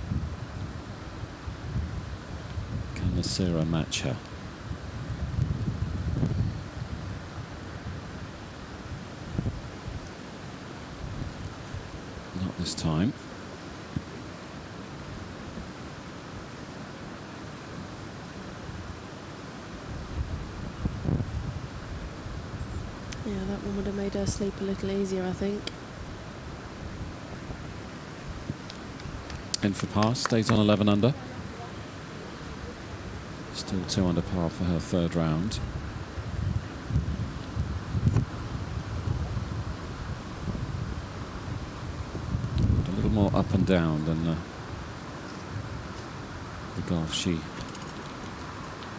Speaker 1: Can Nasira match her? Not this time.
Speaker 2: Yeah, that one would have made her sleep a little easier, I think.
Speaker 1: In for par, stays on 11 under. Still 2 under par for her third round. A little more up and down than the golf she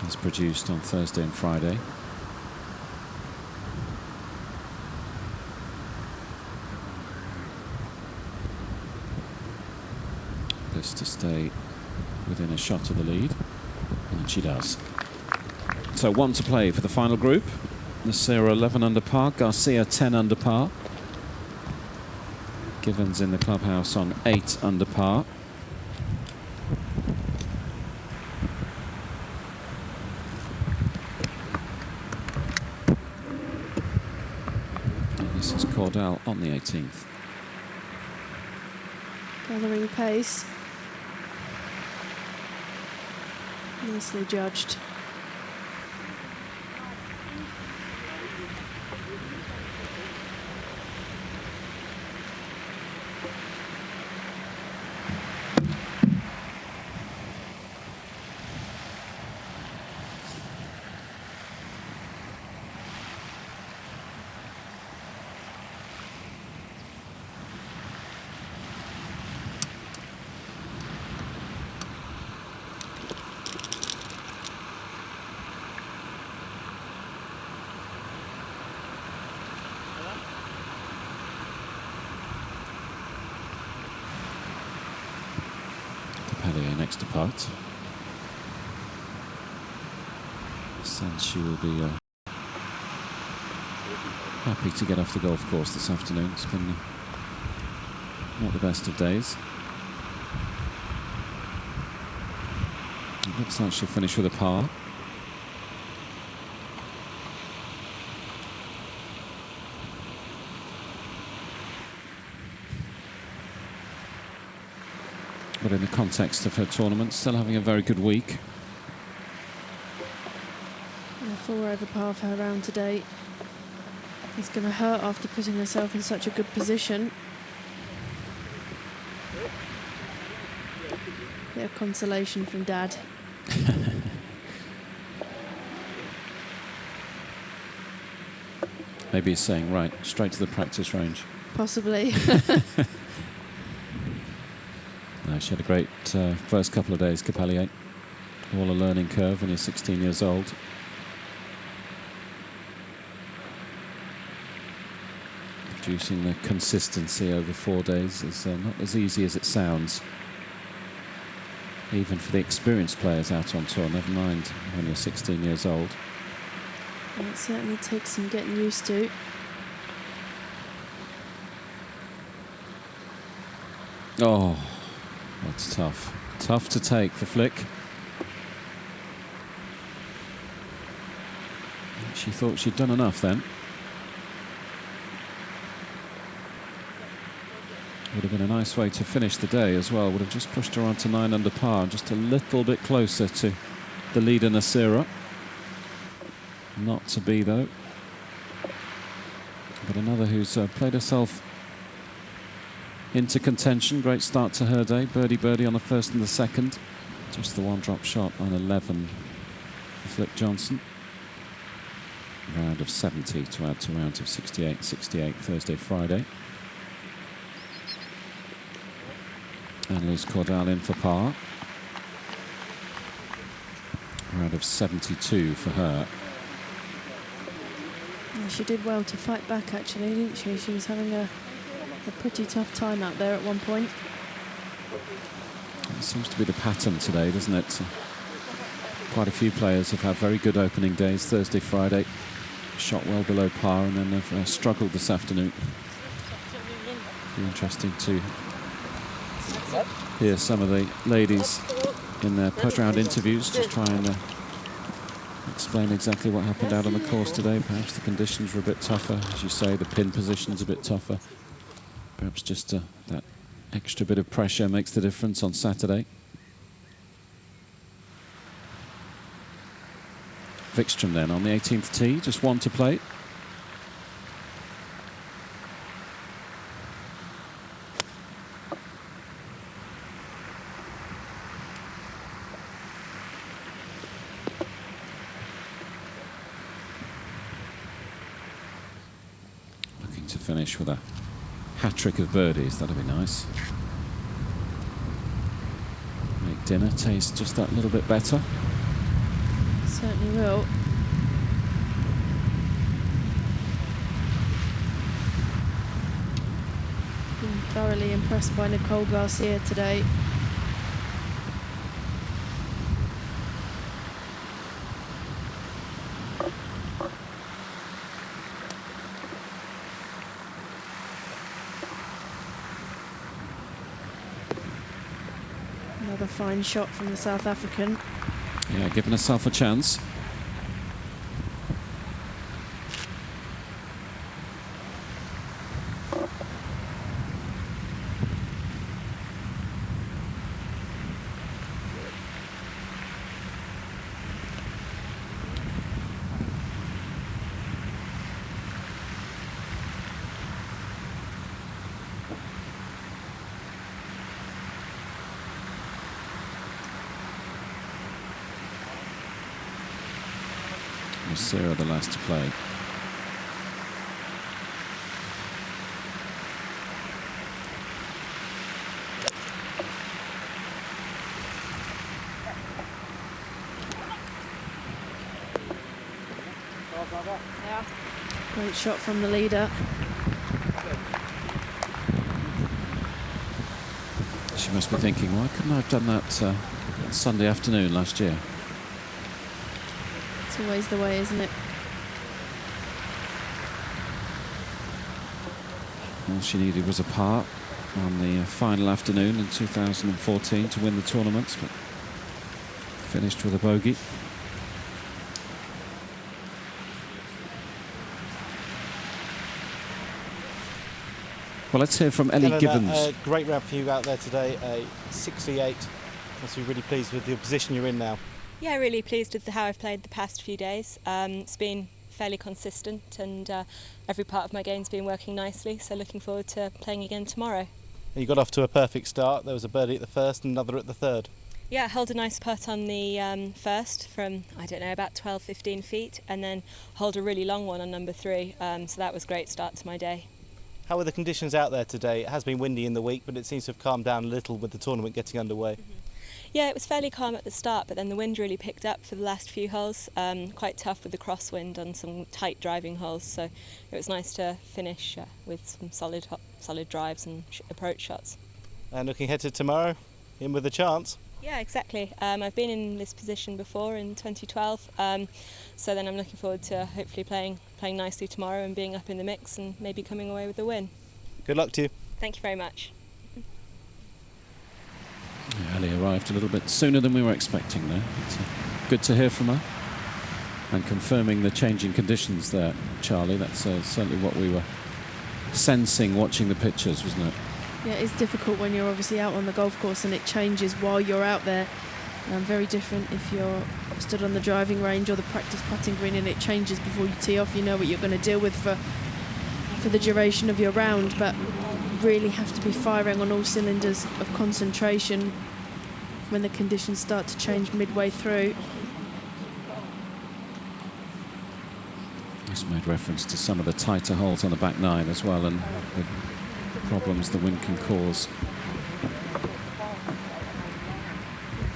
Speaker 1: has produced on Thursday and Friday. To stay within a shot of the lead, and she does. So 1 to play for the final group. Nasira 11 under par, Garcia 10 under par. Givens in the clubhouse on 8 under par. And this is Cordell on the 18th.
Speaker 2: Gathering pace. Nicely judged.
Speaker 1: takes to putt. Sense she will be happy to get off the golf course this afternoon. It's been not the best of days. It looks like she'll finish with a par. But in the context of her tournament, still having a very good week.
Speaker 2: Yeah, 4 over par for her round today. It's going to hurt after putting herself in such a good position. Bit of consolation from Dad.
Speaker 1: Maybe he's saying, right, straight to the practice range.
Speaker 2: Possibly.
Speaker 1: No, she had a great first couple of days, Capellier. All a learning curve when you're 16 years old. Producing the consistency over 4 days is not as easy as it sounds. Even for the experienced players out on tour, never mind when you're 16 years old.
Speaker 2: And it certainly takes some getting used to.
Speaker 1: Oh, that's tough. Tough to take for Flick. She thought she'd done enough then. Would have been a nice way to finish the day as well. Would have just pushed her on to 9 under par, just a little bit closer to the leader Nasira. Not to be though. But another who's played herself into contention. Great start to her day. Birdie on the first and the second. Just the one drop shot on 11 for Flick Johnson. Round of 70 to add to rounds of 68, 68 Thursday, Friday. Annalise Cordal in for par. Round of 72 for her.
Speaker 2: Yeah, she did well to fight back actually, didn't she? She was having a pretty tough time out there at one point.
Speaker 1: It seems to be the pattern today, doesn't it? Quite a few players have had very good opening days, Thursday, Friday. Shot well below par and then have struggled this afternoon. Be interesting to hear some of the ladies in their post-round interviews, just try and explain exactly what happened out on the course today. Perhaps the conditions were a bit tougher, as you say, the pin position's a bit tougher. Perhaps just that extra bit of pressure makes the difference on Saturday. Vickstrom then on the 18th tee, just one to play. Looking to finish with a hat-trick of birdies, that'd be nice. Make dinner taste just that little bit better.
Speaker 2: Certainly will. Been thoroughly impressed by Nicole Garcia today. Another fine shot from the South African.
Speaker 1: Yeah, giving herself a chance. Sarah the last to play.
Speaker 2: Great shot from the leader.
Speaker 1: She must be thinking, why couldn't I have done that Sunday afternoon last year.
Speaker 2: It's always the way, isn't it?
Speaker 1: All she needed was a par on the final afternoon in 2014 to win the tournament, but finished with a bogey. Well, let's hear from Ellie
Speaker 6: Helena,
Speaker 1: Gibbons.
Speaker 6: great round for you out there today, 68. Must be really pleased with the position you're in now.
Speaker 7: Yeah, really pleased with how I've played the past few days. It's been fairly consistent and every part of my game's been working nicely, so looking forward to playing again tomorrow.
Speaker 6: You got off to a perfect start. There was a birdie at the first and another at the third.
Speaker 7: Yeah, I held a nice putt on the first from, I don't know, about 12-15 feet, and then hold a really long one on number 3, so that was a great start to my day.
Speaker 6: How are the conditions out there today? It has been windy in the week, but it seems to have calmed down a little with the tournament getting underway.
Speaker 7: Yeah, it was fairly calm at the start, but then the wind really picked up for the last few holes. Quite tough with the crosswind on some tight driving holes, so it was nice to finish with some solid drives and approach shots.
Speaker 6: And looking ahead to tomorrow, in with a chance.
Speaker 7: Yeah, exactly. I've been in this position before in 2012, so then I'm looking forward to hopefully playing nicely tomorrow and being up in the mix and maybe coming away with the win.
Speaker 6: Good luck to you.
Speaker 7: Thank you very much.
Speaker 1: Ellie arrived a little bit sooner than we were expecting there. It's good to hear from her. And confirming the changing conditions there, Charlie. That's certainly what we were sensing watching the pictures, wasn't it?
Speaker 2: Yeah, it's difficult when you're obviously out on the golf course and it changes while you're out there. Very different if you're stood on the driving range or the practice putting green and it changes before you tee off. You know what you're going to deal with for the duration of your round, but really have to be firing on all cylinders of concentration when the conditions start to change midway through.
Speaker 1: Just made reference to some of the tighter holes on the back 9 as well, and the problems the wind can cause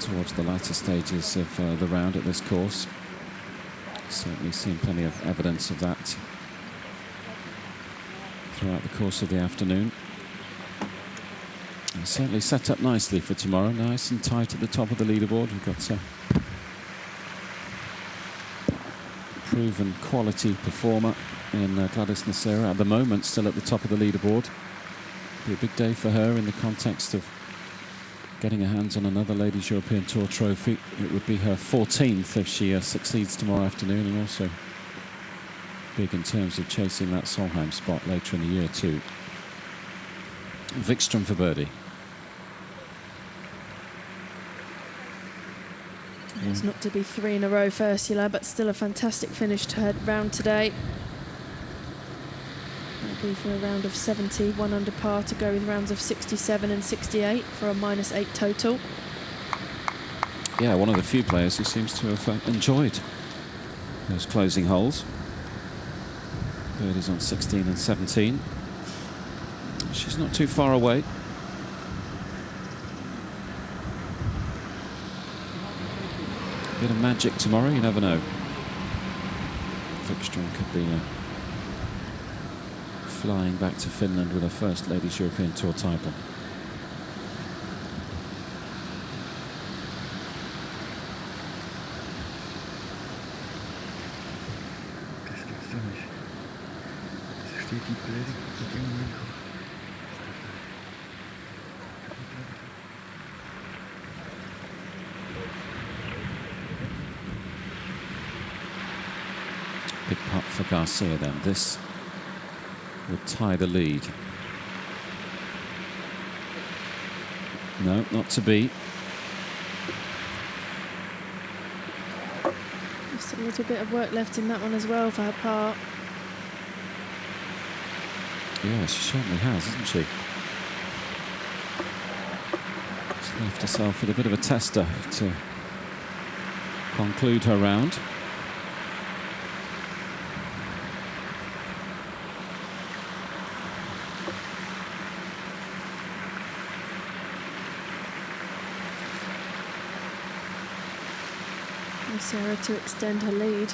Speaker 1: towards the latter stages of the round at this course. Certainly seen plenty of evidence of that throughout the course of the afternoon. And certainly set up nicely for tomorrow, nice and tight at the top of the leaderboard. We've got a proven quality performer in Gladys Nacera, at the moment still at the top of the leaderboard. Be a big day for her in the context of getting her hands on another Ladies European Tour trophy. It would be her 14th if she succeeds tomorrow afternoon, and also big in terms of chasing that Solheim spot later in the year too. Vickstrom for birdie.
Speaker 2: It's not to be 3 in a row for Ursula, but still a fantastic finish to her round today. That'll be for a round of 70, 1 under par to go with rounds of 67 and 68 for a -8 total.
Speaker 1: Yeah, one of the few players who seems to have enjoyed those closing holes. Birdies on 16 and 17. She's not too far away. A bit of magic tomorrow, you never know. Vickstrom could be flying back to Finland with her first Ladies European Tour title. Big putt for Garcia then. This would tie the lead. No, not to be.
Speaker 2: Just a little bit of work left in that one as well for her part.
Speaker 1: Yeah, she certainly has, hasn't she? She's left herself with a bit of a tester to conclude her round.
Speaker 2: Sarah to extend her lead.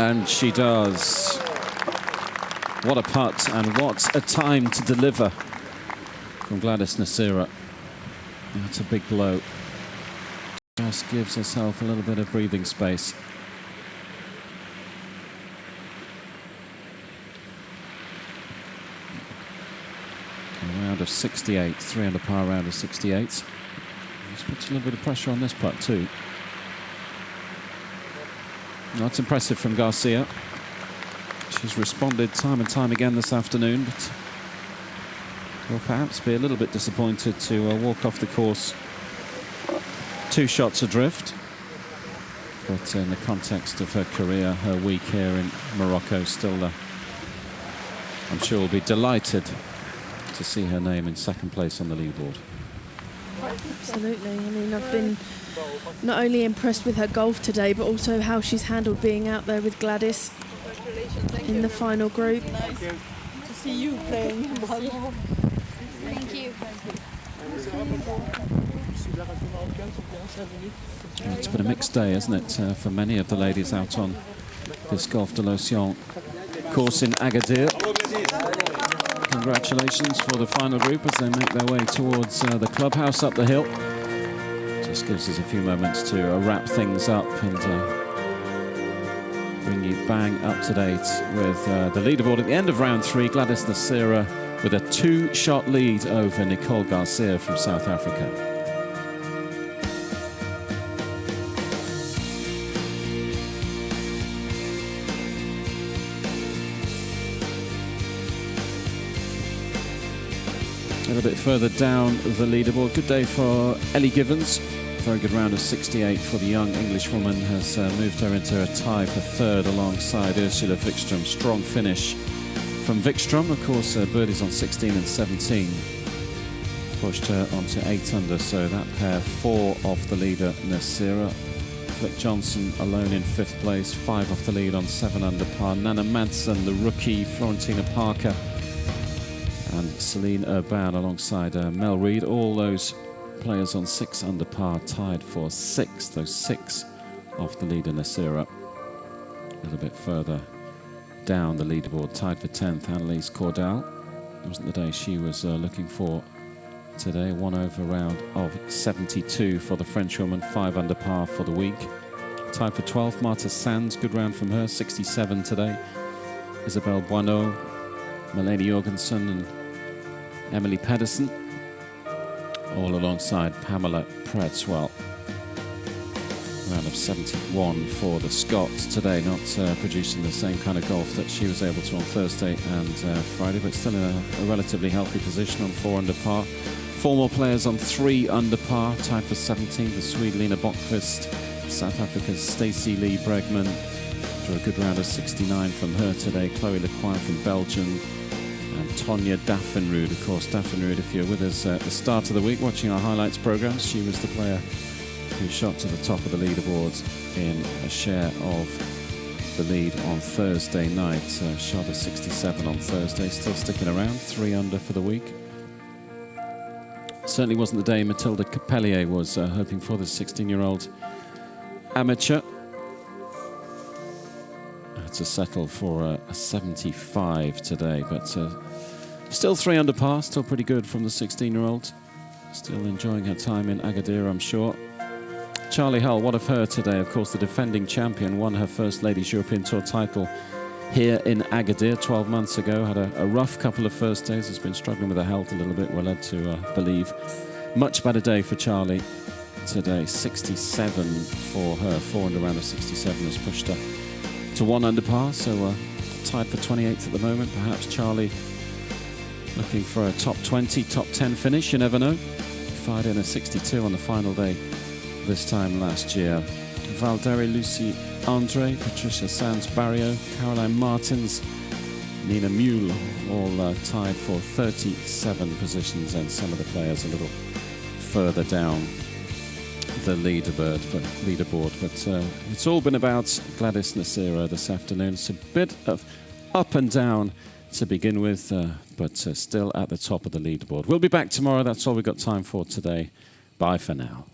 Speaker 1: And she does. What a putt and what a time to deliver from Gladys Nasira. That's a big blow. Just gives herself a little bit of breathing space. A round of 68, 3 under par round of 68. This puts a little bit of pressure on this putt too. That's impressive from Garcia. She's responded time and time again this afternoon, but will perhaps be a little bit disappointed to walk off the course 2 shots adrift. But in the context of her career, her week here in Morocco, still, I'm sure will be delighted to see her name in 2nd place on the leaderboard.
Speaker 2: Absolutely. I mean, I've been not only impressed with her golf today, but also how she's handled being out there with Gladys in the final group.
Speaker 3: Nice to see you playing.
Speaker 8: Thank you.
Speaker 1: It's been a mixed day, hasn't it, for many of the ladies out on this Golf de l'Océan course in Agadir. Congratulations for the final group as they make their way towards the clubhouse up the hill. Just gives us a few moments to wrap things up and bring you bang up to date with the leaderboard at the end of round 3. Gladys Nasira with a 2-shot lead over Nicole Garcia from South Africa. A little bit further down the leaderboard. Good day for Ellie Givens. Very good round of 68 for the young Englishwoman. Has moved her into a tie for 3rd alongside Ursula Vickstrom. Strong finish from Vickstrom. Of course, birdies on 16 and 17 pushed her onto 8 under. So that pair 4 off the leader, Nasira. Flick Johnson alone in 5th place. 5 off the lead on 7 under par. Nana Madsen, the rookie, Florentina Parker, and Celine Urban alongside Mel Reid. All those players on 6 under par, tied for 6th. Those 6 off the leader, Nasira. A little bit further down the leaderboard, tied for 10th, Annalise Cordal. It wasn't the day she was looking for today. 1 over round of 72 for the Frenchwoman, 5 under par for the week. Tied for 12th, Marta Sands. Good round from her, 67 today. Isabelle Boineau, Melanie Jorgensen and Emily Pedersen, all alongside Pamela Pretzwell. Round of 71 for the Scots today, not producing the same kind of golf that she was able to on Thursday and Friday, but still in a relatively healthy position on 4 under par. 4 more players on 3 under par, tied for 17th, the Swede Lena Bokvist, South Africa's Stacey Lee Bregman. After a good round of 69 from her today, Chloe Lecoin from Belgium, and Tonya Daffenrud. Of course, Daffenrud, if you're with us at the start of the week watching our highlights programs, she was the player who shot to the top of the leaderboards in a share of the lead on Thursday night. Shot a 67 on Thursday, still sticking around, 3 under for the week. Certainly wasn't the day Mathilde Capellier was hoping for, the 16-year-old amateur. To settle for a 75 today, but still 3 under par, still pretty good from the 16-year-old. Still enjoying her time in Agadir, I'm sure. Charlie Hull, what of her today? Of course, the defending champion won her first Ladies European Tour title here in Agadir 12 months ago. Had a rough couple of first days, has been struggling with her health a little bit, we're led to believe. Much better day for Charlie today, 67 for her. 4 under round of 67 has pushed her to 1 under par, so tied for 28th at the moment. Perhaps Charlie looking for a top 20, top 10 finish, you never know. Fired in a 62 on the final day this time last year. Valderi, Lucy Andre, Patricia Sands Barrio, Caroline Martins, Nina Mule, all tied for 37 positions, and some of the players a little further down the leaderboard, but it's all been about Gladys Nasira this afternoon. It's a bit of up and down to begin with, but still at the top of the leaderboard. We'll be back tomorrow. That's all we've got time for today. Bye for now.